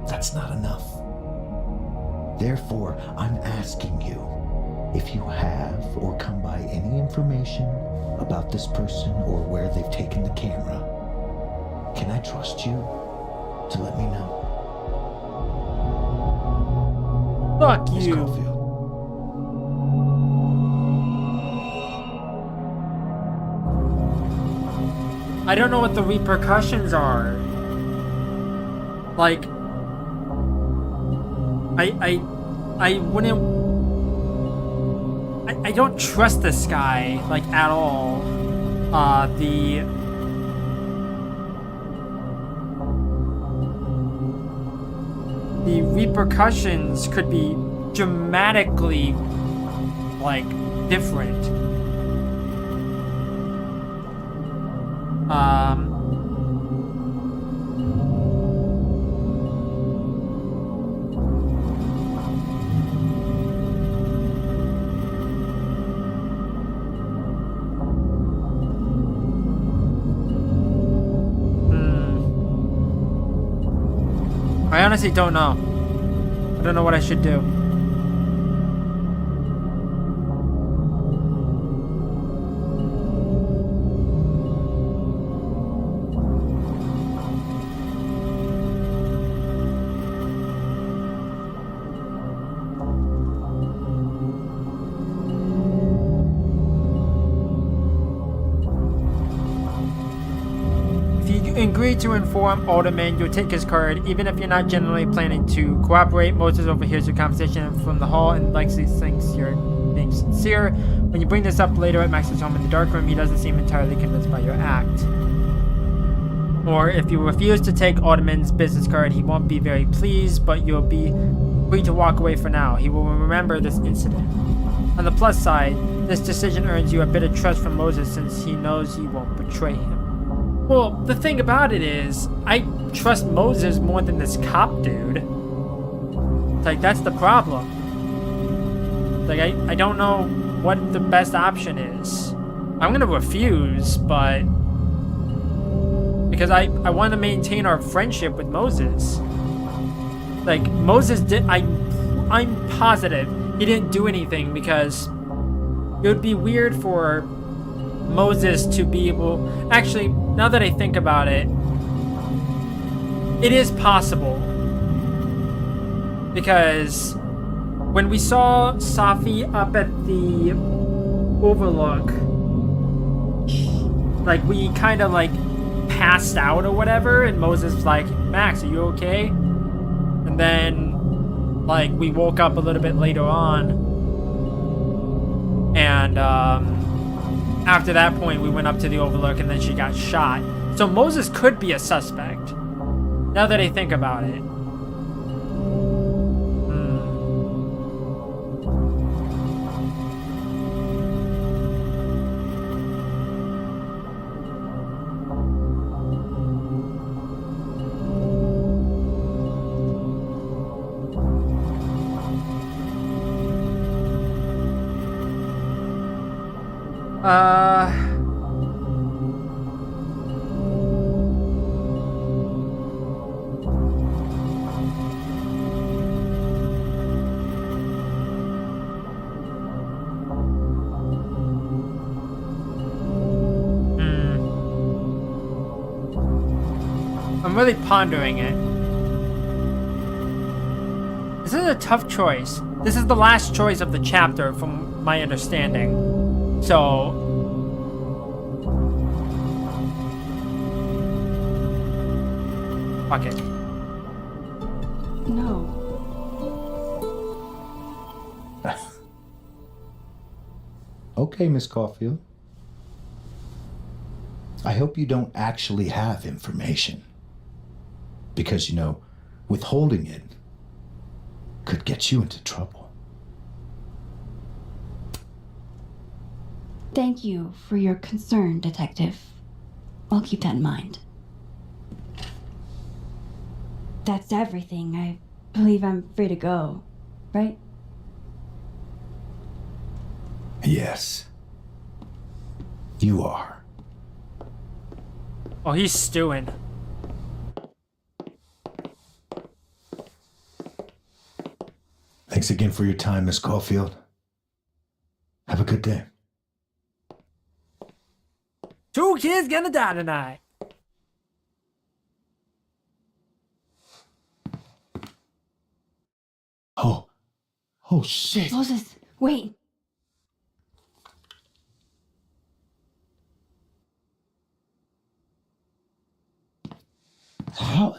S22: that's not enough. Therefore, I'm asking you if you have or come by any information about this person or where they've taken the camera. Can I trust you to let me know?
S1: Fuck
S22: Miss
S1: you.
S22: Caulfield.
S1: I don't know what the repercussions are. Like, I wouldn't. I don't trust this guy, like, at all. The repercussions could be dramatically, like, different. I honestly don't know. I don't know what I should do. you agree to inform Alderman you'll take his card, even if you're not generally planning to cooperate. Moses overhears your conversation from the hall and likely thinks you're being sincere. When you bring this up later at Max's home in the darkroom, he doesn't seem entirely convinced by your act. Or if you refuse to take Alderman's business card, he won't be very pleased, but you'll be free to walk away for now. He will remember this incident. On the plus side, this decision earns you a bit of trust from Moses since he knows you won't betray him. Well, the thing about it is, I trust Moses more than this cop dude. It's like, that's the problem. It's like, I don't know what the best option is. I'm gonna refuse, but... because I want to maintain our friendship with Moses. Like, Moses did... I'm positive he didn't do anything because it would be weird for Moses to be able... Actually, now that I think about it, it is possible. Because when we saw Safi up at the Overlook, like, we kind of, like, passed out or whatever, and Moses was like, Max, are you okay? And then, like, we woke up a little bit later on, and after that point we went up to the Overlook and then she got shot. So Moses could be a suspect, now that I think about it. I'm really pondering it. This is a tough choice. This is the last choice of the chapter, from my understanding. So... fuck it.
S2: No.
S22: Okay, Miss Caulfield. I hope you don't actually have information. Because, you know, withholding it could get you into trouble.
S2: Thank you for your concern, Detective. I'll keep that in mind. That's everything. I believe I'm free to go, right?
S22: Yes. You are.
S1: Oh, he's stewing.
S22: Thanks again for your time, Miss Caulfield. Have a good day.
S1: 2 kids gonna die tonight.
S22: Oh shit.
S2: Moses, wait.
S22: How?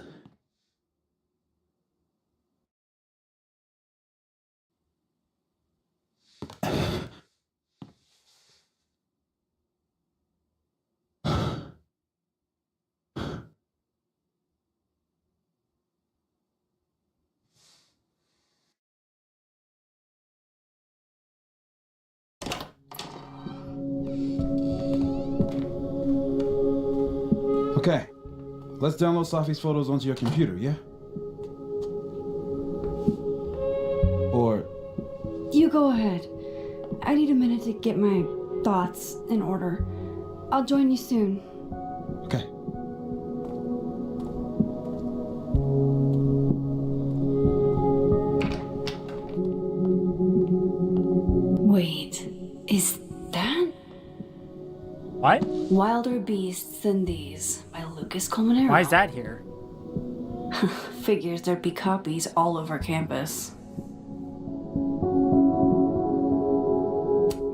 S8: Okay, let's download Safi's photos onto your computer, yeah? Or...
S2: You go ahead. I need a minute to get my thoughts in order. I'll join you soon.
S8: Okay.
S2: Wait, is that?
S1: What?
S2: Wilder Beasts Than These by Lucas Colmenero.
S1: Why is that here?
S2: Figures there'd be copies all over campus.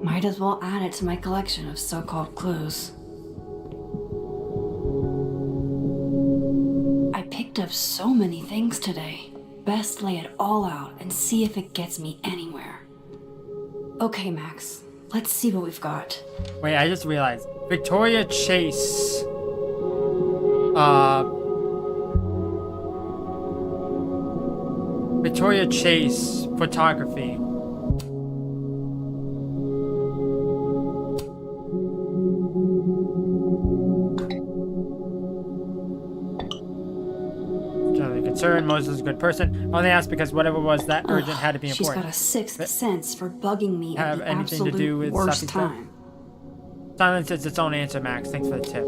S2: Might as well add it to my collection of so-called clues. picked up so many things today. Best lay it all out and see if it gets me anywhere. Okay, Max. Let's see what we've got.
S1: Wait, I just realized. Victoria Chase. Victoria Chase photography. Generally concerned, Moses is a good person. I only asked because whatever was that urgent had to be
S2: She's
S1: important.
S2: got a sixth sense for bugging me at
S1: Have
S2: the
S1: anything to
S2: absolute
S1: do with
S2: worst
S1: Safi's death?
S2: time.
S1: Silence is its own answer, Max. Thanks for the tip.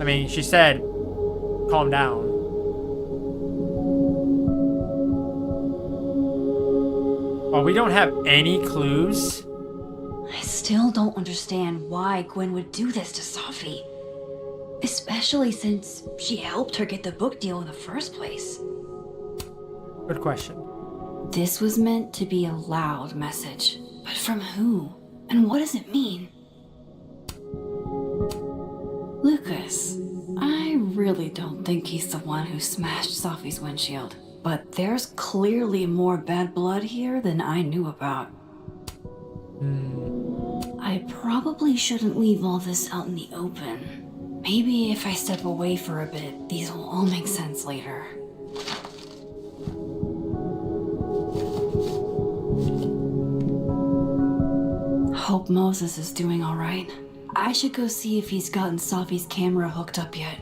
S1: I mean, she said, calm down. Oh, we don't have any clues?
S2: I still don't understand why Gwen would do this to Safi. Especially since she helped her get the book deal in the first place.
S1: Good question.
S2: This was meant to be a loud message. But from who? And what does it mean? Lucas, I really don't think he's the one who smashed Safi's windshield. But there's clearly more bad blood here than I knew about. I probably shouldn't leave all this out in the open. Maybe if I step away for a bit, these will all make sense later. Hope Moses is doing alright. I should go see if he's gotten Safi's camera hooked up yet.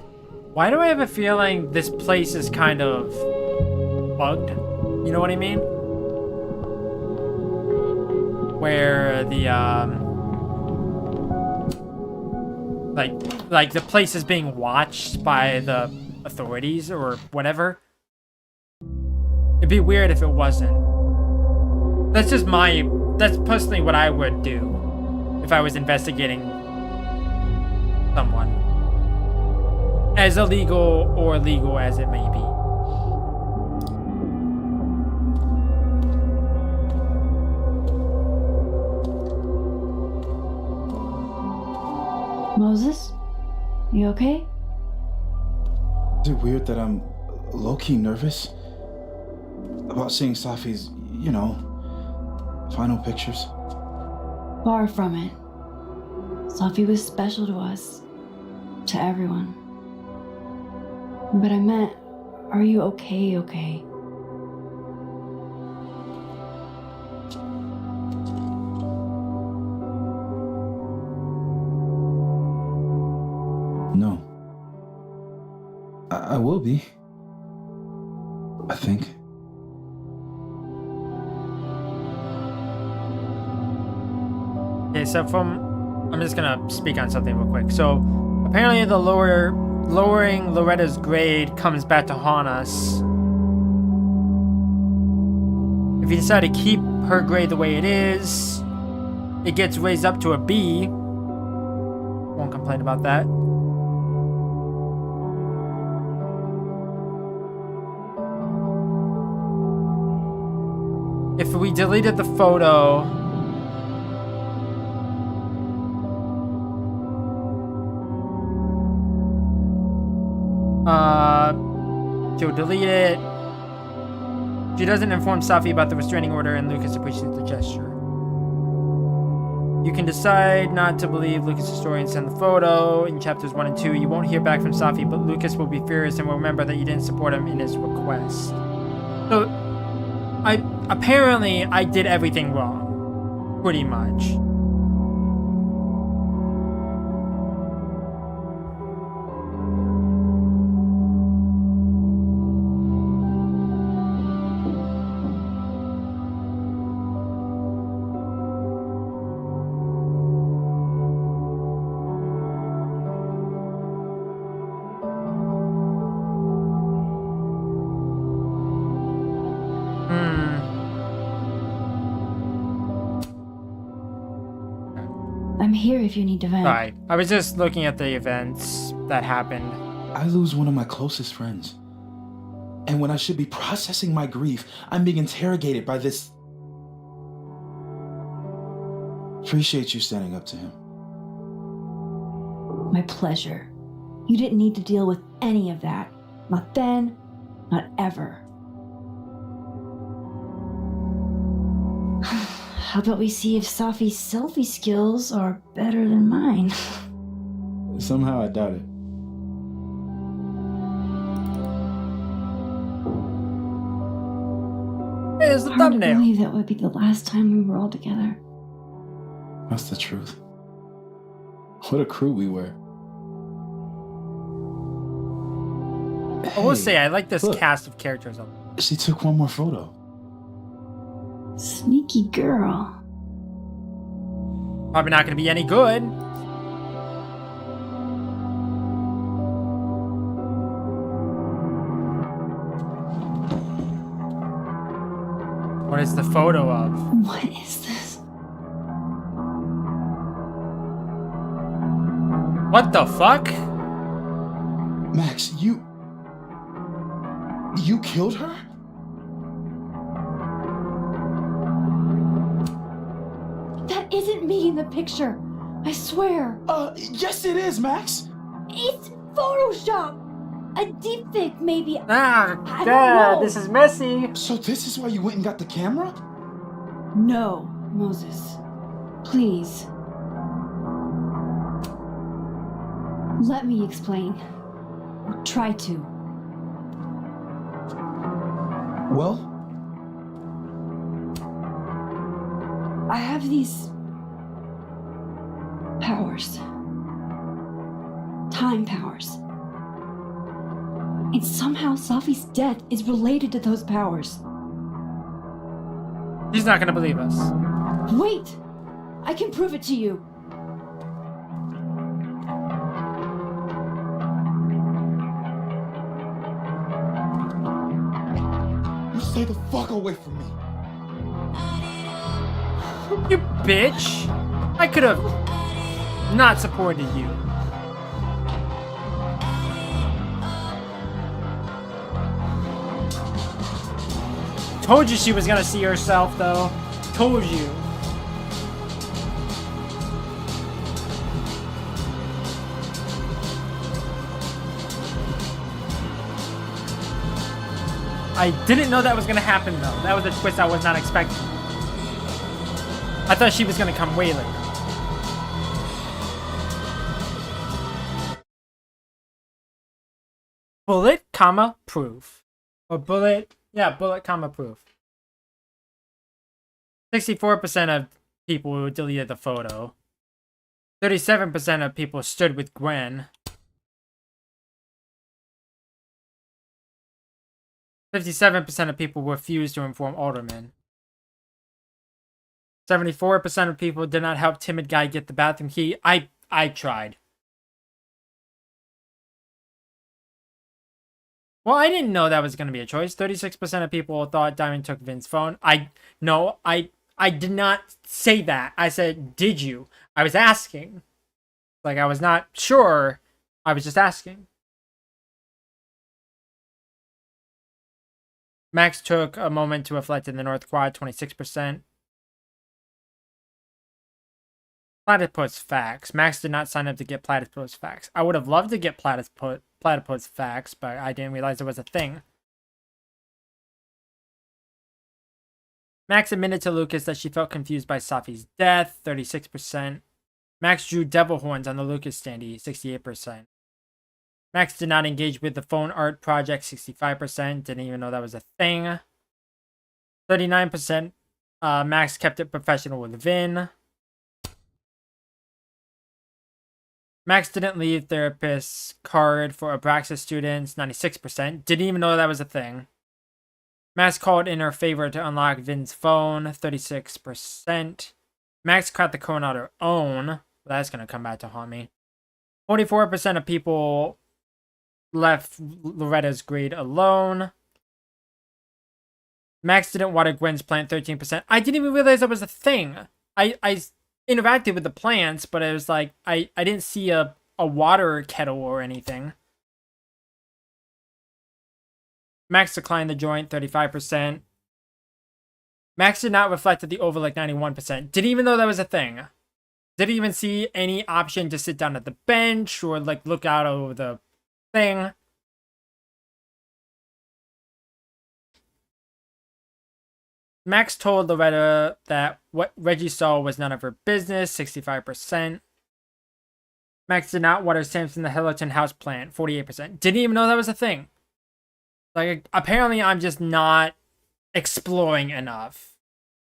S1: Why do I have a feeling this place is kind of bugged? You know what I mean? Where the like the place is being watched by the authorities or whatever. It'd be weird if it wasn't. That's personally what I would do if I was investigating someone. As illegal or legal as it may be.
S2: Moses? You okay?
S8: Is it weird that I'm low-key nervous about seeing Safi's, final pictures?
S2: Far from it. Safi was special to us. To everyone. But I meant, are you okay?
S8: No. I will be. I think.
S1: Okay, so I'm just gonna speak on something real quick. So apparently the lowering Loretta's grade comes back to haunt us. If you decide to keep her grade the way it is, it gets raised up to a B. Won't complain about that. If we deleted the photo, she'll delete it. She doesn't inform Safi about the restraining order, and Lucas appreciates the gesture. You can decide not to believe Lucas' story and send the photo. In chapters 1 and 2, you won't hear back from Safi, but Lucas will be furious and will remember that you didn't support him in his request. So, apparently I did everything wrong. Pretty much.
S2: I'm here if you need to vent.
S1: Sorry, I was just looking at the events that happened.
S8: I lose one of my closest friends. And when I should be processing my grief, I'm being interrogated by this. Appreciate you standing up to him.
S2: My pleasure. You didn't need to deal with any of that. Not then, not ever. How about we see if Safi's selfie skills are better than mine?
S8: Somehow I doubt it.
S1: Here's the
S2: Hard to
S1: thumbnail.
S2: believe that would be the last time we were all together.
S8: That's the truth. What a crew we were.
S1: I will say, I like this
S8: look.
S1: cast of characters.
S8: She took one more photo.
S2: Sneaky girl.
S1: Probably not going to be any good. What is the photo of?
S2: What is this?
S1: What the fuck?
S8: Max, you killed her?
S2: That isn't me in the picture. I swear.
S8: Yes it is, Max.
S2: It's Photoshop. A deepfake, maybe.
S1: Ah,
S2: I don't
S1: God,
S2: know.
S1: this is messy.
S8: So this is why you went and got the camera?
S2: No, Moses. Please. Let me explain. Or try to.
S8: Well,
S2: I have these powers. Time powers. And somehow Safi's death is related to those powers.
S1: He's not going to believe us.
S2: Wait! I can prove it to you.
S8: you stay the fuck away from me.
S1: You bitch. I could have not supported you. Told you she was gonna see herself, though. Told you. I didn't know that was gonna happen, though. That was a twist I was not expecting. I thought she was gonna come way later. Bullet, comma, proof. Or bullet, yeah, bullet, comma, proof. 64% of people deleted the photo. 37% of people stood with Gwen. 57% of people refused to inform Alderman. 74% of people did not help timid guy get the bathroom key. I tried. Well, I didn't know that was going to be a choice. 36% of people thought Diamond took Vin's phone. I did not say that. I said, did you? I was asking. Like, I was not sure. I was just asking. Max took a moment to reflect in the North Quad, 26%. Platypus facts. Max did not sign up to get platypus facts. I would have loved to get platypus facts, but I didn't realize there was a thing. Max admitted to Lucas that she felt confused by Safi's death, 36%. Max drew devil horns on the Lucas standee, 68%. Max did not engage with the phone art project, 65%. Didn't even know that was a thing. 39%. Max kept it professional with Vin. Max didn't leave therapist's card for Abraxas students, 96%. Didn't even know that was a thing. Max called in her favor to unlock Vin's phone, 36%. Max cracked the code on her own. That's going to come back to haunt me. 44% of people left Loretta's grade alone. Max didn't water Gwen's plant, 13%. I didn't even realize that was a thing. I interacted with the plants, but it was like, I didn't see a water kettle or anything. Max declined the joint, 35%. Max did not reflect at the Overlook, 91%. Didn't even know that was a thing. Didn't even see any option to sit down at the bench or like look out over the thing. Max told Loretta that what Reggie saw was none of her business, 65%. Max did not water Samson the Hillerton house plant, 48%. Didn't even know that was a thing. Like, apparently I'm just not exploring enough.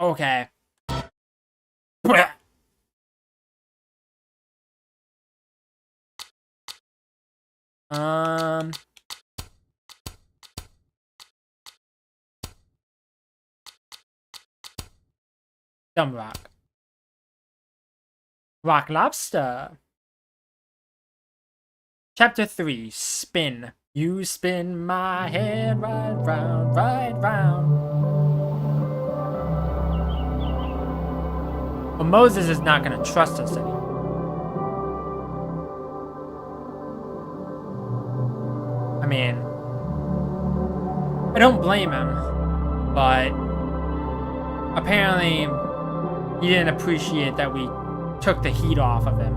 S1: Okay. Dumb rock. Rock lobster. Chapter 3, Spin. You spin my head right round, right round. Well, Moses is not gonna trust us anymore. I mean, I don't blame him, but apparently he didn't appreciate that we took the heat off of him.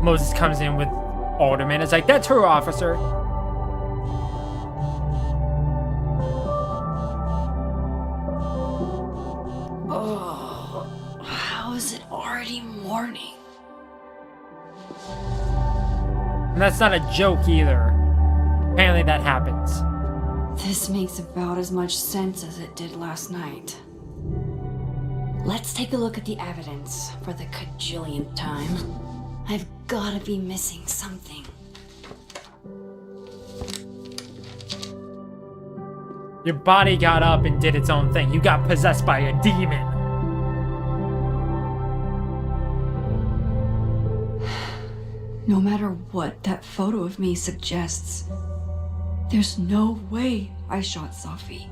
S1: Moses comes in with Alderman. It's like, that's her, officer.
S2: Oh, how is it already morning?
S1: And that's not a joke either. Apparently that happens.
S2: This makes about as much sense as it did last night. Let's take a look at the evidence for the cajillionth time. I've gotta be missing something.
S1: Your body got up and did its own thing. You got possessed by a demon.
S2: No matter what that photo of me suggests, there's no way I shot Safi.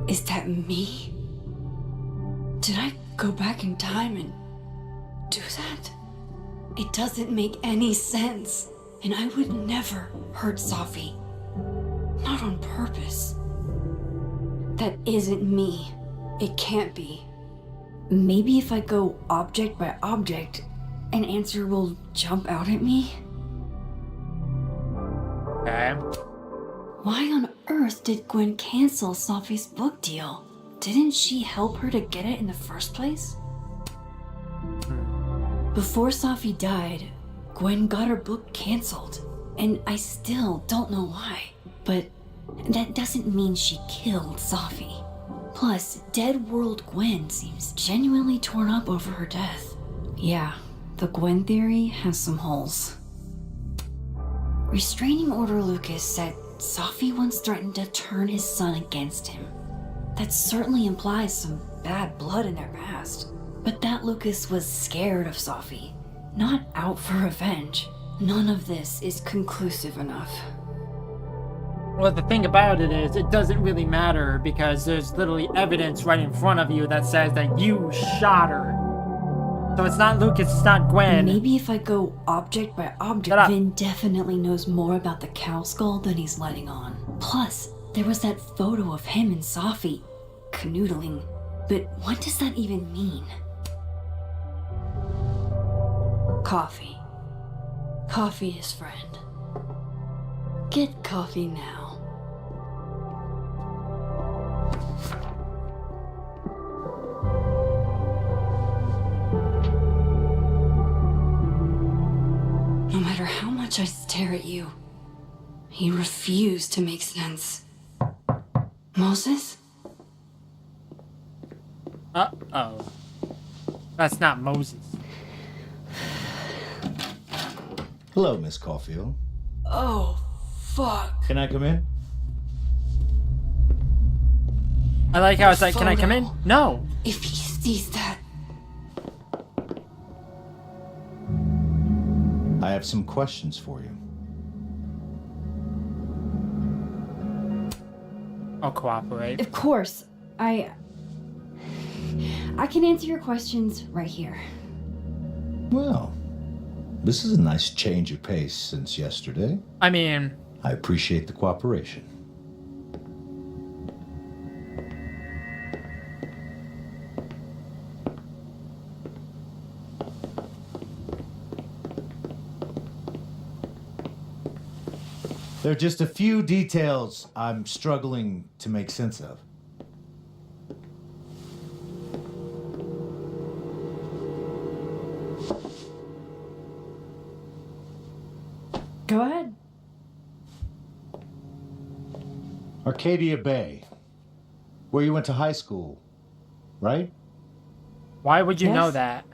S2: Is that me? Did I go back in time and do that? It doesn't make any sense. And I would never hurt Safi. Not on purpose. That isn't me. It can't be. Maybe if I go object by object, an answer will jump out at me?
S1: Okay.
S2: Why on earth did Gwen cancel Safi's book deal? Didn't she help her to get it in the first place? Before Safi died, Gwen got her book canceled, and I still don't know why. But that doesn't mean she killed Safi. Plus, Dead World Gwen seems genuinely torn up over her death. Yeah, the Gwen theory has some holes. Restraining Order Lucas said Safi once threatened to turn his son against him. That certainly implies some bad blood in their past. But that Lucas was scared of Safi, not out for revenge. None of this is conclusive enough.
S1: Well, the thing about it is, it doesn't really matter because there's literally evidence right in front of you that says that you shot her. So it's not Lucas, it's not Gwen.
S2: Maybe if I go object by object, Vin definitely knows more about the cow skull than he's letting on. Plus, there was that photo of him and Safi canoodling. But what does that even mean? Coffee. Coffee is friend. Get coffee now. No matter how much I stare at you, you refuse to make sense. Moses?
S1: Uh-oh. That's not Moses.
S22: Hello, Miss Caulfield.
S2: Oh, fuck.
S6: Can I come in?
S1: I like how it's like, can I come in? No.
S2: If he sees that.
S22: I have some questions for you.
S1: I'll cooperate.
S2: Of course. I can answer your questions right here.
S22: Well, this is a nice change of pace since yesterday.
S1: I mean,
S22: I appreciate the cooperation.
S6: There are just a few details I'm struggling to make sense of.
S2: Go ahead.
S6: Arcadia Bay, where you went to high school, right?
S1: Why would you know
S2: Yes.
S1: that?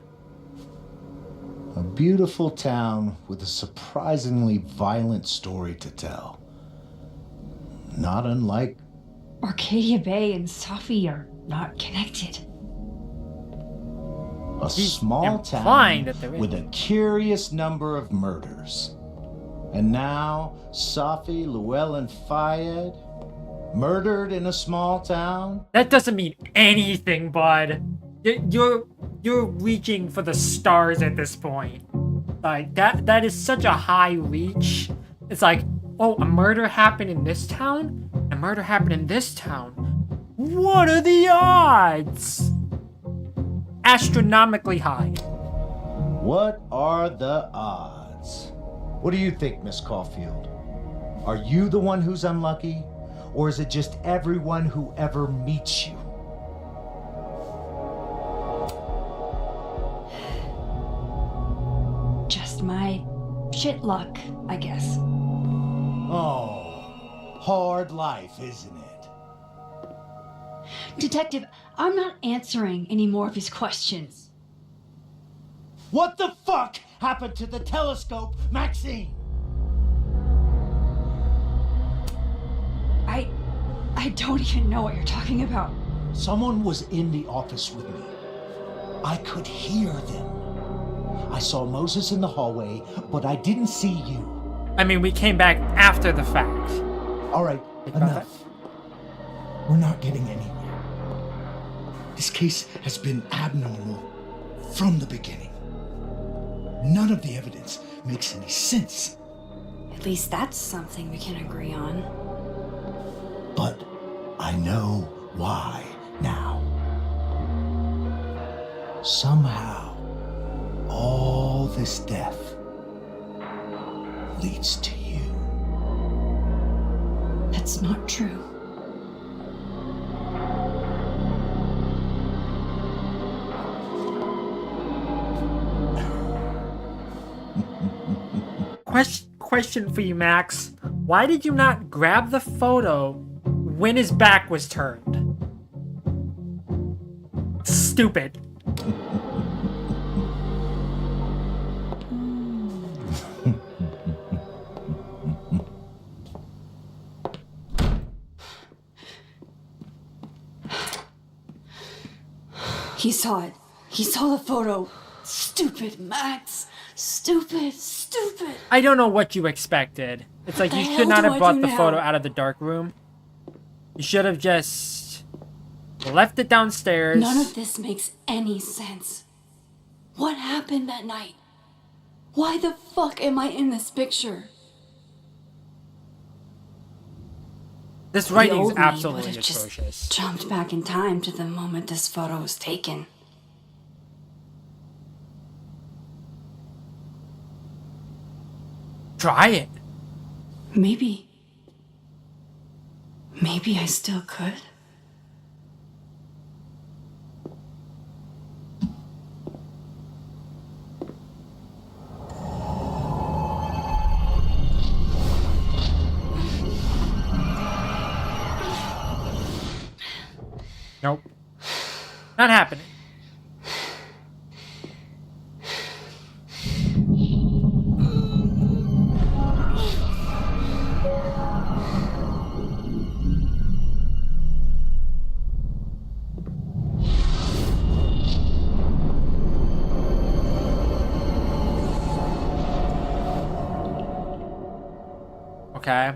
S6: A beautiful town with a surprisingly violent story to tell. Not unlike
S2: Arcadia Bay and Safi are not connected.
S6: a small
S1: implying
S6: town
S1: that there is.
S6: with a curious number of murders. And now, Safi, Llewellyn Fayed, murdered in a small town?
S1: That doesn't mean anything, bud. You're reaching for the stars at this point. Like that is such a high reach. It's like, oh, a murder happened in this town? A murder happened in this town. What are the odds? Astronomically high.
S6: What are the odds? What do you think, Miss Caulfield? Are you the one who's unlucky? Or is it just everyone who ever meets you?
S2: Just my shit luck, I guess.
S6: Oh, hard life, isn't it?
S2: Detective, I'm not answering any more of his questions.
S6: What the fuck happened to the telescope, Maxine?
S2: I don't even know what you're talking about.
S6: Someone was in the office with me. I could hear them. I saw Moses in the hallway, but I didn't see you.
S1: I mean, we came back after the fact.
S6: All right, enough. We're not getting anywhere. This case has been abnormal from the beginning. None of the evidence makes any sense.
S2: At least that's something we can agree on.
S6: But I know why now. Somehow, all this death leads to you.
S2: That's not true.
S1: Question for you, Max. Why did you not grab the photo when his back was turned? Stupid.
S2: He saw it. He saw the photo. Stupid, Max. Stupid, stupid.
S1: I don't know what you expected. It's like
S2: What
S1: you
S2: the
S1: should
S2: hell
S1: not
S2: do
S1: have
S2: I
S1: brought
S2: do
S1: the
S2: now?
S1: photo out of the dark room. You should have just left it downstairs.
S2: None of this makes any sense. What happened that night? Why the fuck am I in this picture?
S1: This
S2: The
S1: writing's
S2: old me
S1: absolutely
S2: would've just
S1: atrocious.
S2: Jumped back in time to the moment this photo was taken.
S1: Try it.
S2: Maybe I still could.
S1: Nope. Not happening. Okay.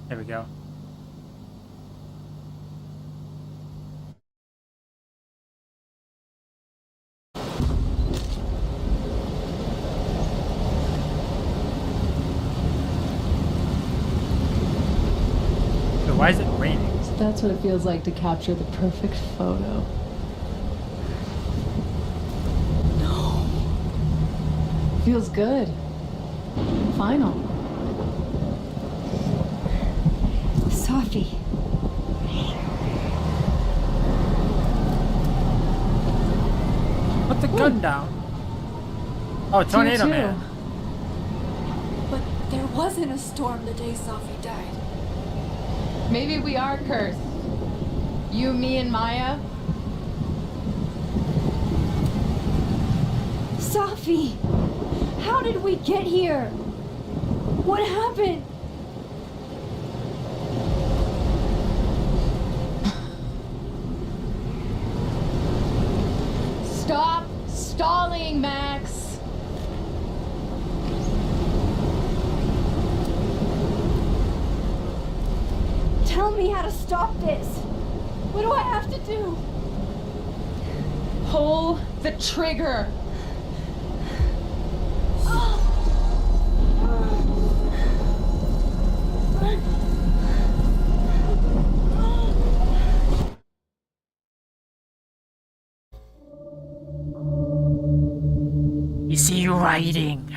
S1: There we go.
S3: That's what it feels like to capture the perfect photo. No. Feels good. Final.
S9: Sophie.
S1: Put the gun down. Oh, Tornado
S2: too.
S1: Man.
S2: But there wasn't a storm the day Sophie died.
S4: Maybe we are cursed. You, me, and Maya.
S2: Sophie! How did we get here? What happened?
S4: Stop stalling, Max.
S2: Tell me how to stop this. What do I have to do?
S4: Pull the trigger.
S1: You see you writing.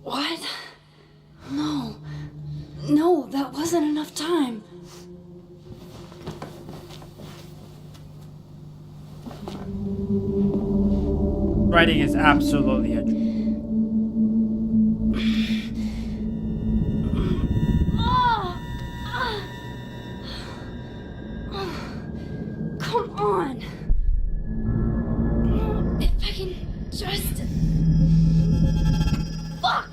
S2: What? No. No, that wasn't enough time.
S1: Writing is absolutely a
S2: Come on. If I can just... Fuck!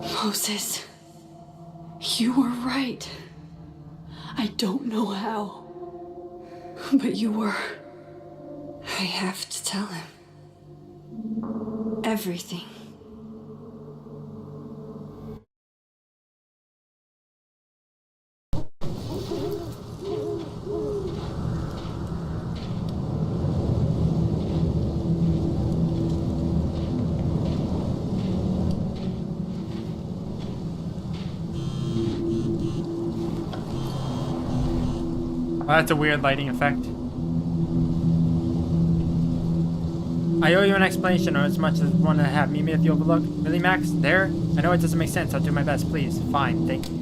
S2: Moses, you were right. I don't know how, but you were. I have to tell him everything.
S1: Oh, that's a weird lighting effect. I owe you an explanation, or as much as one to have me at the Overlook. Really, Max? There? I know it doesn't make sense. I'll do my best, please. Fine, thank you.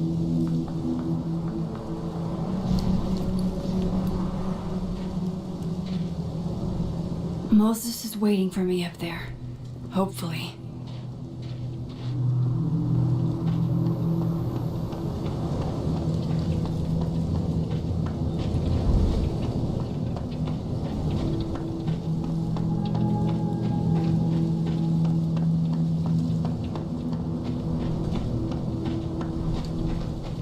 S2: Moses is waiting for me up there. Hopefully.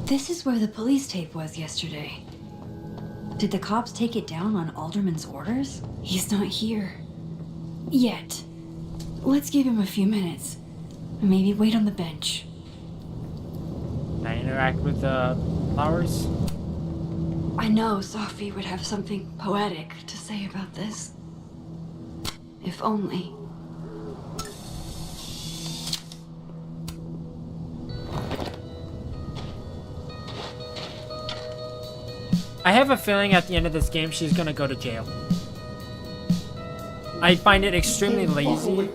S2: This is where the police tape was yesterday. Did the cops take it down on Alderman's orders? He's not here. Yet. Let's give him a few minutes. Maybe wait on the bench.
S1: Can I interact with the flowers?
S2: I know Sophie would have something poetic to say about this. If only.
S1: I have a feeling at the end of this game she's gonna go to jail. I find it extremely lazy.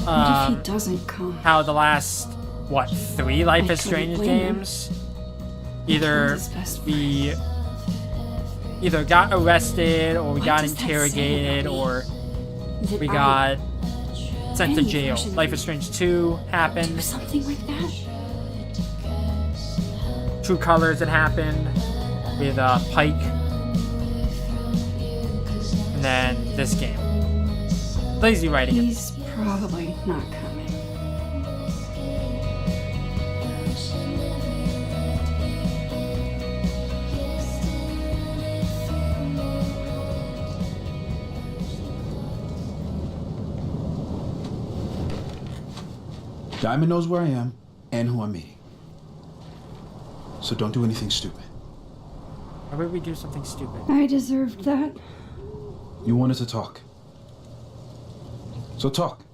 S2: What if he doesn't come?
S1: How the last, what, 3 Life is Strange games either got arrested, or we got interrogated, or we got sent to jail. Life is Strange 2 happened.
S2: Something like that.
S1: True Colors had happened with Pike, and then this game. Lazy writing.
S2: He's probably not coming.
S8: Diamond knows where I am and who I'm meeting. So don't do anything stupid.
S1: Why would we do something stupid?
S2: I deserved that.
S8: You wanted to talk. So talk.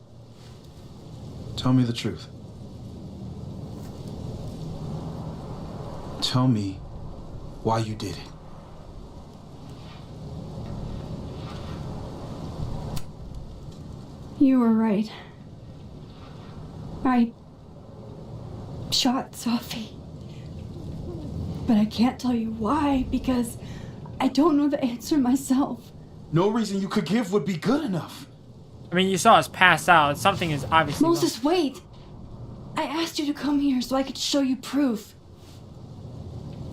S8: Tell me the truth. Tell me why you did it.
S2: You were right. I shot Sophie. But I can't tell you why because I don't know the answer myself.
S8: No reason you could give would be good enough.
S1: I mean, you saw us pass out. Something is obviously
S2: Moses, wait! I asked you to come here so I could show you proof.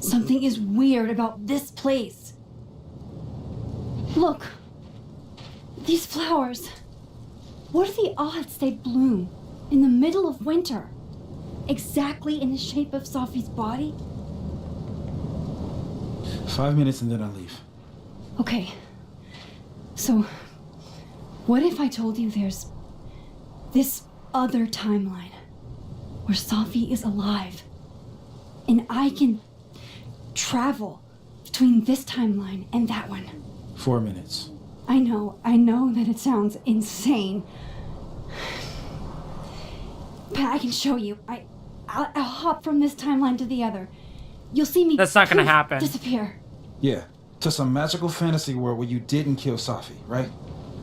S2: Something is weird about this place. Look. These flowers. What are the odds they bloom in the middle of winter? Exactly in the shape of Sophie's body?
S8: 5 minutes and then I leave.
S2: Okay. So, what if I told you there's this other timeline where Sophie is alive and I can travel between this timeline and that one?
S8: 4 minutes.
S2: I know that it sounds insane. But I can show you. I'll hop from this timeline to the other. You'll see me.
S1: That's not gonna
S2: poof,
S1: happen.
S2: Disappear.
S8: Yeah, to some magical fantasy world where you didn't kill Sophie, right?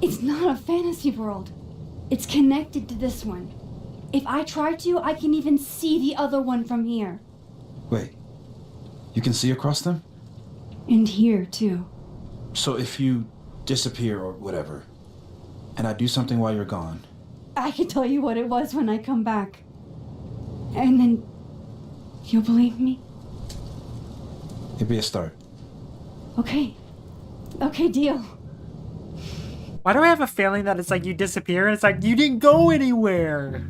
S2: It's not a fantasy world. It's connected to this one. If I try to, I can even see the other one from here.
S8: Wait, you can see across them?
S2: And here, too.
S8: So if you disappear or whatever, and I do something while you're gone,
S2: I can tell you what it was when I come back. And then you'll believe me?
S8: it'd be a start.
S2: Okay. Okay, deal.
S1: Why do I have a feeling that it's like you disappear and it's like you didn't go anywhere?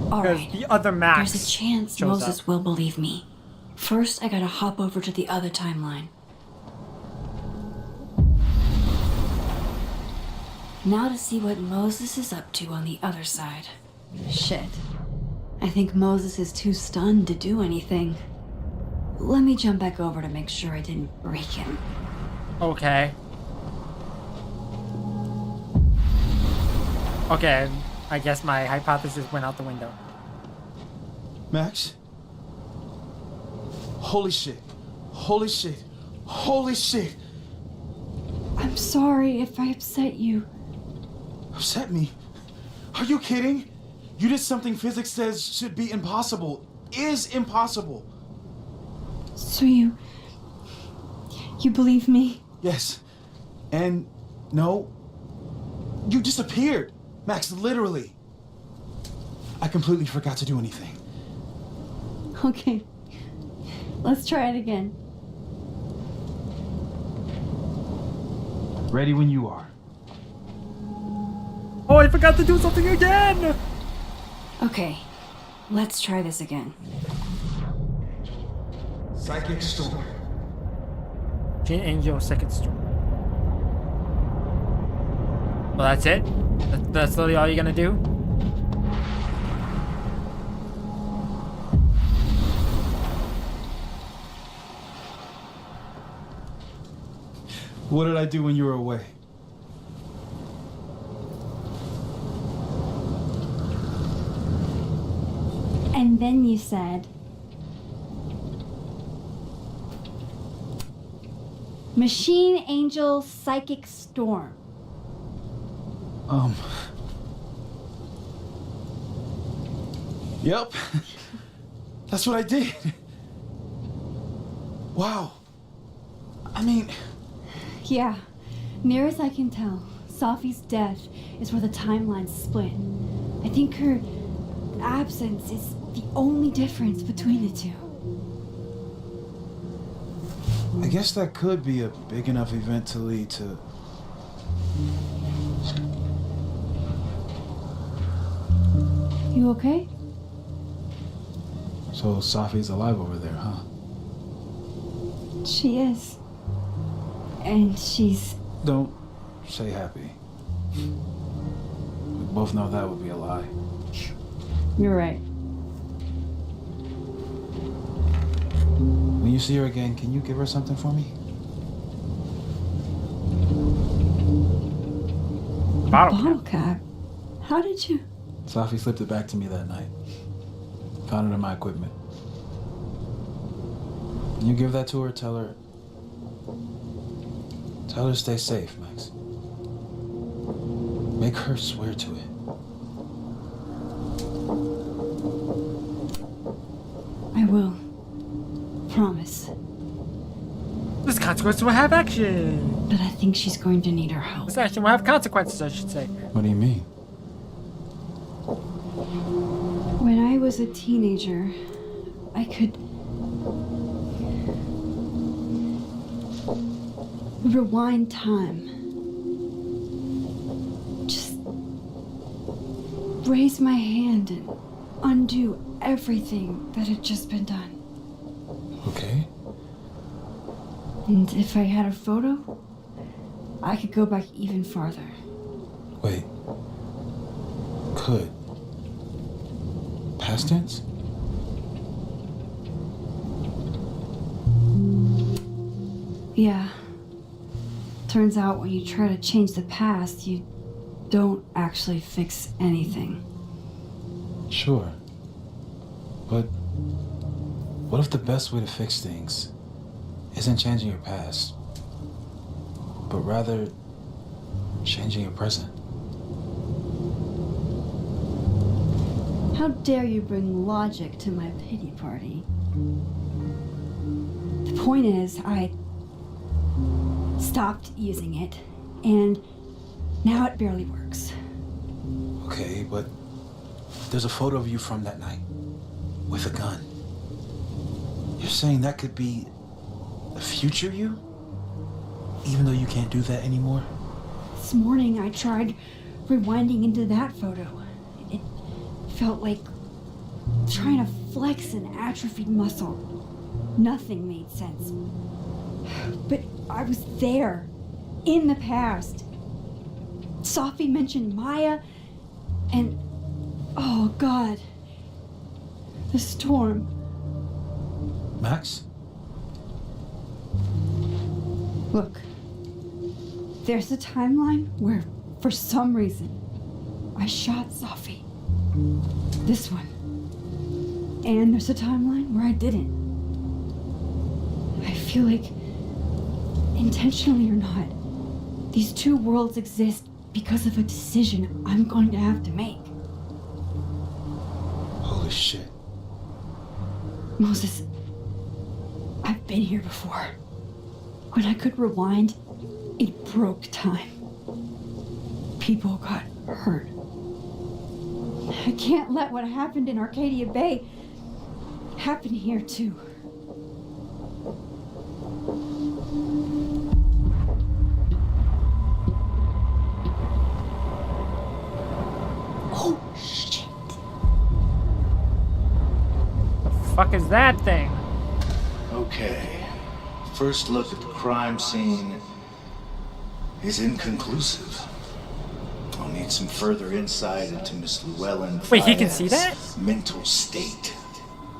S1: Because the other Max
S2: There's a chance
S1: shows
S2: Moses
S1: up.
S2: will believe me. First, I gotta hop over to the other timeline. Now to see what Moses is up to on the other side. Shit. I think Moses is too stunned to do anything. Let me jump back over to make sure I didn't break him.
S1: Okay. Okay, I guess my hypothesis went out the window.
S8: Max? Holy shit. Holy shit. Holy shit.
S2: I'm sorry if I upset you.
S8: Upset me? Are you kidding? You did something physics says should be impossible. Is impossible.
S2: So you believe me?
S8: Yes. And no. You disappeared. Max, literally. I completely forgot to do anything.
S2: Okay. Let's try it again.
S8: Ready when you are.
S1: Oh, I forgot to do something again!
S2: Okay. Let's try this again.
S6: Psychic storm.
S1: Gene Angel second storm. Well, that's it? That's literally all you're gonna do?
S8: What did I do when you were away?
S2: And then you said... Machine Angel Psychic Storm.
S8: Yep. That's what I did. Wow. I mean...
S2: Yeah. Near as I can tell, Sophie's death is where the timelines split. I think her absence is the only difference between the two.
S8: I guess that could be a big enough event to lead to...
S2: You okay?
S8: So Sophie's alive over there, huh?
S2: She is. And she's...
S8: Don't say happy. both know that would be a lie.
S2: You're right.
S8: When you see her again, can you give her something for me?
S2: Bottle cap? How did you?
S8: Safi slipped it back to me that night. Found it in my equipment. When you give that to her, tell her to stay safe, Max. Make her swear to it.
S2: I will. Promise.
S1: This consequence will have action.
S2: But I think she's going to need our help.
S1: This action will have consequences, I should say.
S8: What do you mean?
S2: When I was a teenager, I could rewind time. Just raise my hand and undo everything that had just been done.
S8: Okay.
S2: And if I had a photo, I could go back even farther.
S8: Wait. Could. Past tense?
S2: Yeah. Turns out when you try to change the past, you don't actually fix anything.
S8: Sure. But what if the best way to fix things isn't changing your past, but rather changing your present?
S2: How dare you bring logic to my pity party? The point is, I stopped using it, and now it barely works.
S8: Okay, but there's a photo of you from that night with a gun. You're saying that could be a future you? Even though you can't do that anymore?
S2: This morning I tried rewinding into that photo. It felt like trying to flex an atrophied muscle. Nothing made sense. But I was there, in the past. Safi mentioned Maya, and oh God, the storm.
S8: Max?
S2: Look, there's a timeline where, for some reason, I shot Safi. This one. And there's a timeline where I didn't. I feel like, intentionally or not, these two worlds exist because of a decision I'm going to have to make.
S8: Holy shit.
S2: Moses, I've been here before. When I could rewind, it broke time. People got hurt. I can't let what happened in Arcadia Bay happen here too. Oh, shit.
S1: Fuck is that thing?
S22: Okay. First look at the crime scene is inconclusive. I'll need some further insight into Miss Llewellyn.
S1: Wait, he can see that?
S22: Mental state.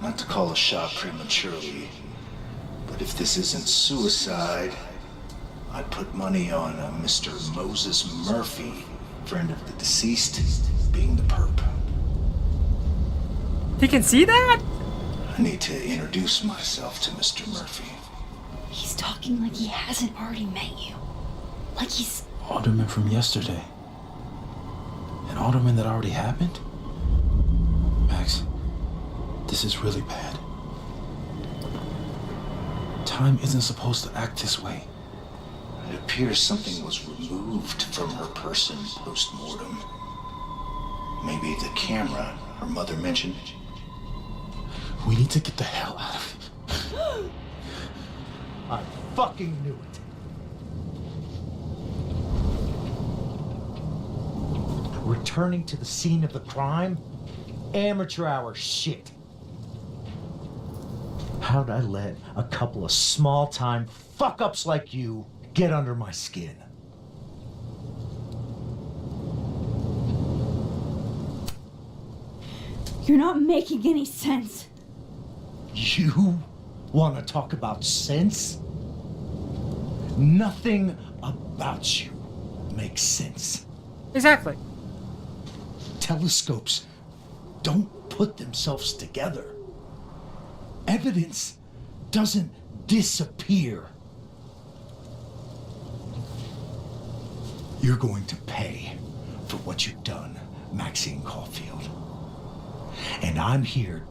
S22: Not to call a shot prematurely, but if this isn't suicide, I'd put money on a Mr. Moses Murphy, friend of the deceased, being the perp.
S1: He can see that?
S22: I need to introduce myself to Mr. Murphy.
S2: He's talking like he hasn't already met you. Like he's...
S8: Alderman from yesterday. An alderman that already happened? Max, this is really bad. Time isn't supposed to act this way.
S22: It appears something was removed from her person post-mortem. Maybe the camera her mother mentioned.
S8: We need to get the hell out of here.
S18: I fucking knew it. Returning to the scene of the crime? Amateur hour shit. How'd I let a couple of small-time fuck-ups like you get under my skin?
S2: You're not making any sense.
S6: You want to talk about sense? Nothing about you makes sense.
S1: Exactly.
S6: Telescopes don't put themselves together. Evidence doesn't disappear. You're going to pay for what you've done, Maxine Caulfield. And I'm here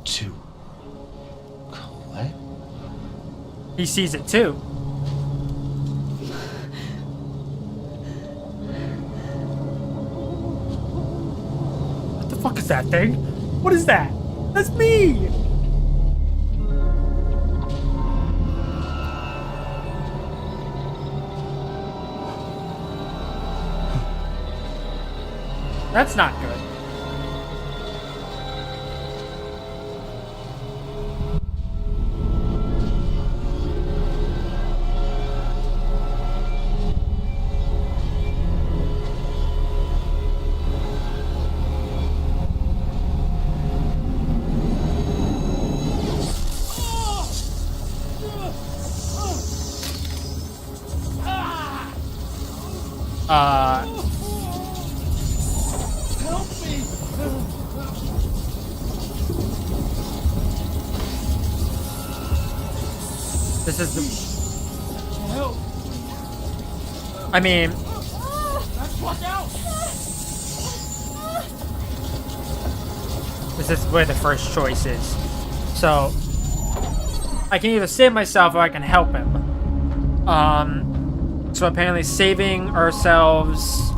S6: to collect.
S1: He sees it too. What the fuck is that thing? What is that? That's me! That's not good.
S6: Help me!
S1: This is the...
S6: Help!
S1: I mean...
S6: Watch out!
S1: This is where the first choice is. So... I can either save myself or I can help him. So apparently saving ourselves...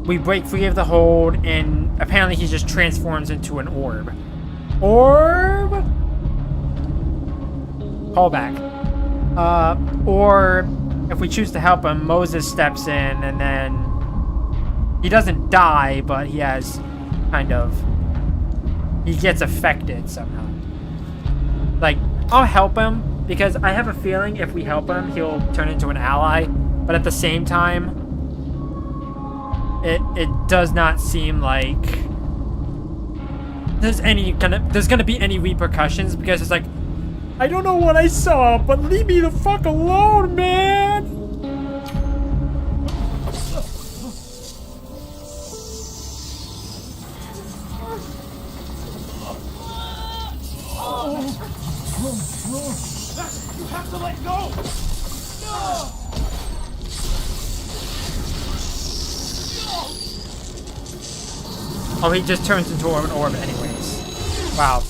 S1: we break free of the hold, and apparently he just transforms into an orb. Orb? Call back. Or if we choose to help him, Moses steps in, and then he doesn't die, but he has kind of... he gets affected somehow. Like, I'll help him, because I have a feeling if we help him, he'll turn into an ally. But at the same time, it does not seem like there's gonna be any repercussions, because it's like, I don't know what I saw, but leave me the fuck alone, man.
S6: You have to let go!
S1: Oh, he just turns into an orb anyways. Wow.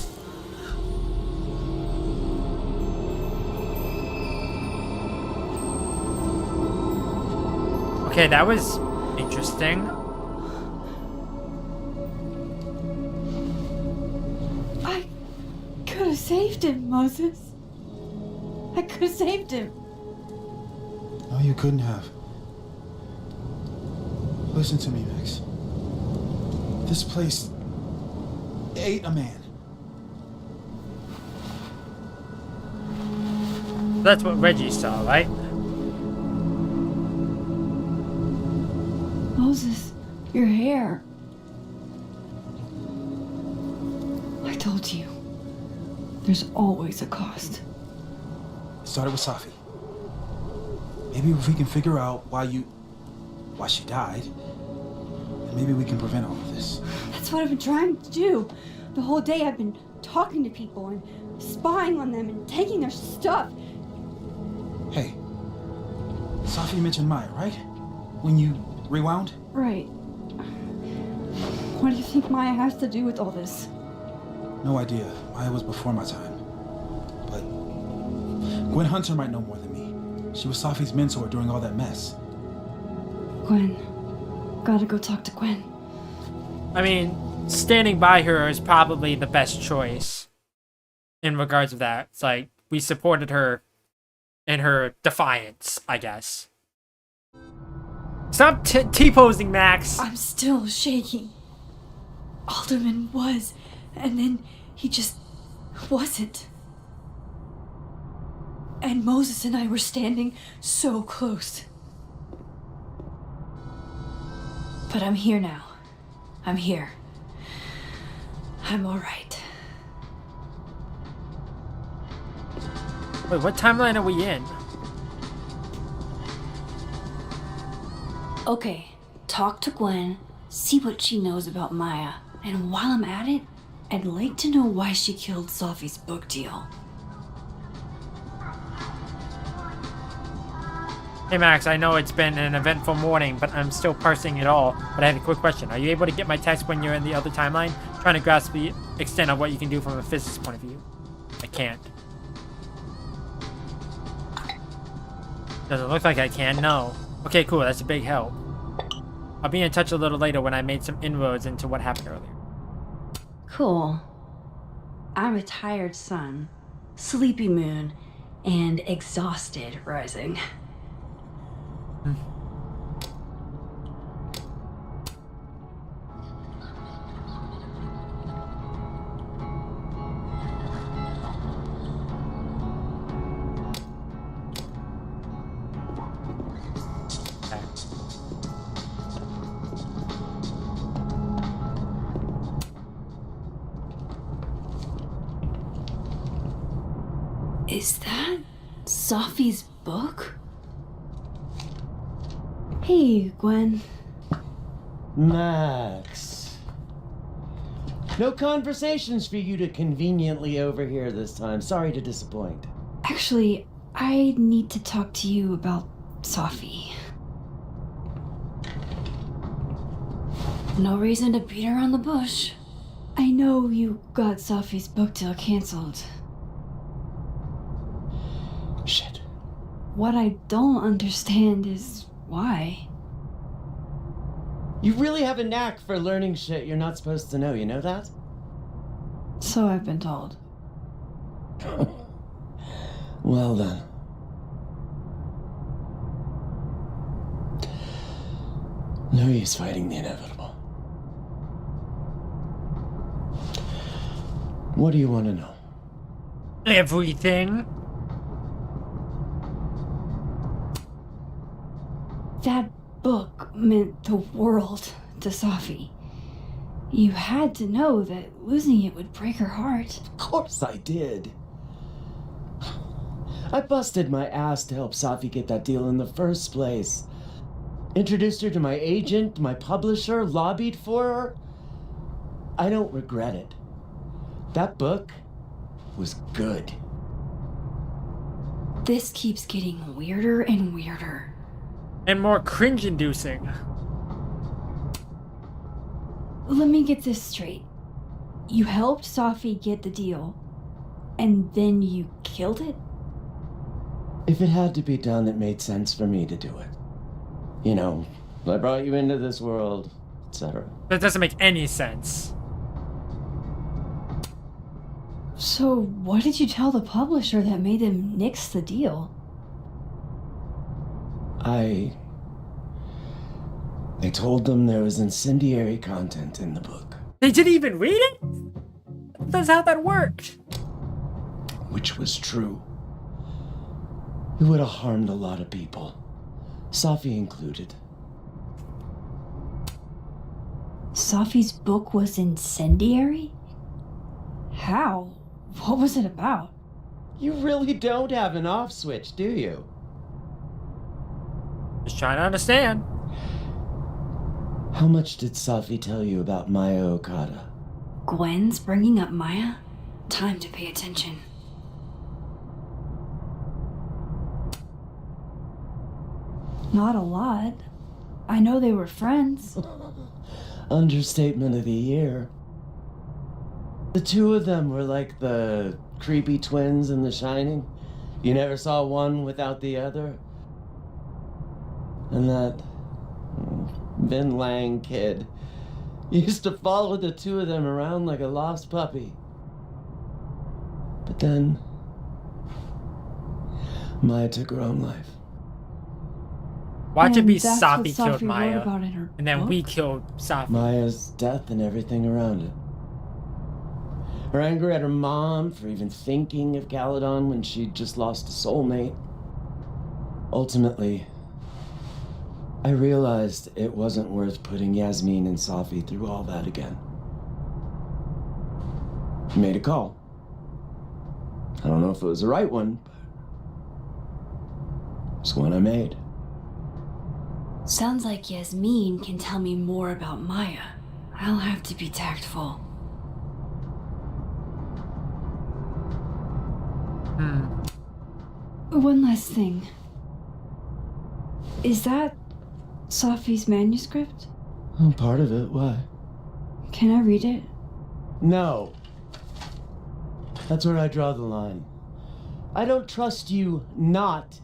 S1: Okay, that was interesting.
S2: I could have saved him, Moses. I could have saved him.
S8: No, you couldn't have. Listen to me, Max. This place ate a man.
S1: That's what Reggie saw, right?
S2: Moses, your hair. I told you. There's always a cost.
S8: It started with Safi. Maybe if we can figure out why she died, then maybe we can prevent all of this.
S2: That's what I've been trying to do. The whole day I've been talking to people and spying on them and taking their stuff.
S8: Hey, Safi mentioned Maya, right? When you rewound?
S2: Right. What do you think Maya has to do with all this?
S8: No idea. Maya was before my time. But Gwen Hunter might know more than me. She was Safi's mentor during all that mess.
S2: Gwen. Gotta go talk to Gwen.
S1: I mean, standing by her is probably the best choice in regards of that. It's like, we supported her in her defiance, I guess. Stop T-posing, Max!
S2: I'm still shaking. Alderman was, and then he just wasn't. And Moses and I were standing so close. But I'm here now. I'm here. I'm alright.
S1: Wait, what timeline are we in?
S2: Okay, talk to Gwen, see what she knows about Maya, and while I'm at it, I'd like to know why she killed Sophie's book deal.
S1: Hey Max, I know it's been an eventful morning, but I'm still parsing it all. But I had a quick question. Are you able to get my text when you're in the other timeline? Trying to grasp the extent of what you can do from a physicist point of view. I can't. Does it look like I can? No. Okay, cool. That's a big help. I'll be in touch a little later when I made some inroads into what happened earlier.
S2: Cool. I'm a tired sun, sleepy moon, and exhausted rising. Is that Sophie's book? Hey, Gwen.
S18: Max. No conversations for you to conveniently overhear this time. Sorry to disappoint.
S2: Actually, I need to talk to you about Sophie. No reason to beat around the bush. I know you got Sophie's book deal canceled.
S18: Shit.
S2: What I don't understand is why.
S18: You really have a knack for learning shit you're not supposed to know, you know that?
S2: So I've been told.
S18: Well then. No use fighting the inevitable. What do you want to know?
S1: Everything.
S2: That book meant the world to Sophie. You had to know that losing it would break her heart.
S18: Of course I did. I busted my ass to help Sophie get that deal in the first place. Introduced her to my agent, my publisher, lobbied for her. I don't regret it. That book was good.
S2: This keeps getting weirder and weirder.
S1: And more cringe-inducing.
S2: Let me get this straight. You helped Sophie get the deal, and then you killed it?
S18: If it had to be done, it made sense for me to do it. You know, I brought you into this world, etc.
S1: That doesn't make any sense.
S2: So, what did you tell the publisher that made them nix the deal?
S18: I told them there was incendiary content in the book.
S1: They didn't even read it? That's how that worked.
S18: Which was true. It would have harmed a lot of people. Sophie included.
S2: Sophie's book was incendiary? How? What was it about?
S18: You really don't have an off switch, do you?
S1: Just trying to understand.
S18: How much did Sophie tell you about Maya Okada?
S2: Gwen's bringing up Maya? Time to pay attention. Not a lot. I know they were friends.
S18: Understatement of the year. The two of them were like the creepy twins in The Shining. You never saw one without the other. And that Vin Lang kid used to follow the two of them around like a lost puppy. But then Maya took her own life.
S1: Watch it be
S2: that's
S1: Sophie
S2: what
S1: killed
S2: Sophie
S1: Maya,
S2: wrote about in her
S1: and then
S2: book?
S1: we killed Sophie.
S18: Maya's death and everything around it. Her anger at her mom for even thinking of Caledon when she'd just lost a soulmate. Ultimately,
S16: I realized it wasn't worth putting Yasmin and Safi through all that again. I made a call. I don't know if it was the right one, but it's one I made.
S2: Sounds like Yasmin can tell me more about Maya. I'll have to be tactful. One last thing. Is that Safi's manuscript?
S16: Oh, part of it. Why?
S2: Can I read it?
S18: No.
S16: That's where I draw the line.
S18: I don't trust you not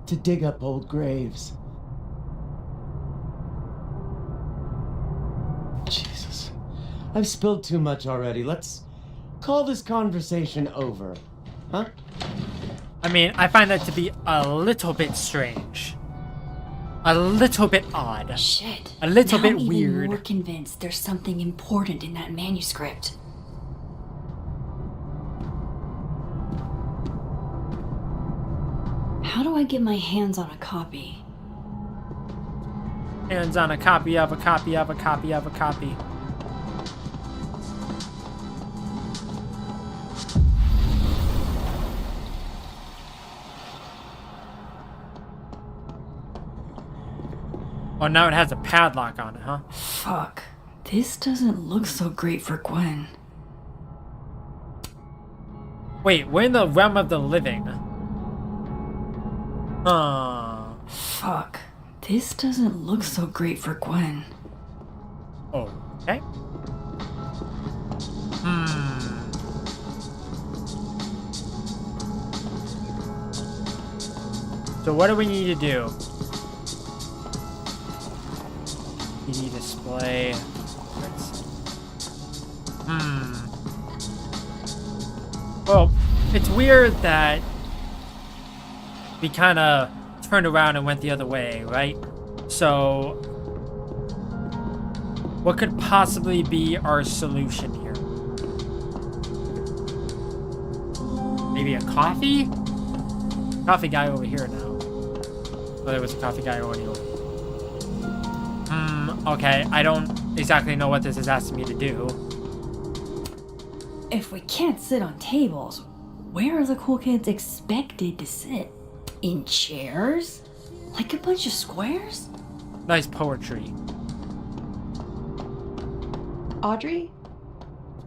S18: to dig up old graves.
S16: Jesus. I've spilled too much already. Let's call this conversation over. Huh?
S1: I mean, I find that to be a little bit strange. A little bit odd.
S2: Shit.
S1: A little
S2: now
S1: bit
S2: I'm even
S1: weird.
S2: more convinced there's something important in that manuscript. How do I get my hands on a copy?
S1: Hands on a copy of a copy of a copy of a copy. Oh, now it has a padlock on it, huh?
S2: Fuck. This doesn't look so great for Gwen.
S1: Wait, we're in the realm of the living.
S2: Fuck. This doesn't look so great for Gwen.
S1: Okay. So what do we need to do? PD display. Well, it's weird that we kind of turned around and went the other way, right? So, what could possibly be our solution here? Maybe a coffee? Coffee guy over here now. Oh, there was a coffee guy already over. Okay, I don't exactly know what this is asking me to do.
S2: If we can't sit on tables, where are the cool kids expected to sit? In chairs? Like a bunch of squares?
S1: Nice poetry.
S7: Audrey?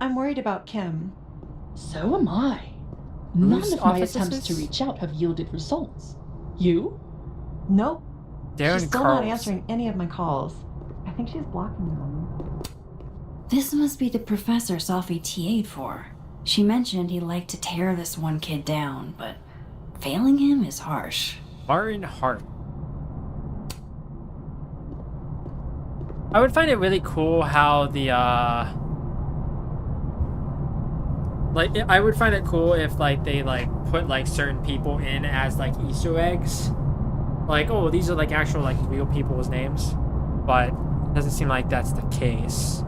S7: I'm worried about Kim.
S3: So am I. None
S1: Whose
S3: of my
S1: office is
S3: attempts
S1: this?
S3: to reach out have yielded results. You?
S7: Nope.
S1: Darren
S7: She's still
S1: Carls.
S7: not answering any of my calls. I think she's blocking them.
S2: This must be the professor Safi TA'd for. She mentioned he liked to tear this one kid down, but failing him is harsh.
S1: Martin Hart. I would find it really cool how the like I would find it cool if like they like put like certain people in as like Easter eggs. Like, oh, these are like actual like real people's names, but it doesn't seem like that's the case.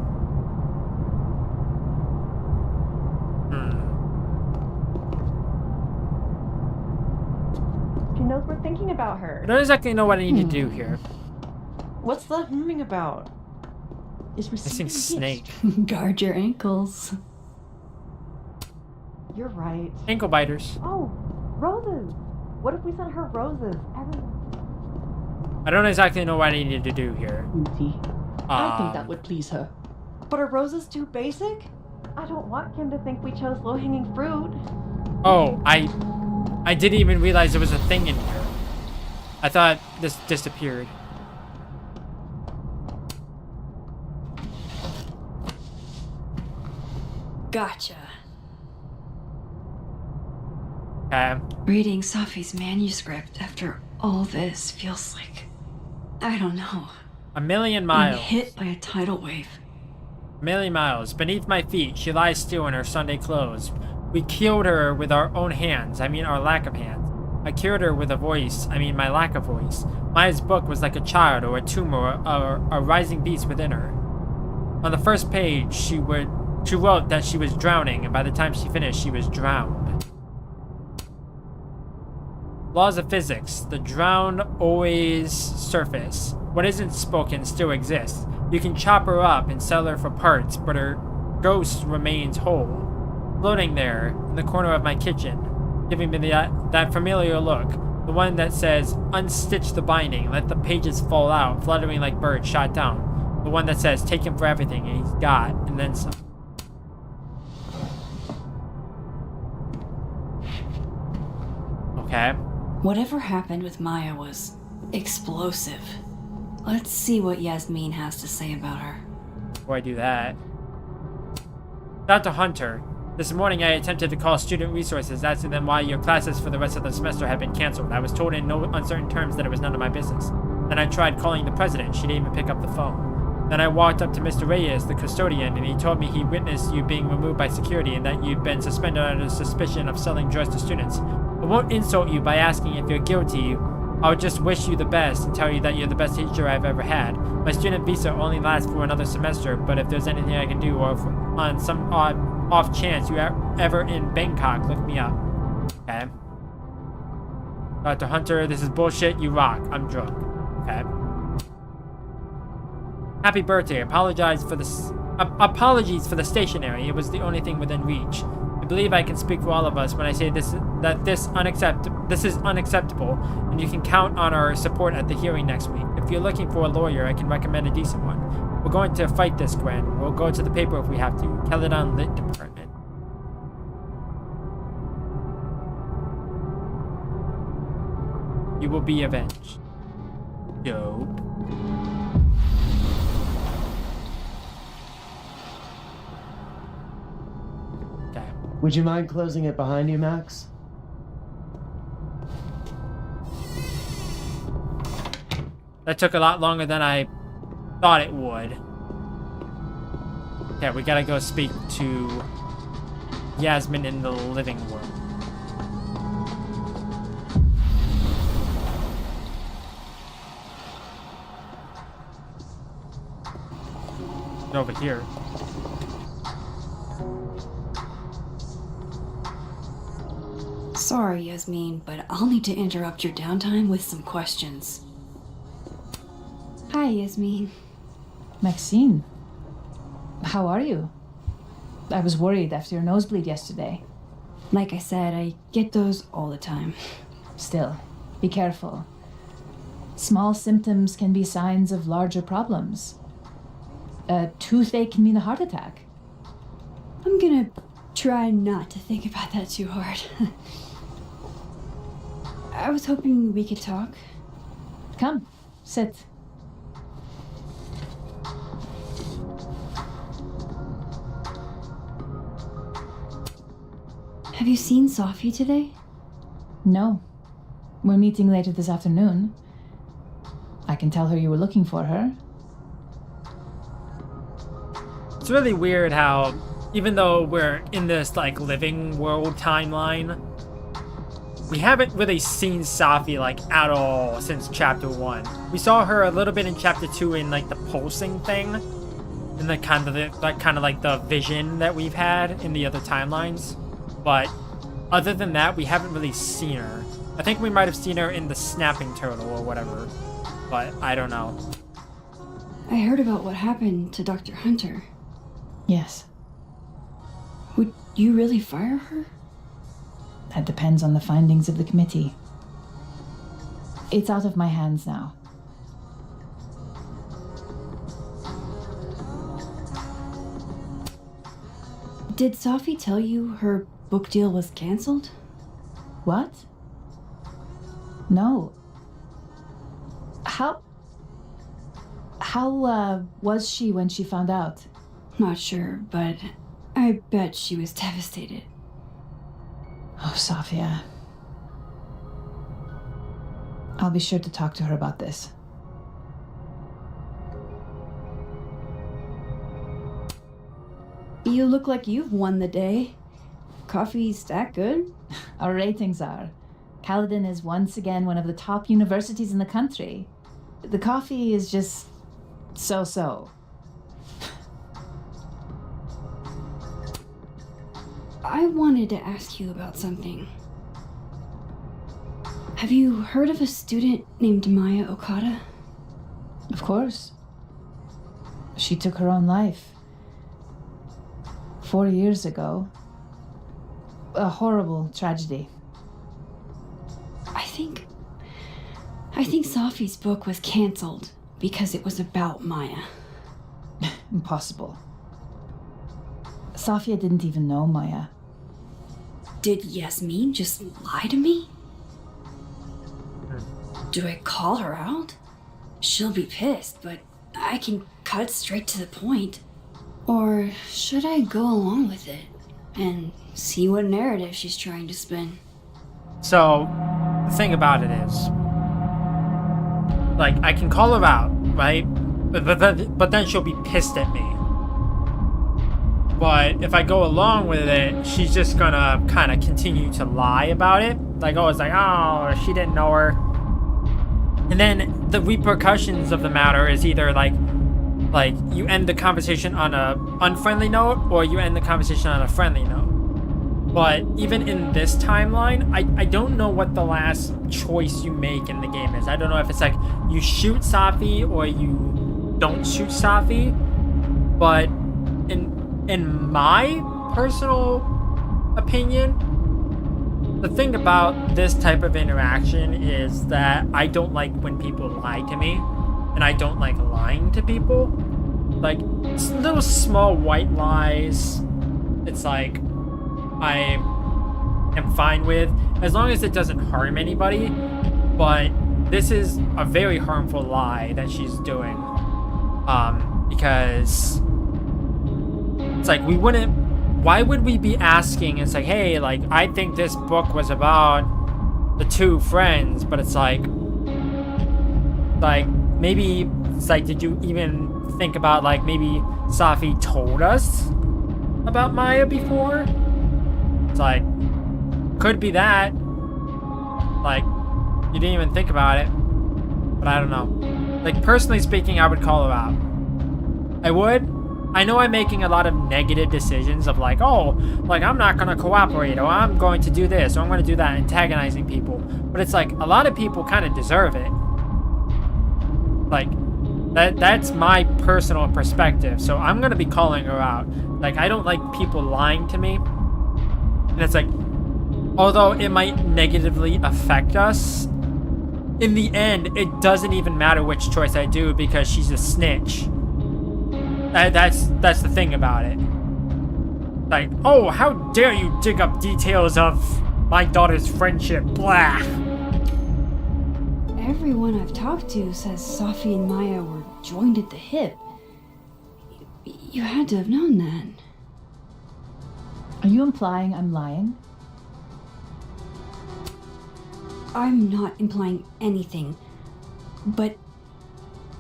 S7: She knows we're thinking about her.
S1: I don't exactly know what I need to do here.
S7: What's the humming about?
S3: Is
S1: Missing snake.
S2: Guard your ankles.
S7: You're right.
S1: Ankle biters.
S7: Oh, roses. What if we sent her roses?
S1: I don't exactly know what I needed to do here.
S3: I think that would please her.
S7: But are roses too basic? I don't want Kim to think we chose low-hanging fruit.
S1: Oh, I didn't even realize there was a thing in here. I thought this disappeared.
S2: Gotcha.
S1: Okay.
S2: Reading Safi's manuscript after all this feels like, I don't know,
S1: 1,000,000
S2: being
S1: miles.
S2: hit by a tidal wave.
S1: 1,000,000 miles. Beneath my feet, she lies still in her Sunday clothes. We killed her with our own hands. I mean, our lack of hands. I cured her with a voice. I mean, my lack of voice. Maya's book was like a child or a tumor or a rising beast within her. On the first page, she wrote that she was drowning, and by the time she finished, she was drowned. Laws of physics. The drowned always surface. What isn't spoken still exists. You can chop her up and sell her for parts, but her ghost remains whole. Floating there, in the corner of my kitchen, giving me that familiar look. The one that says, unstitch the binding, let the pages fall out, fluttering like birds shot down. The one that says, take him for everything, and he's got, and then some. Okay.
S2: Whatever happened with Maya was explosive. Let's see what Yasmin has to say about her.
S1: Before I do that. Dr. Hunter, this morning I attempted to call student resources, asking them why your classes for the rest of the semester had been canceled. I was told in no uncertain terms that it was none of my business. Then I tried calling the president. She didn't even pick up the phone. Then I walked up to Mr. Reyes, the custodian, and he told me he witnessed you being removed by security and that you'd been suspended under suspicion of selling drugs to students. I won't insult you by asking if you're guilty. I'll just wish you the best and tell you that you're the best teacher I've ever had. My student visa only lasts for another semester, but if there's anything I can do, or if on some odd off chance you are ever in Bangkok, look me up. Okay. Dr. Hunter, this is bullshit. You rock. I'm drunk. Okay. Happy birthday. Apologies for the stationery. It was the only thing within reach. I believe I can speak for all of us when I say this is unacceptable, and you can count on our support at the hearing next week. If you're looking for a lawyer, I can recommend a decent one. We're going to fight this, Gwen. We'll go to the paper if we have to. Caledon Lit Department. You will be avenged. Dope.
S16: Would you mind closing it behind you, Max?
S1: That took a lot longer than I thought it would. Okay, we gotta go speak to Yasmin in the living room. Over here.
S2: Sorry, Yasmin, but I'll need to interrupt your downtime with some questions. Hi, Yasmin.
S10: Maxine, how are you? I was worried after your nosebleed yesterday.
S2: Like I said, I get those all the time.
S10: Still, be careful. Small symptoms can be signs of larger problems. A toothache can mean a heart attack.
S2: I'm gonna try not to think about that too hard. I was hoping we could talk.
S10: Come, sit.
S2: Have you seen Sophie today?
S10: No. We're meeting later this afternoon. I can tell her you were looking for her.
S1: It's really weird how, even though we're in this, like, living world timeline, we haven't really seen Sophie, like, at all since Chapter 1. We saw her a little bit in Chapter 2 in, like, the pulsing thing. And the kind of like the vision that we've had in the other timelines. But other than that, we haven't really seen her. I think we might have seen her in the snapping turtle or whatever. But I don't know.
S2: I heard about what happened to Dr. Hunter.
S10: Yes.
S2: Would you really fire her?
S10: That depends on the findings of the committee. It's out of my hands now.
S2: Did Sophie tell you her book deal was canceled?
S10: What? No. How was she when she found out?
S2: Not sure, but I bet she was devastated.
S10: Oh, Sophia. I'll be sure to talk to her about this.
S2: You look like you've won the day. Coffee's that good?
S10: Our ratings are. Caledon is once again one of the top universities in the country. The coffee is just so-so.
S2: I wanted to ask you about something. Have you heard of a student named Maya Okada?
S10: Of course. She took her own life. 4 years ago. A horrible tragedy.
S2: I think Safi's book was cancelled because it was about Maya.
S10: Impossible. Safia didn't even know Maya.
S2: Did Yasmin just lie to me? Do I call her out? She'll be pissed, but I can cut straight to the point. Or should I go along with it and see what narrative she's trying to spin?
S1: So, the thing about it is, like, I can call her out, right? But then she'll be pissed at me. But if I go along with it, she's just gonna kind of continue to lie about it. Like, oh, it's like, oh, she didn't know her. And then the repercussions of the matter is either like you end the conversation on a unfriendly note, or you end the conversation on a friendly note. But even in this timeline, I don't know what the last choice you make in the game is. I don't know if it's like you shoot Safi or you don't shoot Safi. But in my personal opinion, the thing about this type of interaction is that I don't like when people lie to me, and I don't like lying to people. Like, little small white lies, it's like I am fine with, as long as it doesn't harm anybody. But this is a very harmful lie that she's doing, because it's like why would we be asking? It's like, hey, like, I think this book was about the two friends, but it's like maybe it's like, did you even think about, like, maybe Safi told us about Maya before? It's like, could be that. Like, you didn't even think about it. But I don't know. Like, personally speaking, I would call her out. I would. I know I'm making a lot of negative decisions of like, oh, like, I'm not going to cooperate, or I'm going to do this, or I'm going to do that, antagonizing people. But it's like, a lot of people kind of deserve it. Like, that's my personal perspective. So I'm going to be calling her out. Like, I don't like people lying to me. And it's like, although it might negatively affect us, in the end, it doesn't even matter which choice I do because she's a snitch. That's the thing about it. Like, oh, how dare you dig up details of my daughter's friendship, blah.
S2: Everyone I've talked to says Safi and Maya were joined at the hip. You had to have known that.
S10: Are you implying I'm lying?
S2: I'm not implying anything, but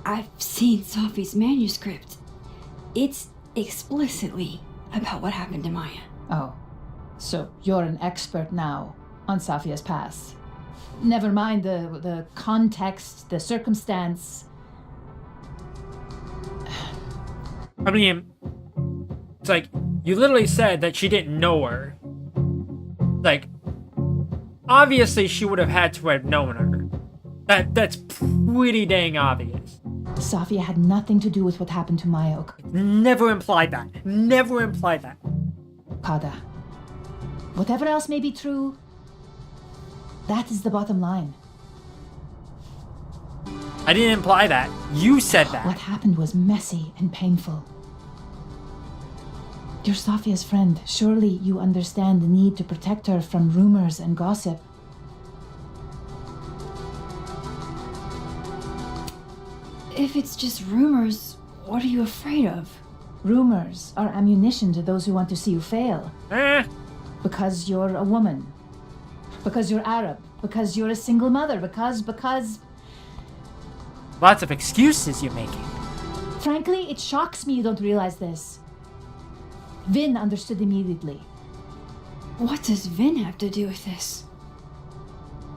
S2: I've seen Safi's manuscript. It's explicitly about what happened to Maya.
S10: Oh, so you're an expert now on Safia's past. Never mind the context, the circumstance.
S1: I mean, it's like, you literally said that she didn't know her. Like, obviously she would have had to have known her. That's pretty dang obvious.
S10: Safia had nothing to do with what happened to Maya.
S1: Never implied that. Never implied that.
S10: Kada, whatever else may be true, that is the bottom line.
S1: I didn't imply that. You said that.
S10: What happened was messy and painful. You're Safia's friend. Surely you understand the need to protect her from rumors and gossip.
S2: If it's just rumors, what are you afraid of?
S10: Rumors are ammunition to those who want to see you fail. Because you're a woman. Because you're Arab. Because you're a single mother. Because...
S1: Lots of excuses you're making.
S10: Frankly, it shocks me you don't realize this. Vin understood immediately.
S2: What does Vin have to do with this?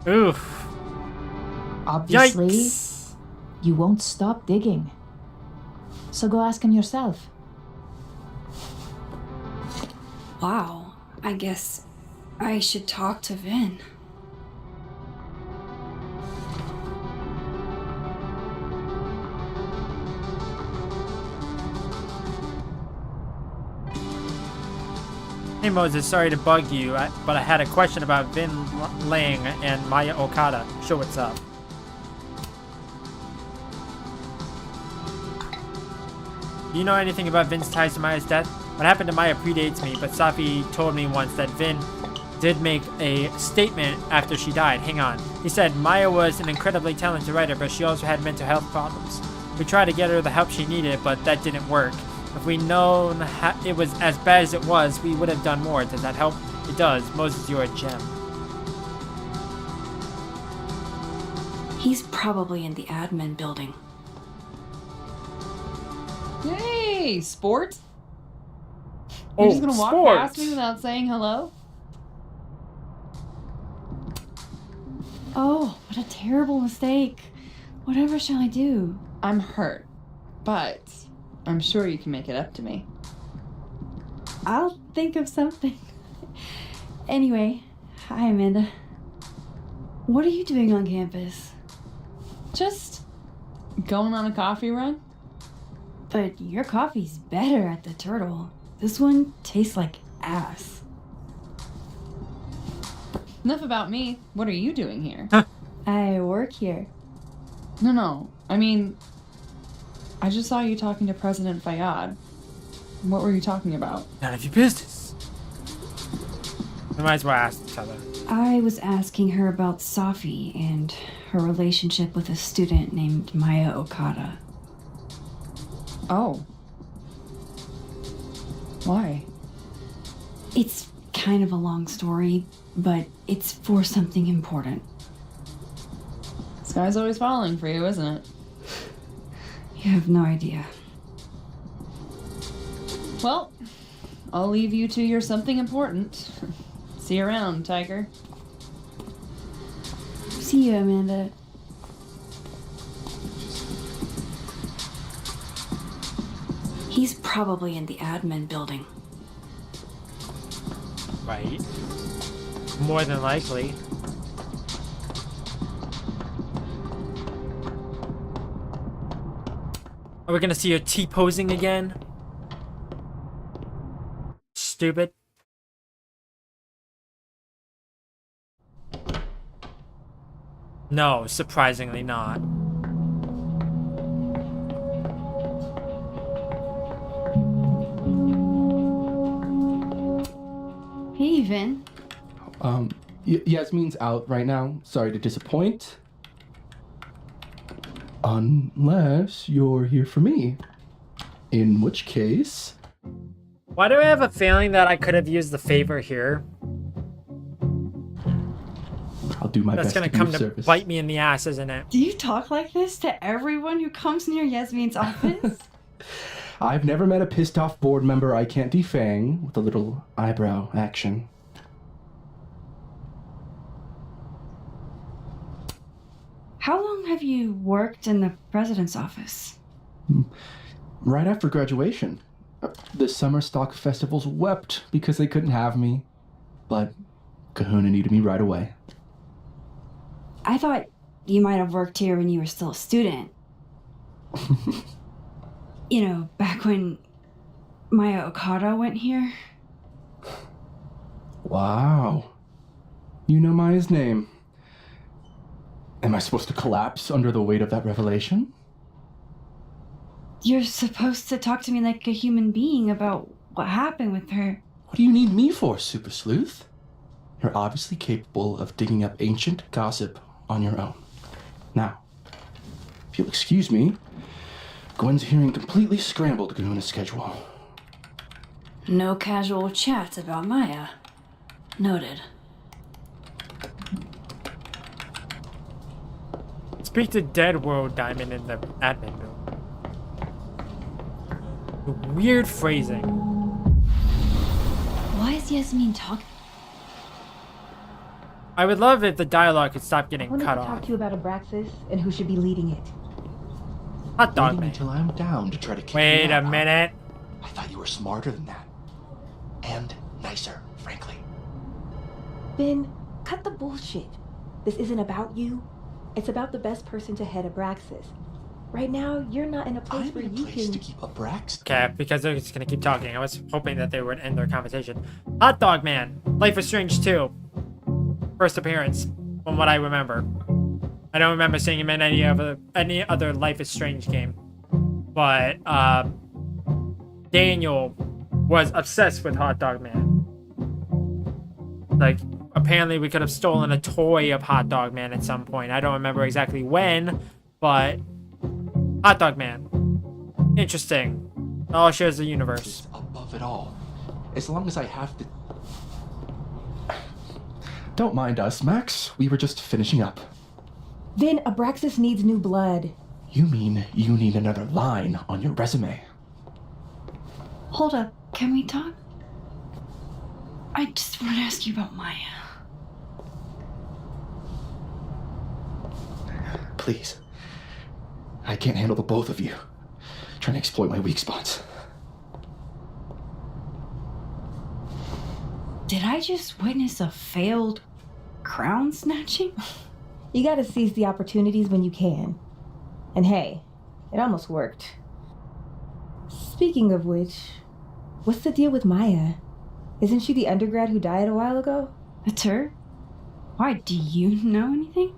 S1: Oof.
S10: Obviously,
S1: Yikes.
S10: You won't stop digging. So go ask him yourself.
S2: Wow, I guess I should talk to Vin.
S1: Hey Moses, sorry to bug you, but I had a question about Vin Lang and Maya Okada. Show what's up. Do you know anything about Vin's ties to Maya's death? What happened to Maya predates me, but Safi told me once that Vin did make a statement after she died. Hang on. He said Maya was an incredibly talented writer, but she also had mental health problems. We tried to get her the help she needed, but that didn't work. If we'd known it was as bad as it was, we would have done more. Does that help? It does. Moses, you're a gem.
S2: He's probably in the admin building.
S4: Hey, sport. You're just gonna walk past me without saying hello?
S2: Oh, what a terrible mistake. Whatever shall I do?
S4: I'm hurt, but I'm sure you can make it up to me.
S2: I'll think of something. Anyway, hi Amanda. What are you doing on campus?
S4: Just going on a coffee run.
S2: But your coffee's better at the Turtle. This one tastes like ass.
S4: Enough about me. What are you doing here?
S2: I work here.
S4: No. I mean, I just saw you talking to President Fayyad. What were you talking about?
S1: None of your business. We might as well ask each other.
S2: I was asking her about Safi and her relationship with a student named Maya Okada.
S4: Oh. Why?
S2: It's kind of a long story, but it's for something important.
S4: Sky's always falling for you, isn't it?
S2: You have no idea.
S4: Well, I'll leave you to your something important. See you around, Tiger.
S2: See you, Amanda. He's probably in the admin building.
S1: Right. More than likely. Are we gonna see her T-posing again? Stupid. No, surprisingly not.
S2: Hey, Vin.
S13: Yasmin's out right now. Sorry to disappoint. Unless you're here for me. In which case...
S1: Why do I have a feeling that I could have used the favor here?
S13: I'll do my
S1: That's
S13: best
S1: gonna
S13: to be
S1: come
S13: of
S1: to
S13: service.
S1: bite me in the ass, isn't it?
S2: Do you talk like this to everyone who comes near Yasmin's office?
S13: I've never met a pissed off board member I can't defang with a little eyebrow action.
S2: How long have you worked in the president's office?
S13: Right after graduation. The summer stock festivals wept because they couldn't have me. But Kahuna needed me right away.
S2: I thought you might have worked here when you were still a student. You know, back when Maya Okada went here.
S13: Wow. You know Maya's name. Am I supposed to collapse under the weight of that revelation?
S2: You're supposed to talk to me like a human being about what happened with her.
S13: What do you need me for, Super Sleuth? You're obviously capable of digging up ancient gossip on your own. Now, if you'll excuse me, Gwen's hearing completely scrambled Kahuna's schedule.
S2: No casual chats about Maya. Noted.
S1: Speak to Dead World Diamond in the admin building. Weird phrasing.
S2: Why is Yasmin talking?
S1: I would love if the dialogue could stop getting
S14: I wanted
S1: cut
S14: to
S1: off.
S14: talk to you about Abraxas and who should be leading it.
S1: Hot dog
S5: Waiting
S1: man.
S5: until I'm down to try to kick
S1: Wait
S5: you
S1: a
S5: out, huh?
S1: minute.
S5: I thought you were smarter than that. And nicer, frankly.
S14: Ben, cut the bullshit. This isn't about you. It's about the best person to head Abraxas. Right now, you're not in a place where you can
S13: keep up Brax.
S1: Okay, because they're just gonna keep talking. I was hoping that they would end their conversation. Hot Dog Man, Life is Strange 2. First appearance, from what I remember. I don't remember seeing him in any other Life is Strange game. But Daniel was obsessed with Hot Dog Man. Like, apparently we could have stolen a toy of Hot Dog Man at some point. I don't remember exactly when, but Hot Dog Man. Interesting. It all shares the universe.
S13: Above it all. As long as I have to... Don't mind us, Max. We were just finishing up.
S14: Then Abraxas needs new blood.
S13: You mean you need another line on your resume?
S2: Hold up, can we talk? I just want to ask you about Maya.
S13: Please. I can't handle the both of you. Trying to exploit my weak spots.
S2: Did I just witness a failed crown snatching?
S14: You gotta seize the opportunities when you can. And hey, it almost worked. Speaking of which, what's the deal with Maya? Isn't she the undergrad who died a while ago?
S2: That's her? Why, do you know anything?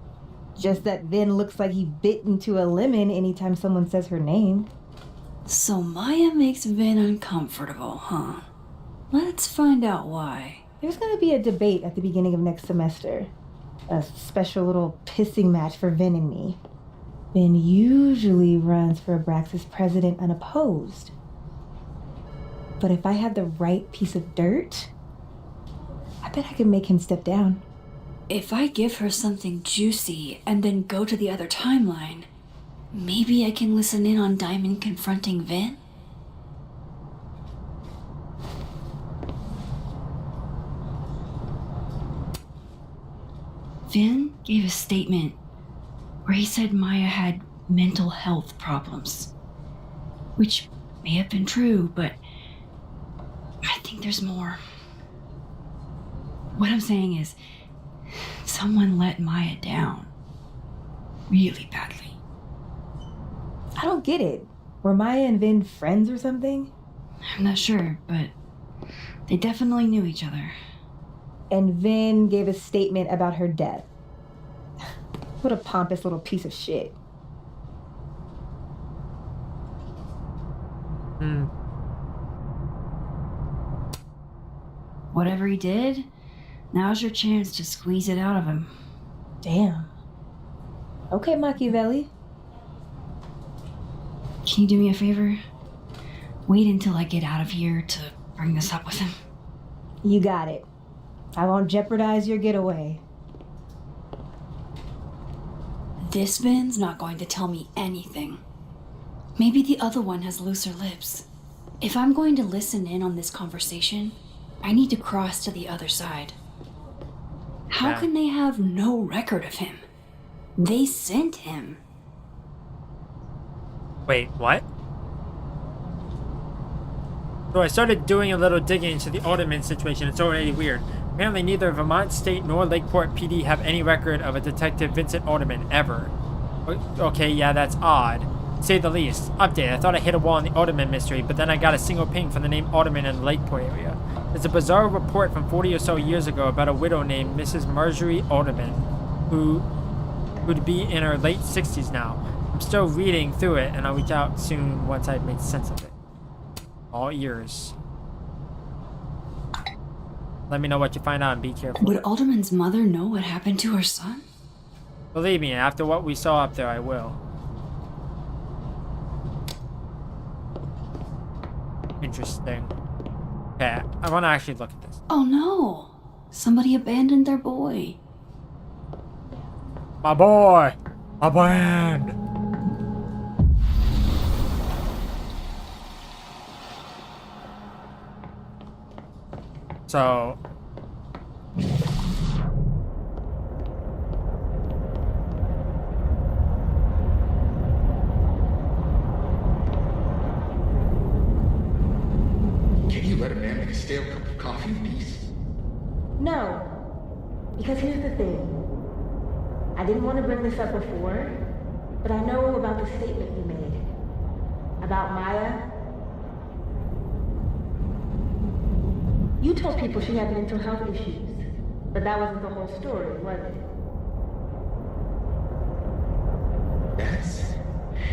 S14: Just that Vin looks like he bit into a lemon anytime someone says her name.
S2: So Maya makes Vin uncomfortable, huh? Let's find out why.
S14: There's gonna be a debate at the beginning of next semester. A special little pissing match for Vin and me. Vin usually runs for Abraxas president unopposed. But if I had the right piece of dirt, I bet I could make him step down.
S2: If I give her something juicy and then go to the other timeline, maybe I can listen in on Diamond confronting Vin? Vin gave a statement where he said Maya had mental health problems. Which may have been true, but I think there's more. What I'm saying is, someone let Maya down. Really badly.
S14: I don't get it. Were Maya and Vin friends or something?
S2: I'm not sure, but they definitely knew each other.
S14: And Vin gave a statement about her death. What a pompous little piece of shit.
S2: Whatever he did, now's your chance to squeeze it out of him.
S14: Damn. Okay, Machiavelli.
S2: Can you do me a favor? Wait until I get out of here to bring this up with him.
S14: You got it. I won't jeopardize your getaway.
S2: This Vin's not going to tell me anything. Maybe the other one has looser lips. If I'm going to listen in on this conversation, I need to cross to the other side. How can they have no record of him? They sent him.
S1: Wait, what? So I started doing a little digging into the Alderman situation. It's already weird. Apparently neither Vermont State nor Lakeport PD have any record of a Detective Vincent Alderman ever. Okay, yeah, that's odd. To say the least. Update, I thought I hit a wall in the Alderman mystery, but then I got a single ping from the name Alderman in the Lakeport area. There's a bizarre report from 40 or so years ago about a widow named Mrs. Marjorie Alderman, who'd be in her late 60s now. I'm still reading through it, and I'll reach out soon once I've made sense of it. All ears. Let me know what you find out and be careful.
S2: Would Alderman's mother know what happened to her son?
S1: Believe me, after what we saw up there, I will. Interesting. Okay, I want to actually look at this.
S2: Oh no! Somebody abandoned their boy.
S1: My boy! My band! So...
S11: Can you let a man make a stale cup of coffee in peace?
S14: No. Because here's the thing. I didn't want to bring this up before,
S3: But I know about the statement you made. About Maya. You told people she had mental health issues. But that wasn't the whole story, was it?
S11: That's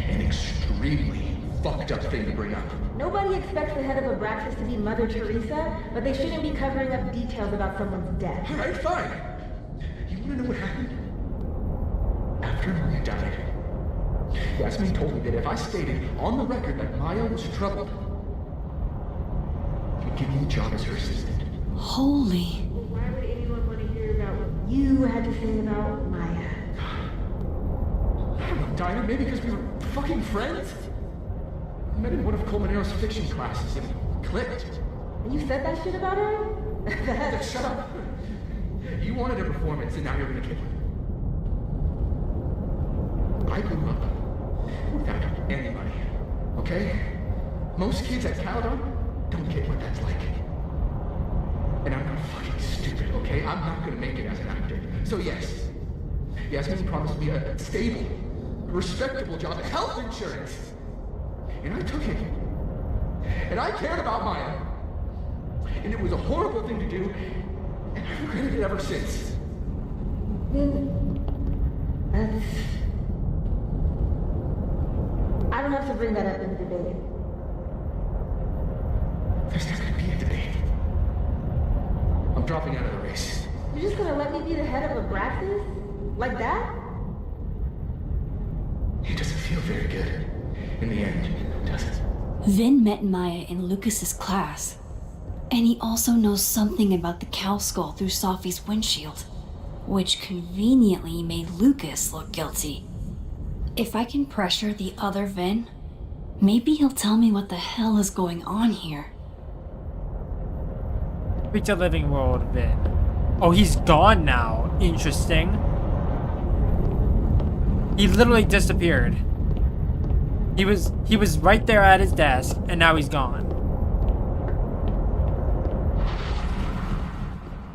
S11: an extremely fucked up thing to bring up.
S3: Nobody expects the head of Abraxas to be Mother Teresa, but they shouldn't be covering up details about someone's death.
S11: Alright, fine. You wanna know what happened? After Maya died, Yasmin told me that if I stated on the record that Maya was troubled, she'd give me the job as her assistant.
S9: Holy.
S3: Why would anyone want to hear about what you had to say about Maya?
S11: I don't know, Dinah, maybe because we were fucking friends? I met in one of Colmenaro's fiction classes and it clicked.
S3: And you said that shit about her?
S11: Shut up. You wanted a performance and now you're gonna give one. I grew up without any money, okay? Most kids at Caledon don't get what that's like. And I'm not fucking stupid, okay? I'm not gonna make it as an actor. So yes, Yasmin promised me a stable, respectable job, health insurance. And I took it. And I cared about Maya. And it was a horrible thing to do, and I've regretted it ever since.
S3: That's... I don't have to bring that up in the debate.
S11: There's not gonna be a debate. I'm dropping out of the race.
S3: You're just gonna let me be the head of Abraxas? Like that?
S11: It doesn't feel very good. In the end, does it?
S9: Vin met Maya in Lucas's class. And he also knows something about the cow skull through Sophie's windshield, which conveniently made Lucas look guilty. If I can pressure the other Vin, maybe he'll tell me what the hell is going on here.
S1: Pizza Living World Vin. Oh, he's gone now. Interesting. He literally disappeared. He was right there at his desk, and now he's gone.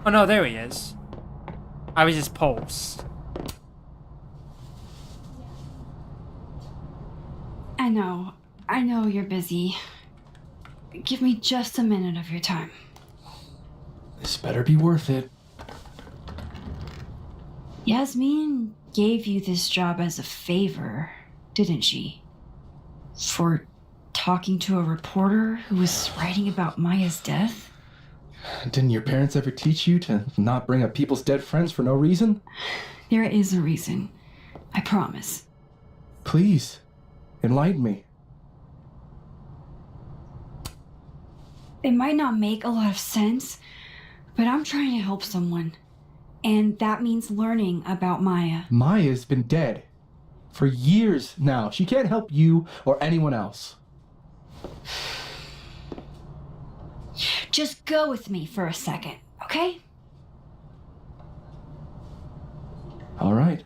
S1: Oh no, there he is. I was just pulse.
S9: I know you're busy. Give me just a minute of your time.
S13: This better be worth it.
S9: Yasmin gave you this job as a favor, didn't she? For talking to a reporter who was writing about Maya's death?
S13: Didn't your parents ever teach you to not bring up people's dead friends for no reason?
S9: There is a reason. I promise.
S13: Please, enlighten me.
S9: It might not make a lot of sense, but I'm trying to help someone. And that means learning about Maya.
S13: Maya's been dead for years now. She can't help you or anyone else.
S9: Just go with me for a second, okay?
S13: All right.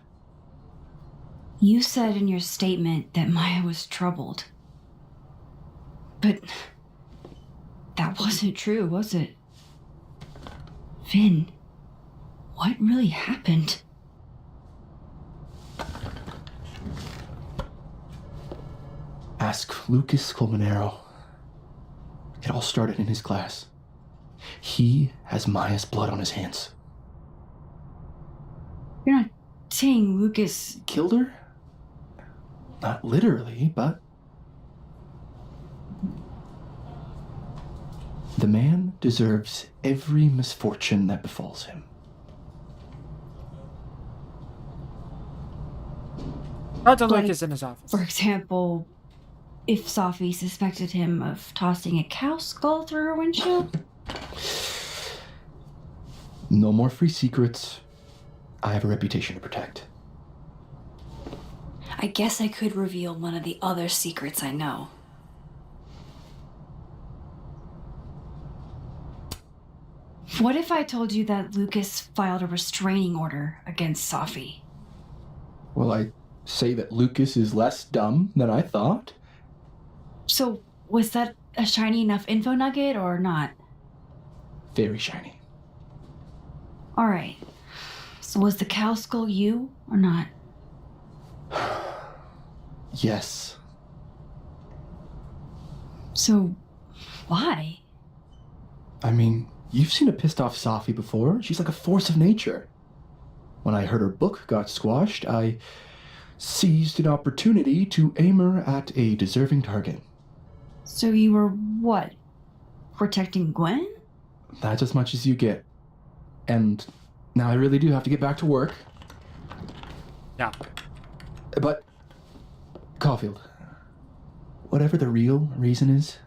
S9: You said in your statement that Maya was troubled. But that wasn't true, was it? Vin, what really happened?
S13: Ask Lucas Colmenero. It all started in his class. He has Maya's blood on his hands.
S9: You're not saying Lucas
S13: killed her? Not literally, but... The man deserves every misfortune that befalls him.
S1: Dr. Lucas in his office.
S9: For example, if Sophie suspected him of tossing a cow skull through her windshield?
S13: No more free secrets. I have a reputation to protect.
S9: I guess I could reveal one of the other secrets I know. What if I told you that Lucas filed a restraining order against Sophie?
S13: Will I say that Lucas is less dumb than I thought?
S9: So, was that a shiny enough info nugget or not?
S13: Very shiny.
S9: Alright. So was the cow skull you or not?
S13: Yes.
S9: So, why?
S13: I mean, you've seen a pissed off Safi before. She's like a force of nature. When I heard her book got squashed, I seized an opportunity to aim her at a deserving target.
S9: So you were what? Protecting Gwen?
S13: That's as much as you get. And now I really do have to get back to work.
S1: Yeah.
S13: But, Caulfield, whatever the real reason is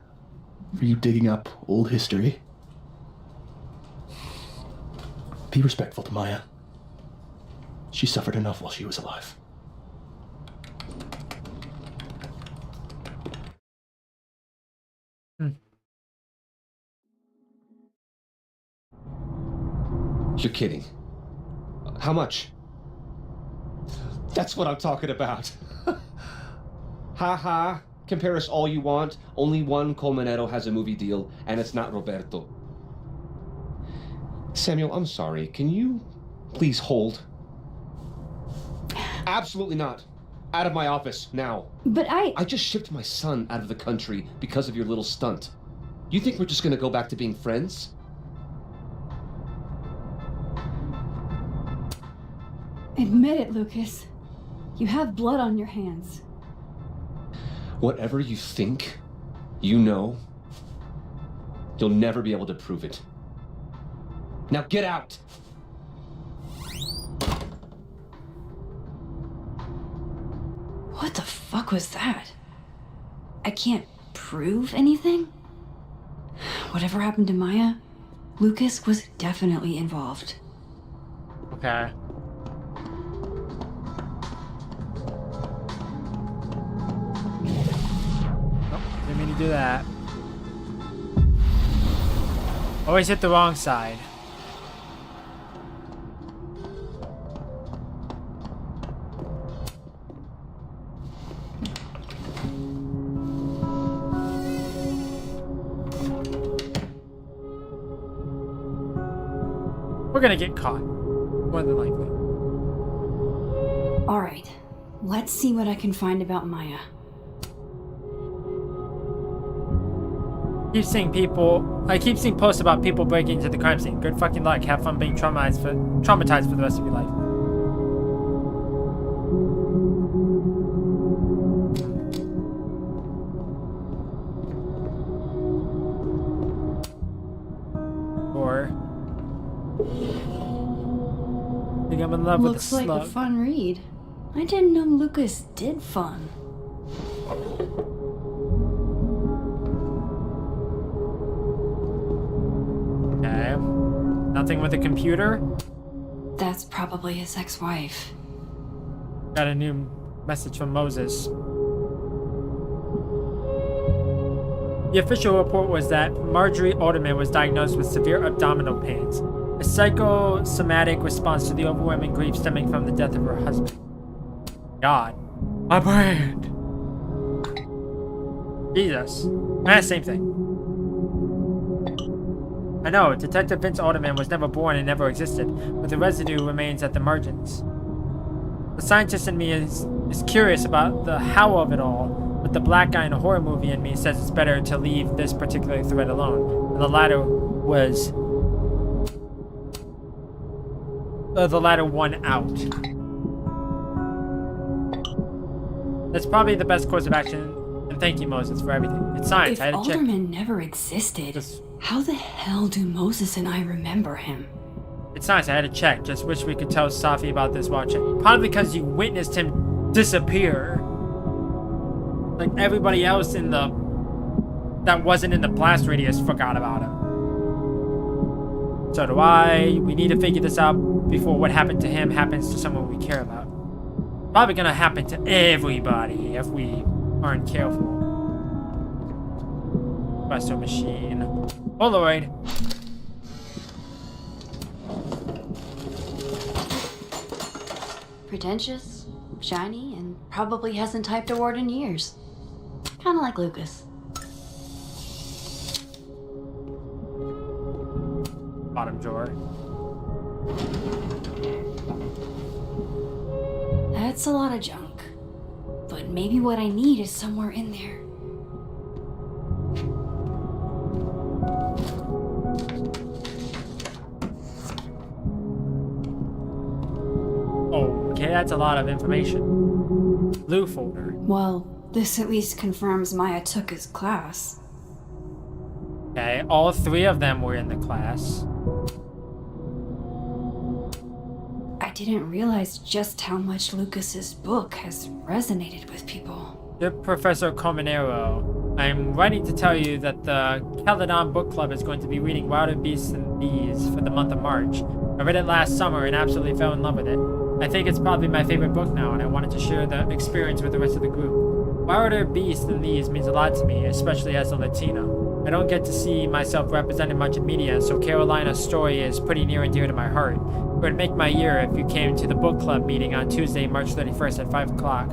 S13: for you digging up old history, be respectful to Maya. She suffered enough while she was alive.
S5: You're kidding. How much? That's what I'm talking about. Ha ha. Compare us all you want. Only one Colmenero has a movie deal, and it's not Roberto. Samuel, I'm sorry. Can you please hold? Absolutely not. Out of my office, now.
S9: But
S5: I just shipped my son out of the country because of your little stunt. You think we're just gonna go back to being friends?
S9: Admit it, Lucas. You have blood on your hands.
S5: Whatever you think, you know, you'll never be able to prove it. Now get out!
S9: What the fuck was that? I can't prove anything? Whatever happened to Maya, Lucas was definitely involved.
S1: Okay. Didn't mean to do that. Always hit the wrong side. We're gonna get caught. More than likely.
S9: Alright, let's see what I can find about Maya.
S1: I keep seeing posts about people breaking into the crime scene. Good fucking luck. Have fun being traumatized for the rest of your life. Or I think I'm in love with a
S9: Looks like
S1: slug.
S9: a fun read. I didn't know Lucas did fun.
S1: Okay. Nothing with a computer?
S9: That's probably his ex-wife.
S1: Got a new message from Moses. The official report was that Marjorie Alderman was diagnosed with severe abdominal pains, a psychosomatic response to the overwhelming grief stemming from the death of her husband. God. My brain! Jesus. Same thing. I know, Detective Vince Alderman was never born and never existed, but the residue remains at the margins. The scientist in me is curious about the how of it all, but the black guy in a horror movie in me says it's better to leave this particular thread alone. And the latter won out. That's probably the best course of action, and thank you, Moses, for everything. It's science,
S9: If
S1: I had to check.
S9: Alderman never existed, how the hell do Moses and I remember him?
S1: It's nice, I had to check. Just wish we could tell Safi about this watching. Probably because you witnessed him disappear. Like everybody else in the... that wasn't in the blast radius forgot about him. So do I. We need to figure this out before what happened to him happens to someone we care about. Probably gonna happen to everybody if we aren't careful. Buster machine. Polaroid.
S9: Pretentious, shiny, and probably hasn't typed a word in years. Kinda like Lucas.
S1: Bottom drawer.
S9: That's a lot of junk. But but maybe what I need is somewhere in there.
S1: Okay, that's a lot of information. Blue folder.
S9: Well, this at least confirms Maya took his class.
S1: Okay, all 3 of them were in the class.
S9: I didn't realize just how much Lucas's book has resonated with people.
S1: Dear Professor Cominero, I'm writing to tell you that the Caledon Book Club is going to be reading Wilder Beasts and Thieves for the month of March. I read it last summer and absolutely fell in love with it. I think it's probably my favorite book now, and I wanted to share the experience with the rest of the group. Wilder Beasts and Thieves means a lot to me, especially as a Latino. I don't get to see myself represented much in media, so Carolina's story is pretty near and dear to my heart. It would make my year if you came to the book club meeting on Tuesday, March 31st at 5 o'clock.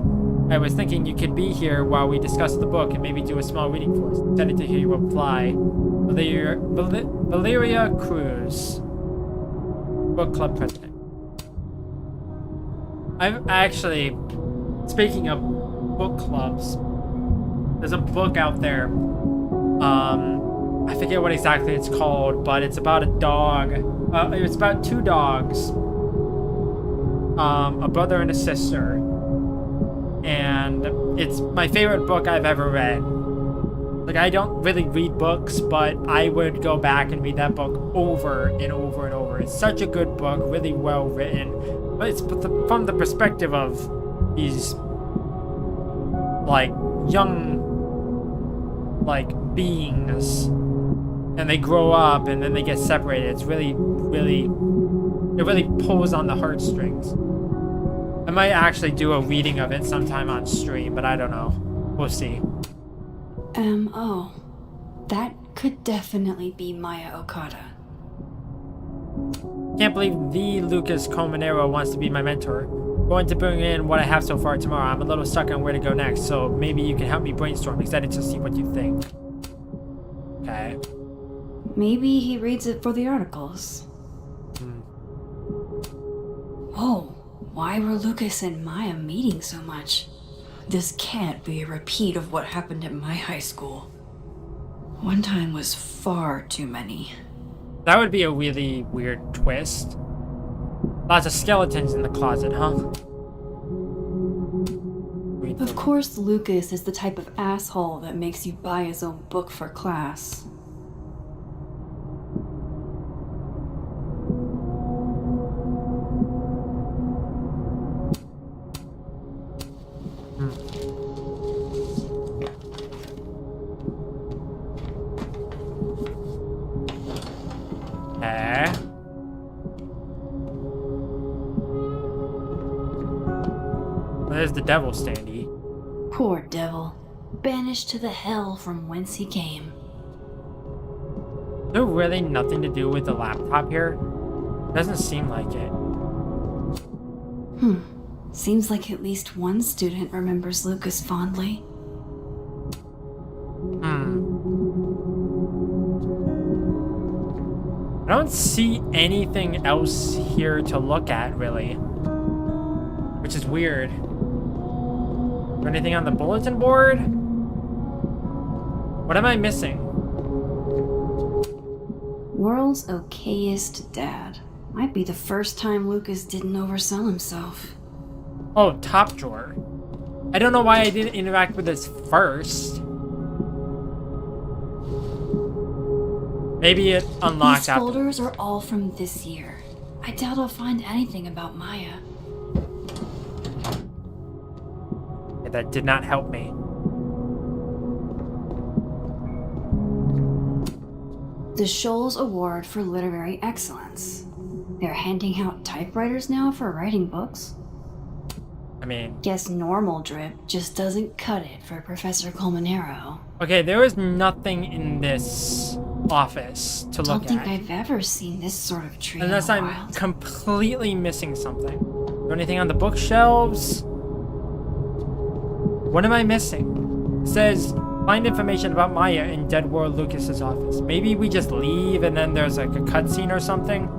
S1: I was thinking you could be here while we discuss the book and maybe do a small reading for us. Excited to hear you reply. Valeria Cruz, book club president. I've actually, speaking of book clubs, there's a book out there. I forget what exactly it's called, but it's about a dog. It's about 2 dogs, a brother and a sister, and it's my favorite book I've ever read. Like, I don't really read books, but I would go back and read that book over and over and over. It's such a good book, really well written, but it's from the perspective of these, like, young, like, beings, and they grow up and then they get separated. It's really, it really pulls on the heartstrings. I might actually do a reading of it sometime on stream, but I don't know. We'll see.
S9: Oh. That could definitely be Maya Okada.
S1: Can't believe the Lucas Cominero wants to be my mentor. Going to bring in what I have so far tomorrow. I'm a little stuck on where to go next, so maybe you can help me brainstorm. Excited to see what you think. Okay.
S9: Maybe he reads it for the articles. Whoa, why were Lucas and Maya meeting so much? This can't be a repeat of what happened at my high school. One time was far too many.
S1: That would be a really weird twist. Lots of skeletons in the closet, huh?
S9: Of course, Lucas is the type of asshole that makes you buy his own book for class.
S1: There's the devil standee.
S9: Poor devil. Banished to the hell from whence he came.
S1: Is there really nothing to do with the laptop here? Doesn't seem like it.
S9: Seems like at least one student remembers Lucas fondly.
S1: I don't see anything else here to look at, really. Which is weird. Is there anything on the bulletin board? What am I missing?
S9: World's okayest dad. Might be the first time Lucas didn't oversell himself.
S1: Oh, top drawer. I don't know why I didn't interact with this first. Maybe it unlocked
S9: These
S1: after.
S9: folders are all from this year. I doubt I'll find anything about Maya.
S1: Yeah, that did not help me.
S9: The Scholes Award for Literary Excellence. They're handing out typewriters now for writing books.
S1: I mean...
S9: Guess normal drip just doesn't cut it for Professor Colmenero.
S1: Okay, there is nothing in this office to look
S9: Don't think
S1: at.
S9: I've ever seen this sort of tree
S1: Unless
S9: in the
S1: I'm
S9: wild.
S1: completely missing something. Is there anything on the bookshelves? What am I missing? It says, find information about Maya in Dead World Lucas's office. Maybe we just leave and then there's like a cutscene or something?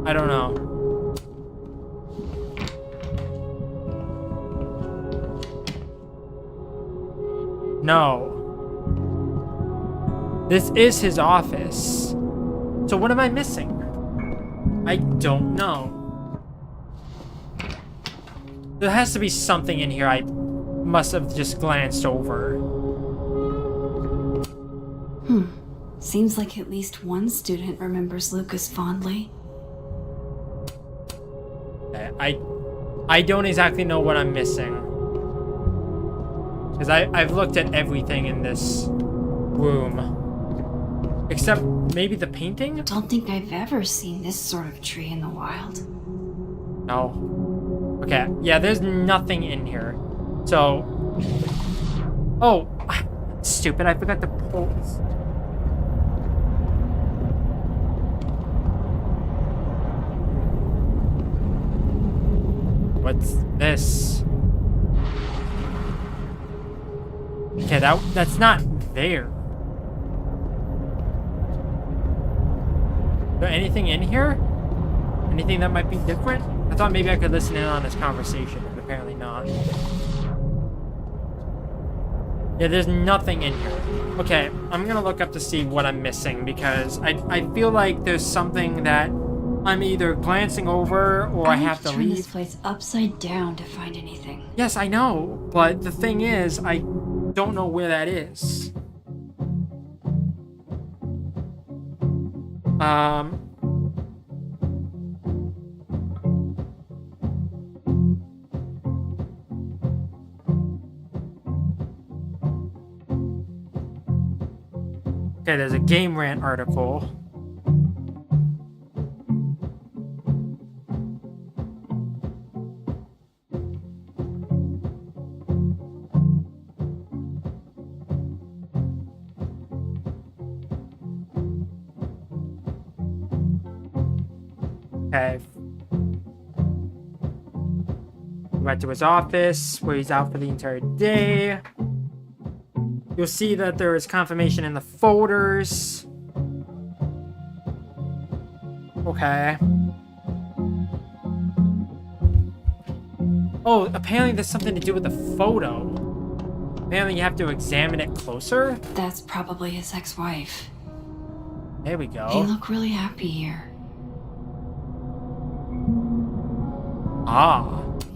S1: I don't know. No. This is his office. So what am I missing? I don't know. There has to be something in here I must have just glanced over.
S9: Seems like at least one student remembers Lucas fondly.
S1: I don't exactly know what I'm missing. Because I've looked at everything in this room. Except maybe the painting?
S9: Don't think I've ever seen this sort of tree in the wild.
S1: No. Okay, yeah, there's nothing in here. So... Oh! Stupid, I forgot to pull... What's this? Okay, that's not there. Is there anything in here? Anything that might be different? I thought maybe I could listen in on this conversation, but apparently not. Yeah, there's nothing in here. Okay, I'm gonna look up to see what I'm missing because I feel like there's something that I'm either glancing over or I have to
S9: turn
S1: leave.
S9: this place upside down to find anything.
S1: Yes, I know, but the thing is, I don't know where that is. Okay, there's a Game Rant article. Okay. Went to his office, where he's out for the entire day. You'll see that there is confirmation in the folders. Okay. Oh, apparently there's something to do with the photo. Apparently you have to examine it closer.
S9: That's probably his ex-wife.
S1: There we go.
S9: They look really happy here.
S1: Ah.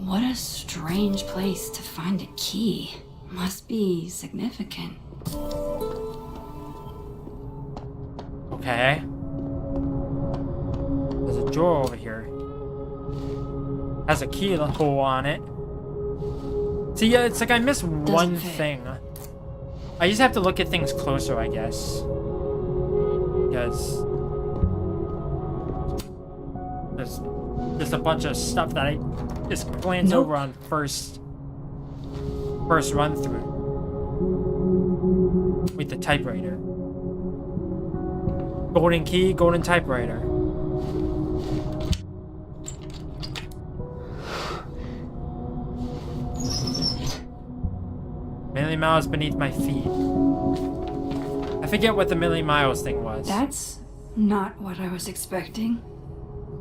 S9: What a strange place to find a key. Must be significant.
S1: Okay. There's a drawer over here. Has a key hole on it. See, yeah, it's like I missed one thing. I just have to look at things closer, I guess. Because there's just a bunch of stuff that I just glanced over on first run through with the typewriter. Golden key, golden typewriter. Million miles beneath my feet. I forget what the million miles thing was.
S9: That's not what I was expecting.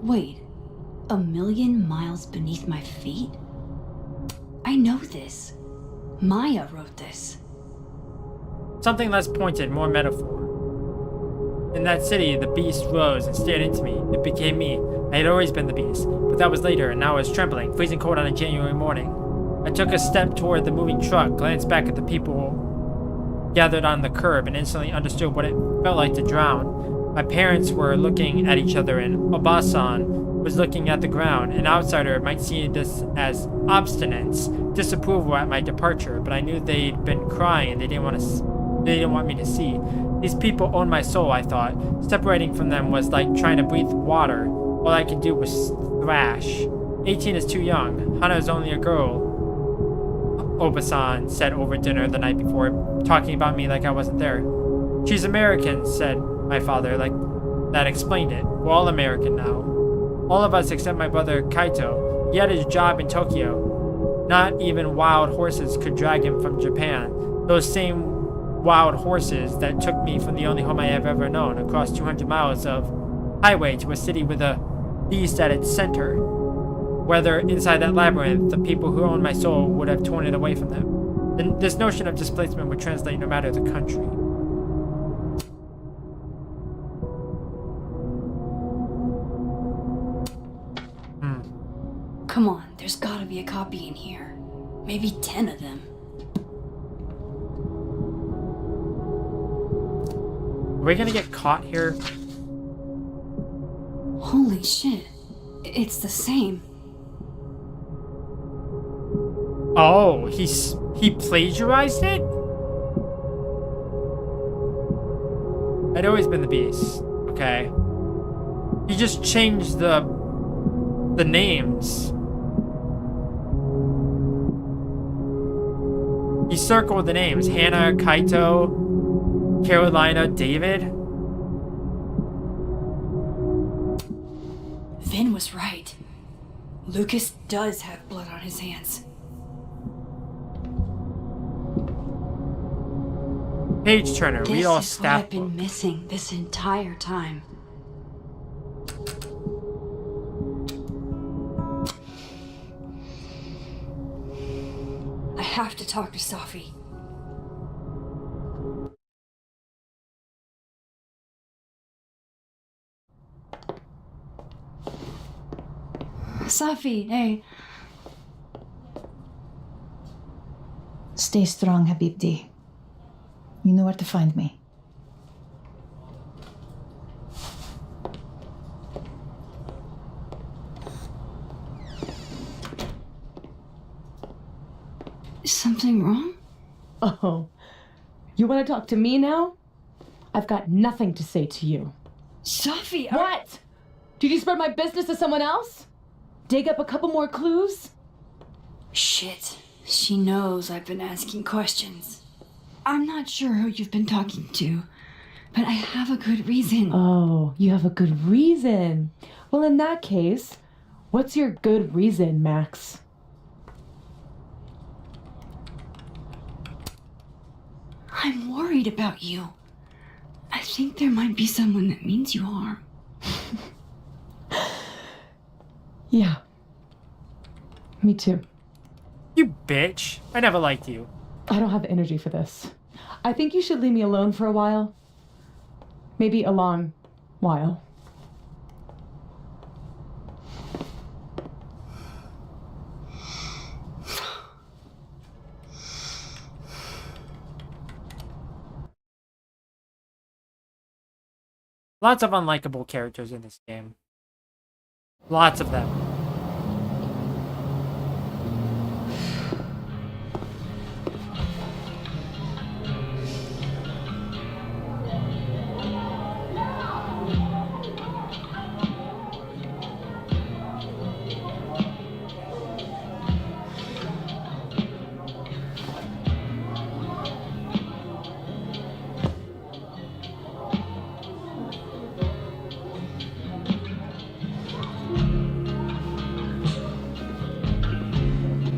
S9: Wait, a million miles beneath my feet? I know this. Maya wrote this.
S1: Something less pointed, more metaphor. In that city, the beast rose and stared into me. It became me. I had always been the beast, but that was later, and now I was trembling, freezing cold on a January morning. I took a step toward the moving truck, glanced back at the people gathered on the curb, and instantly understood what it felt like to drown. My parents were looking at each other, and Obasan was looking at the ground. An outsider might see this as obstinance, disapproval at my departure, but I knew they'd been crying and they didn't want me to see. These people owned my soul, I thought. Separating from them was like trying to breathe water. All I could do was thrash. 18 is too young. Hana is only a girl, Obasan said over dinner the night before, talking about me like I wasn't there. She's American, said my father, like that explained it. We're all American now. All of us except my brother Kaito. He had his job in Tokyo. Not even wild horses could drag him from Japan. Those same wild horses that took me from the only home I have ever known across 200 miles of highway to a city with a beast at its center. Whether inside that labyrinth, the people who owned my soul would have torn it away from them. This notion of displacement would translate no matter the country.
S9: Come on, there's gotta be a copy in here. Maybe 10 of them.
S1: Are we gonna get caught here?
S9: Holy shit. It's the same.
S1: Oh, he plagiarized it? I'd always been the Beast. Okay. He just changed the names. He circled the names. Hannah, Kaito, Carolina, David.
S9: Vin was right. Lucas does have blood on his hands.
S1: Page Turner, read all
S9: This is what I've
S1: staff
S9: been
S1: book.
S9: missing this entire time. I have to talk to Safi. Safi, hey.
S10: Stay strong, Habibti. You know where to find me.
S9: Is something wrong?
S4: Oh, you want to talk to me now? I've got nothing to say to you.
S9: Safi,
S4: What? Did you spread my business to someone else? Dig up a couple more clues?
S9: Shit. She knows I've been asking questions. I'm not sure who you've been talking to, but I have a good reason.
S4: Oh, you have a good reason. Well, in that case, what's your good reason, Max?
S9: I'm worried about you. I think there might be someone that means you harm.
S4: Yeah. Me too.
S1: You bitch. I never liked you.
S4: I don't have energy for this. I think you should leave me alone for a while. Maybe a long while.
S1: Lots of unlikable characters in this game. Lots of them.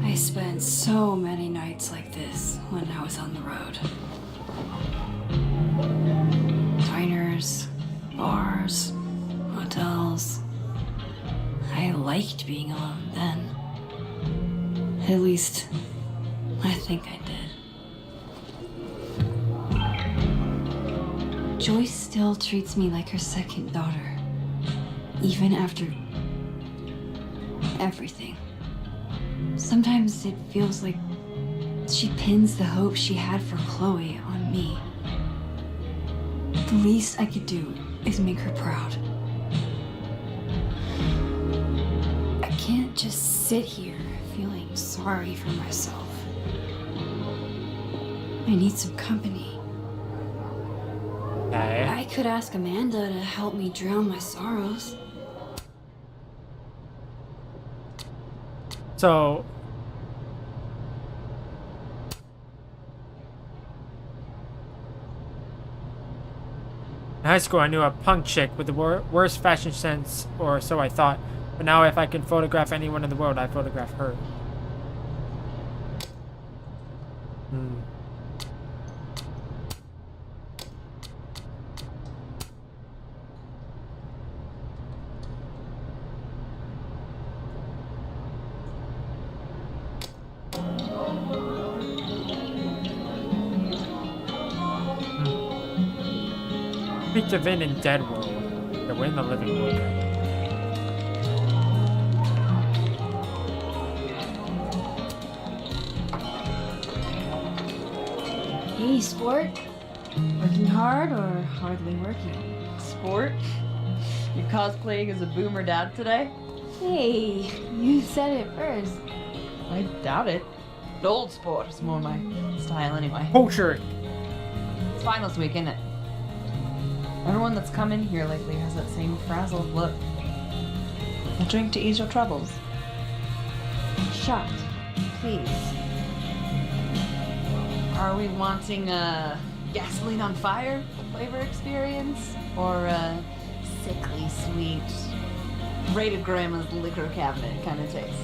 S9: I spent so many nights like this when I was on the road. Diners, bars, hotels. I liked being alone then. At least, I think I did. Joyce still treats me like her second daughter, even after everything. Sometimes it feels like she pins the hope she had for Chloe on me. The least I could do is make her proud. I can't just sit here feeling sorry for myself. I need some company.
S1: Okay.
S9: I could ask Amanda to help me drown my sorrows.
S1: So in high school, I knew a punk chick with the worst fashion sense, or so I thought. But now, if I can photograph anyone in the world, I photograph her. Speak to Vin in Dead World. Yeah, we're in the living room.
S9: Hey, sport. Working hard or hardly working?
S4: Sport? You cosplaying as a boomer dad today?
S9: Hey, you said it first.
S4: I doubt it. The old sport is more my style anyway.
S1: Culture.
S4: It's finals week, isn't it? Everyone that's come in here lately has that same frazzled look. A drink to ease your troubles.
S9: Shot, please.
S4: Are we wanting a gasoline on fire flavor experience? Or a sickly sweet, rated grandma's liquor cabinet kind of taste?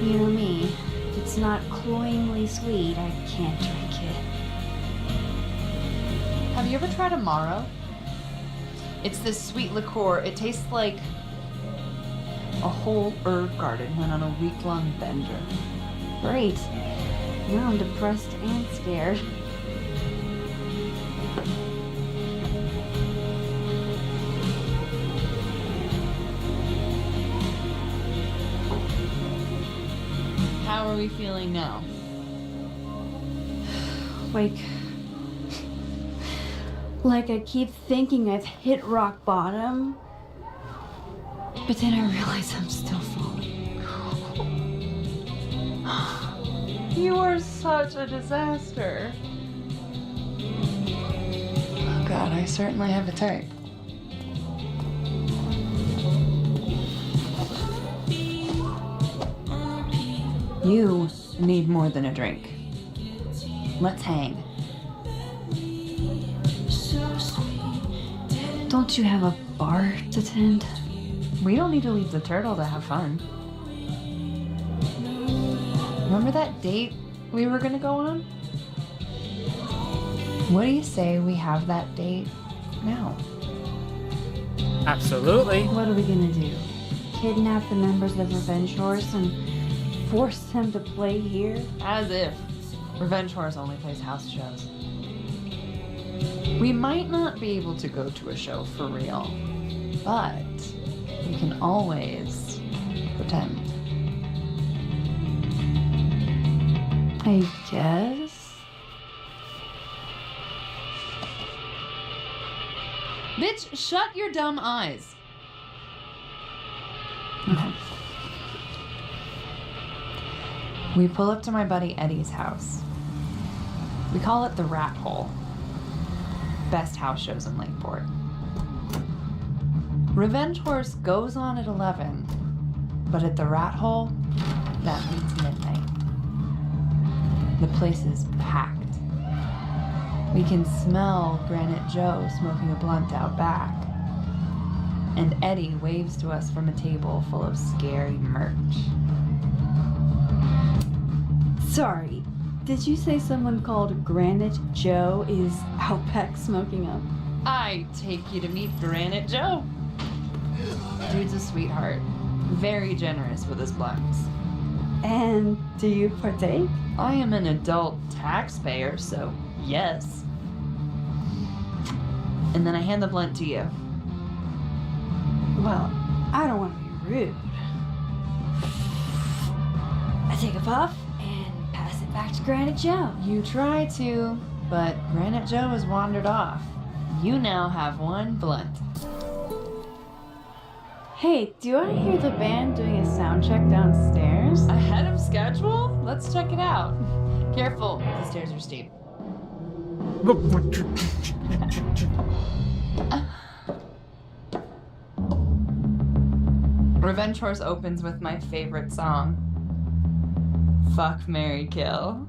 S9: You know me. If it's not cloyingly sweet, I can't drink it.
S4: Have you ever tried Amaro? It's this sweet liqueur. It tastes like a whole herb garden went on a week-long bender.
S9: Great. Now I'm depressed and scared.
S4: How are we feeling now?
S9: Like I keep thinking I've hit rock bottom, but then I realize I'm still falling.
S4: You are such a disaster. Oh God, I certainly have a type. You need more than a drink. Let's hang.
S9: Don't you have a bar to tend?
S4: We don't need to leave the turtle to have fun. Remember that date we were gonna go on? What do you say we have that date now?
S1: Absolutely.
S9: What are we gonna do? Kidnap the members of Revenge Horse and force them to play here?
S4: As if. Revenge Horse only plays house shows. We might not be able to go to a show for real, but we can always pretend.
S9: I guess.
S4: Bitch, shut your dumb eyes. Okay. We pull up to my buddy Eddie's house. We call it the Rat Hole. Best house shows in Lakeport. Revenge Horse goes on at 11, but at the Rat Hole, that means midnight. The place is packed. We can smell Granite Joe smoking a blunt out back. And Eddie waves to us from a table full of scary merch.
S9: Sorry, did you say someone called Granite Joe is out back smoking up?
S4: I take you to meet Granite Joe. Dude's a sweetheart. Very generous with his blunts.
S9: And do you partake?
S4: I am an adult taxpayer, so yes. And then I hand the blunt to you.
S9: Well, I don't want to be rude. I take a puff and pass it back to Granite Joe.
S4: You try to, but Granite Joe has wandered off. You now have one blunt.
S9: Hey, do you want to hear the band doing a sound check downstairs?
S4: Ahead of schedule? Let's check it out. Careful, the stairs are steep. Revenge Horse opens with my favorite song. Fuck, Marry, Kill.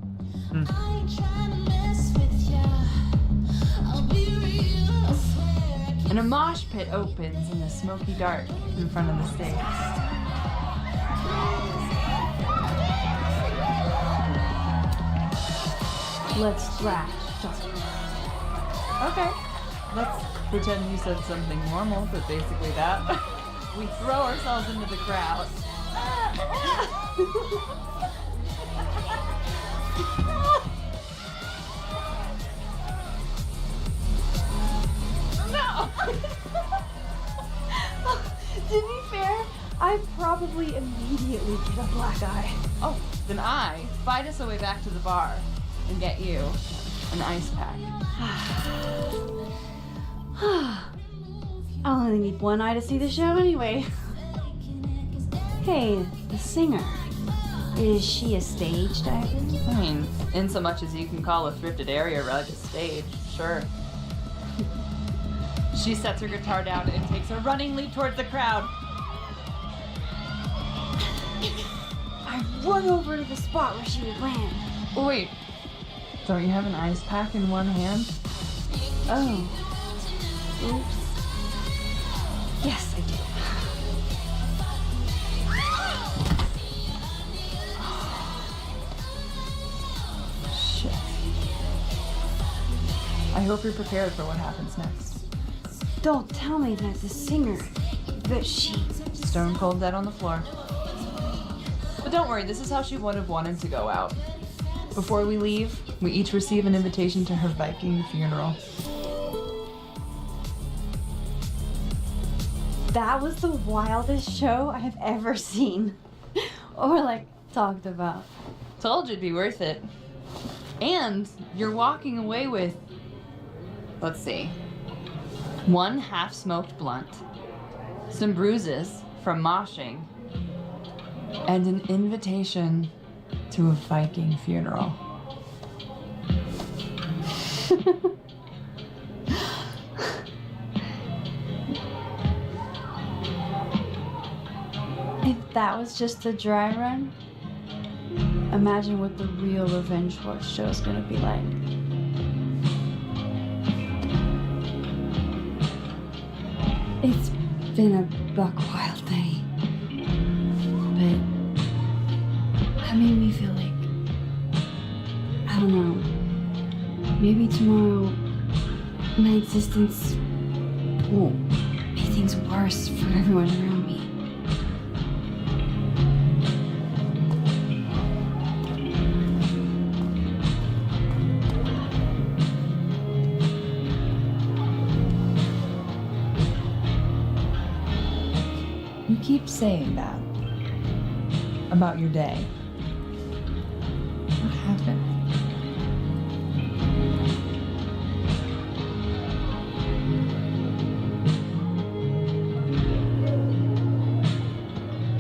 S4: And a mosh pit opens in the smoky dark in front of the stage.
S9: Let's thrash.
S4: Okay. Let's pretend you said something normal, but basically that. We throw ourselves into the crowd.
S2: To be fair, I probably immediately get a black eye.
S4: Oh, then I fight us a way back to the bar and get you an ice pack.
S9: I'll only need one eye to see the show anyway. Hey, the singer. Is she a stage diver?
S4: I mean, in so much as you can call a thrifted area rug a stage, sure. She sets her guitar down and takes a running leap towards the crowd.
S9: I run over to the spot where she would land.
S4: Oh, wait. Don't you have an ice pack in one hand?
S9: Oh. Oops. Yes, I do.
S4: Shit. I hope you're prepared for what happens next.
S9: Don't tell me that the singer, that she...
S4: Stone cold dead on the floor. But don't worry, this is how she would have wanted to go out. Before we leave, we each receive an invitation to her Viking funeral.
S9: That was the wildest show I have ever seen. Or like, talked about.
S4: Told you it'd be worth it. And you're walking away with, let's see, one half-smoked blunt, some bruises from moshing, and an invitation to a Viking funeral.
S9: If that was just the dry run, imagine what the real Revenge Horse show is gonna be like. It's been a buck wild day, but that made me feel like, I don't know, maybe tomorrow my existence won't make things worse for everyone around me.
S4: You keep saying that about your day. What happened?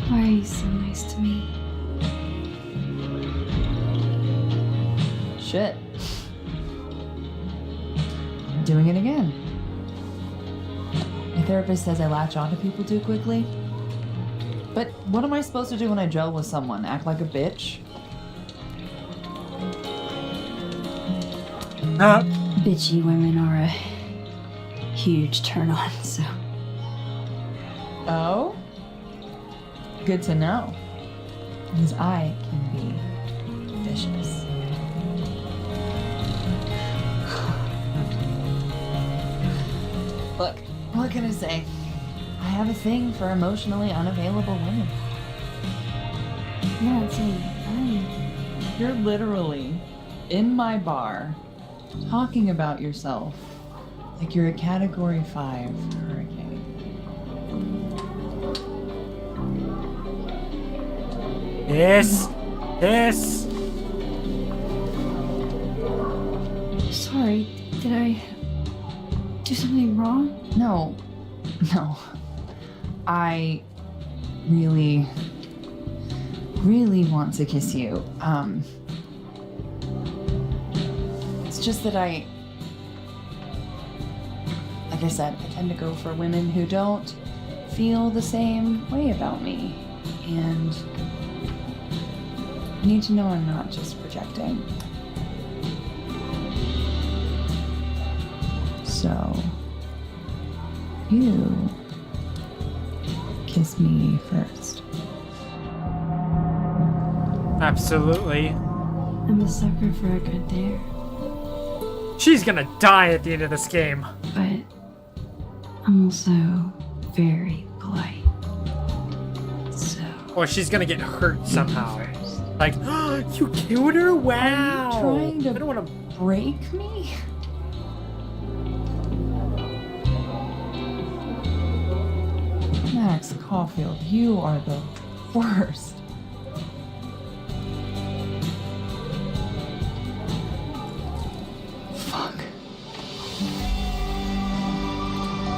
S9: Why are you so nice to me?
S4: Shit. Doing it again. My therapist says I latch onto people too quickly. But what am I supposed to do when I gel with someone? Act like a bitch?
S9: Bitchy women are a huge turn on, so.
S4: Oh? Good to know. Because I can be vicious. Look, what can I say? I have a thing for emotionally unavailable women.
S9: You're not saying fine.
S4: You're literally in my bar talking about yourself like you're a Category 5 hurricane.
S1: Yes.
S9: Sorry, did I do something wrong?
S4: No. I really want to kiss you. It's just that like I said, I tend to go for women who don't feel the same way about me. And I need to know I'm not just projecting. So, you kiss me first.
S1: Absolutely.
S9: I'm a sucker for a good dare.
S1: She's gonna die at the end of this game.
S9: But I'm also very polite. So.
S1: Or she's gonna get hurt somehow. Like, you killed her? Wow.
S4: Are you trying to
S1: I don't want to
S4: break me?
S10: Max Caulfield, you are the worst.
S1: Fuck.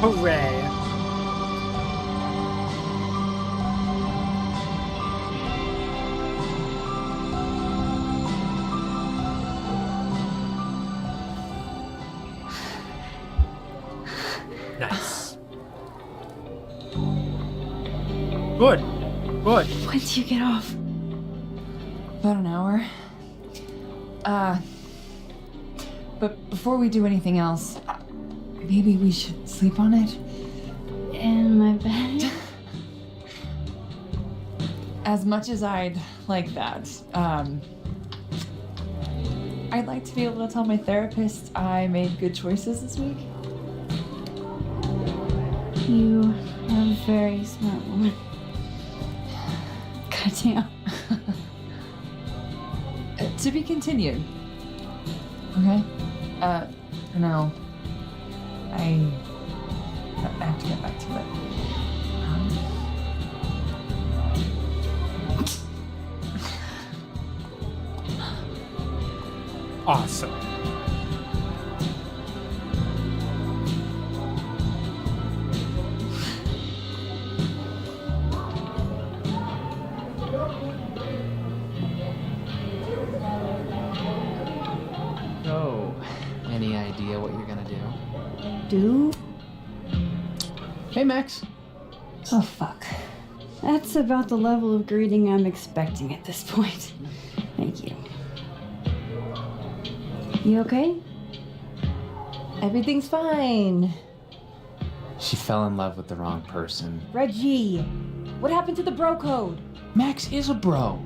S1: Hooray. Nice. Good. Good.
S2: When do you get off?
S10: About an hour. But before we do anything else, maybe we should sleep on it?
S2: In my bed?
S10: As much as I'd like that, I'd like to be able to tell my therapist I made good choices this week.
S2: You are a very smart woman. Goddamn.
S10: To be continued. Okay? For now, I have to get back to it.
S1: Awesome.
S13: So, any idea what you're gonna do?
S2: Do?
S13: Hey, Max.
S2: Oh, fuck. That's about the level of greeting I'm expecting at this point. Thank you. You okay?
S14: Everything's fine.
S13: She fell in love with the wrong person.
S14: Reggie, what happened to the bro code?
S13: Max is a bro.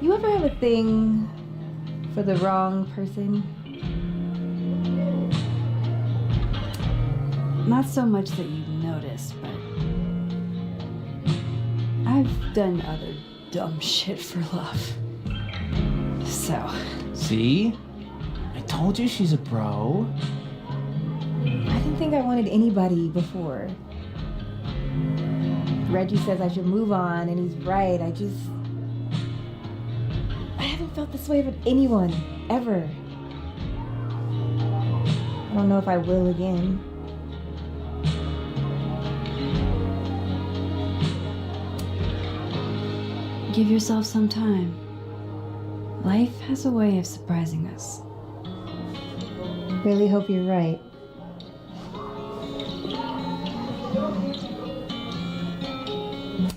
S14: You ever have a thing for the wrong person?
S2: Not so much that you notice, but I've done other dumb shit for love. So.
S13: See? I told you she's a bro.
S14: I didn't think I wanted anybody before. Reggie says I should move on, and he's right. I haven't felt this way with anyone, ever. I don't know if I will again.
S2: Give yourself some time. Life has a way of surprising us.
S14: Really hope you're right.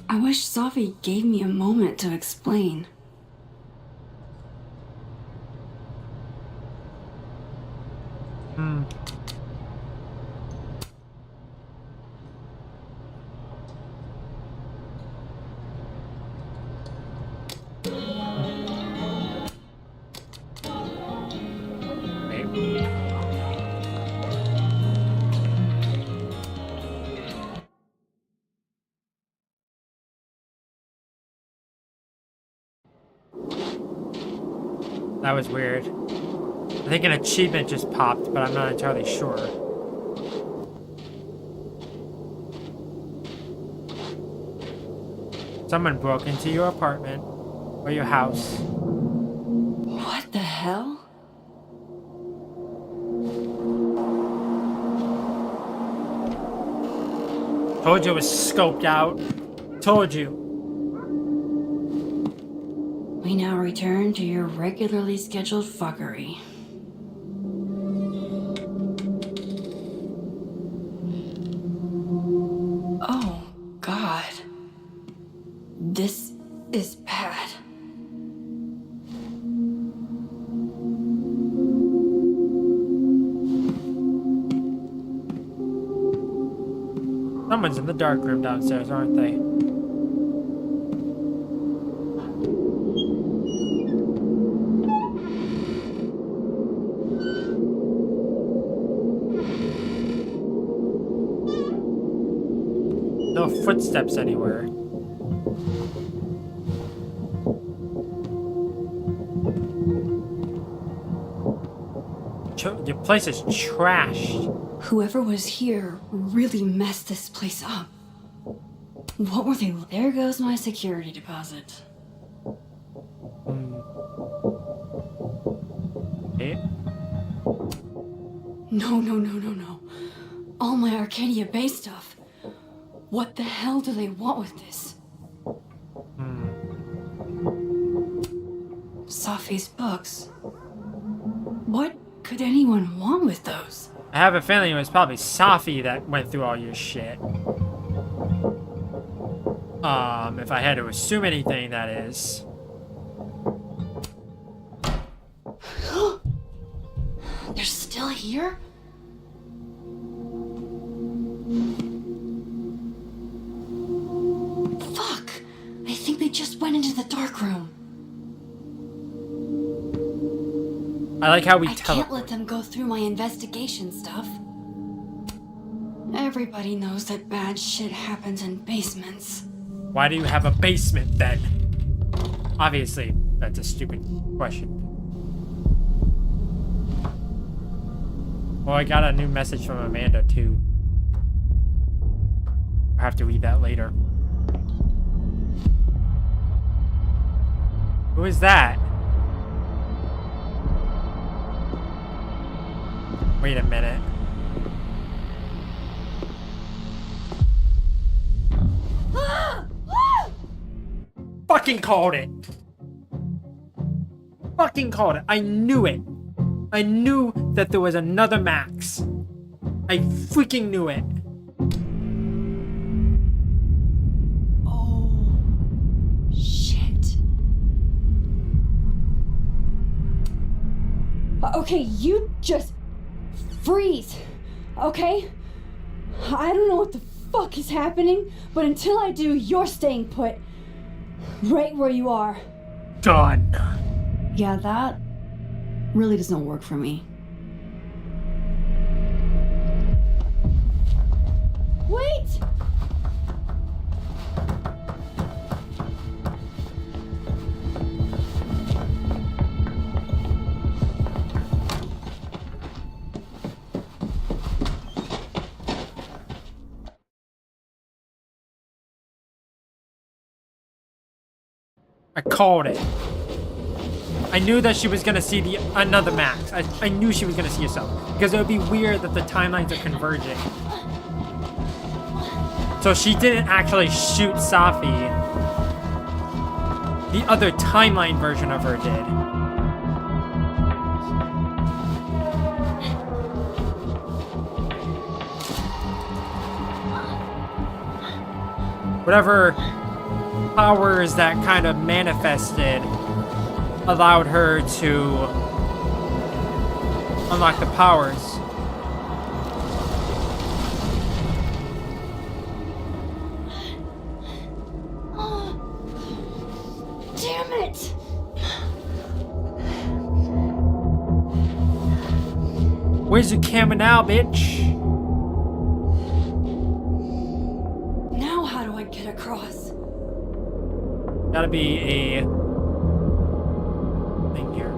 S2: I wish Safi gave me a moment to explain.
S1: That was weird. I think an achievement just popped, but I'm not entirely sure. Someone broke into your apartment or your house.
S2: What the hell?
S1: Told you it was scoped out. Told you.
S2: We now return to your regularly scheduled fuckery. Oh, God. This is bad.
S1: Someone's in the dark room downstairs, aren't they? No footsteps anywhere. Your place is trashed.
S9: Whoever was here really messed this place up. What were they? There goes my security deposit.
S1: Eh?
S9: No. All my Arcadia Bay stuff. What the hell do they want with this? Safi's books. What could anyone want with those?
S1: I have a feeling it was probably Safi that went through all your shit. If I had to assume anything, that is.
S9: They're still here? Fuck! I think they just went into the dark room.
S1: I like how we
S9: I can't let them go through my investigation stuff. Everybody knows that bad shit happens in basements.
S1: Why do you have a basement then? Obviously, that's a stupid question. Well, I got a new message from Amanda too. I have to read that later. Who is that? Wait a minute. Fucking called it. Fucking called it. I knew it. I knew that there was another Max. I freaking knew it.
S9: Oh, shit.
S2: Okay, you just freeze, okay? I don't know what the fuck is happening, but until I do, you're staying put. Right where you are.
S1: Done.
S9: Yeah, that really doesn't work for me.
S2: Wait!
S1: I called it. I knew that she was gonna see another Max. I knew she was gonna see herself. Because it would be weird that the timelines are converging. So she didn't actually shoot Safi. The other timeline version of her did. Whatever powers that kind of manifested allowed her to unlock the powers.
S2: Oh, damn it!
S1: Where's your camera now, bitch?
S9: Now how do I get across?
S1: Gotta be a thing here.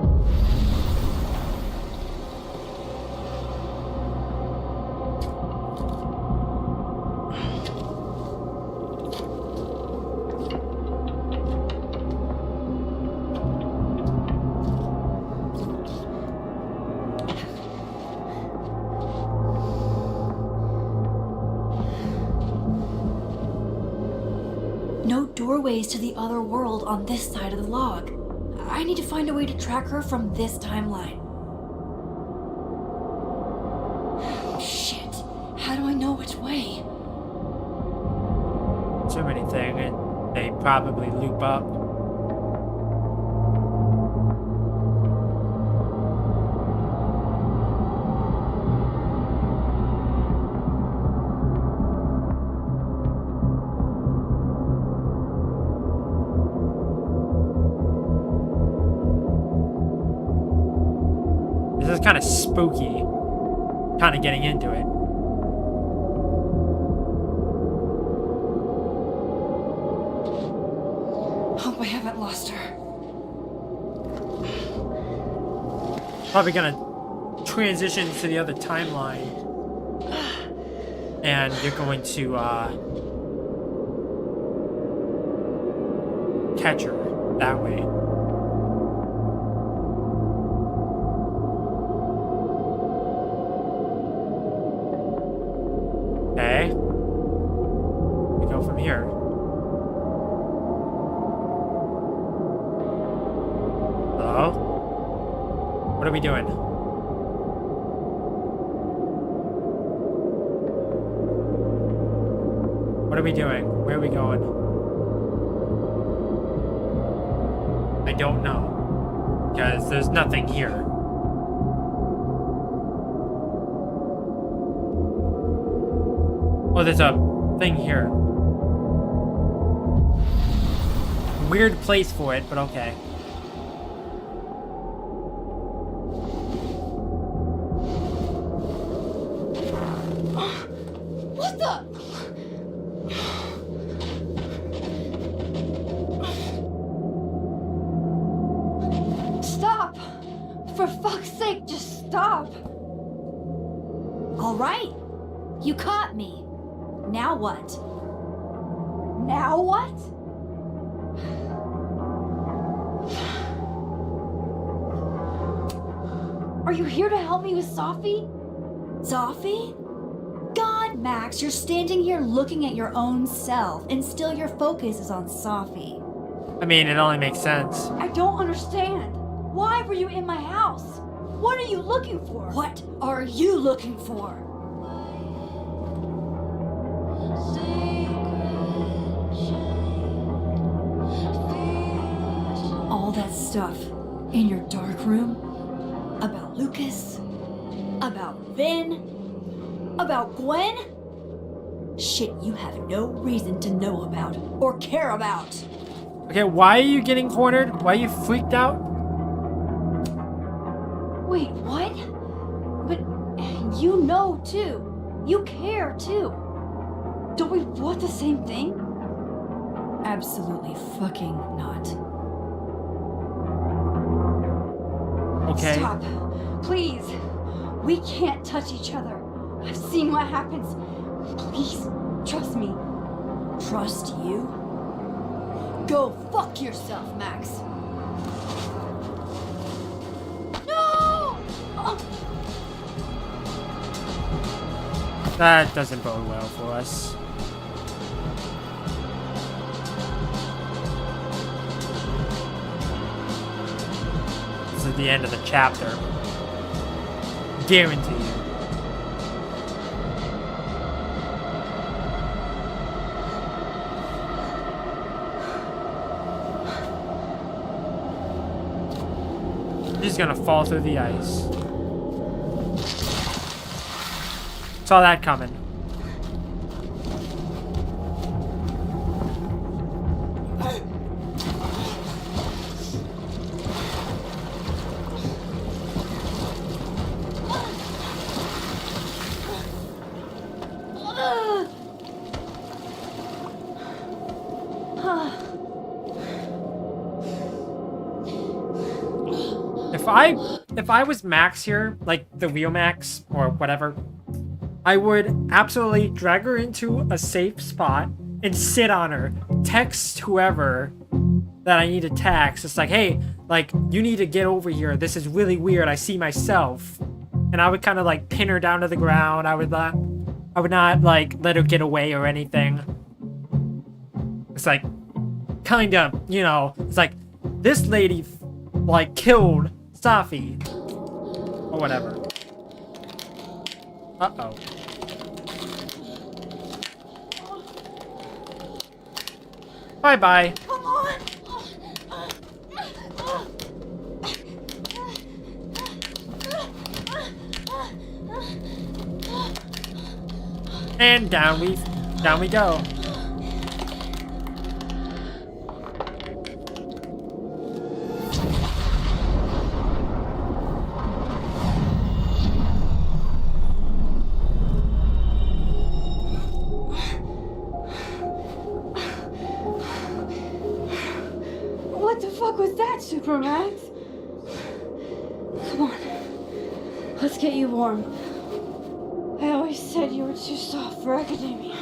S9: No doorways to the other world on this side of the log. I need to find a way to track her from this timeline. Shit. How do I know which way?
S1: Too many things. They probably loop up. This is kind of spooky. Kind of getting into it.
S9: Hope I haven't lost her.
S1: Probably gonna transition to the other timeline. And you're going to catch her that way. Okay. We go from here. Hello? What are we doing? What are we doing? Where are we going? I don't know. Because there's nothing here. Oh, there's a thing here. Weird place for it, but okay.
S2: What the? Stop! For fuck's sake, just stop!
S9: All right. You caught me. Now what?
S2: Now what? Are you here to help me with Sophie?
S9: Sophie? God, Max, you're standing here looking at your own self, and still your focus is on Sophie.
S1: I mean, it only makes sense.
S2: I don't understand. Why were you in my house? What are you looking for?
S9: What are you looking for? All that stuff in your dark room about Lucas, about Vin, about Gwen? Shit you have no reason to know about or care about.
S1: Okay, why are you getting cornered? Why are you freaked out?
S2: Wait, what? But you know too. You care too. Don't we want the same thing?
S9: Absolutely fucking not.
S1: Okay.
S2: Stop. Please. We can't touch each other. I've seen what happens. Please, trust me.
S9: Trust you? Go fuck yourself, Max.
S2: No!
S1: That doesn't bode well for us. This is the end of the chapter. Guarantee you. He's gonna fall through the ice. Saw that coming. If I was Max here, like the real Max or whatever, I would absolutely drag her into a safe spot and sit on her. Text whoever that I need to text. It's like, hey, like, you need to get over here. This is really weird. I see myself. And I would kind of like pin her down to the ground. I would not like let her get away or anything. It's like, kind of, you know, it's like this lady like killed Sophie or whatever. Uh-oh. Bye-bye.
S2: Come on!
S1: And down we go.
S2: What the fuck was that, Supermax? Come on. Let's get you warm. I always said you were too soft for academia.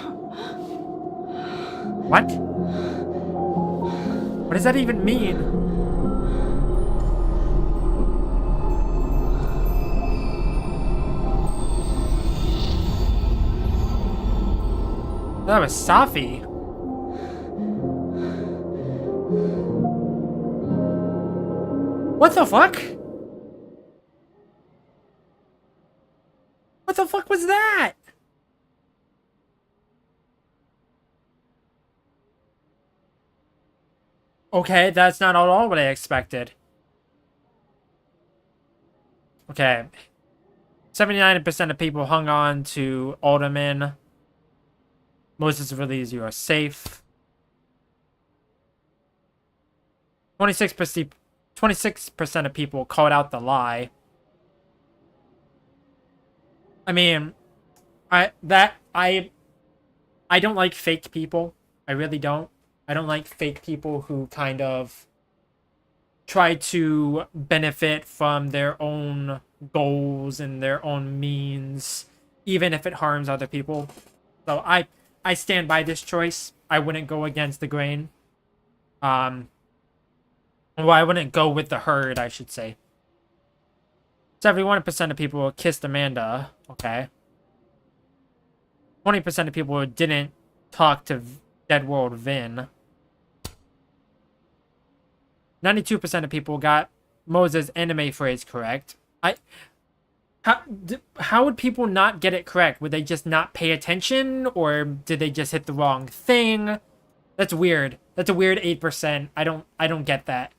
S1: What? What does that even mean? That was Safi. What the fuck? What the fuck was that? Okay, that's not at all what I expected. Okay. 79% of people hung on to Alderman. Moses believes you are safe. 26% of people called out the lie. I mean, I don't like fake people. I really don't. I don't like fake people who kind of try to benefit from their own goals and their own means, even if it harms other people. So I stand by this choice. I wouldn't go against the grain. Well, I wouldn't go with the herd, I should say. 71% of people kissed Amanda. Okay. 20% of people didn't talk to Dead World Vin. 92% of people got Moses' anime phrase correct. How would people not get it correct? Would they just not pay attention, or did they just hit the wrong thing? That's weird. That's a weird 8%. I don't get that.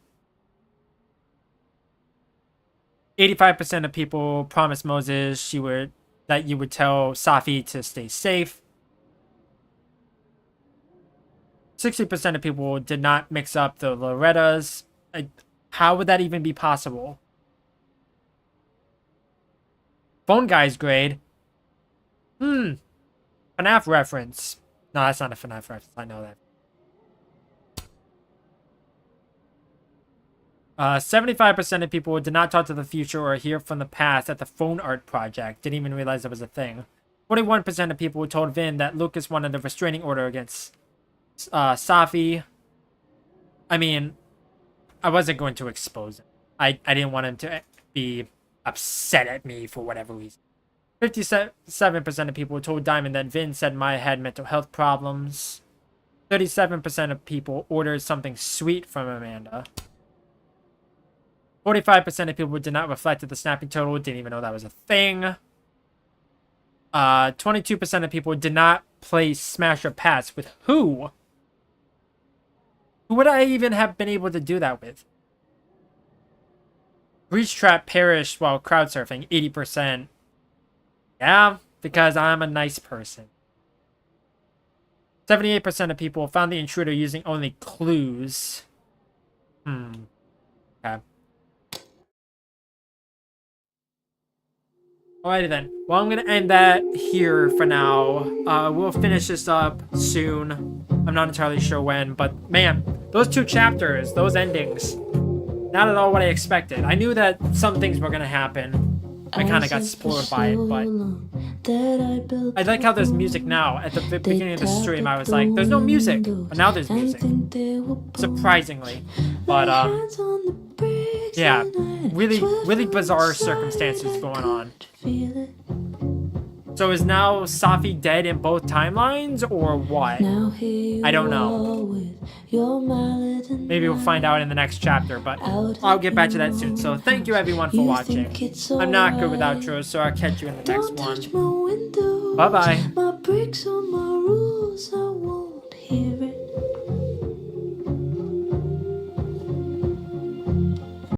S1: 85% of people promised Moses that you would tell Safi to stay safe. 60% of people did not mix up the Lorettas. How would that even be possible? Phone Guy's grade. FNAF reference. No, that's not a FNAF reference. I know that. 75% of people did not talk to the future or hear from the past at the phone art project. Didn't even realize that was a thing. 41% of people told Vin that Lucas wanted a restraining order against Safi. I mean, I wasn't going to expose him. I didn't want him to be upset at me for whatever reason. 57% of people told Diamond that Vin said Maya had mental health problems. 37% of people ordered something sweet from Amanda. 45% of people did not reflect at the snapping total, didn't even know that was a thing. 22% of people did not play Smash or Pass with who? Who would I even have been able to do that with? Breach Trap perished while crowd surfing, 80%. Yeah, because I'm a nice person. 78% of people found the intruder using only clues. Okay. Alrighty then. Well, I'm going to end that here for now. We'll finish this up soon. I'm not entirely sure when, but man, those two chapters, those endings, not at all what I expected. I knew that some things were going to happen. I kind of got spoiled by it, but I like how there's music now. At the beginning of the stream, I was like, there's no music, but now there's music. Surprisingly. But, yeah, really bizarre circumstances going on. So is now Safi dead in both timelines, or what? I don't know. Maybe we'll find out in the next chapter, but I'll get back to that soon. So thank you everyone for watching. I'm not good with outros, so I'll catch you in the next one. Bye-bye.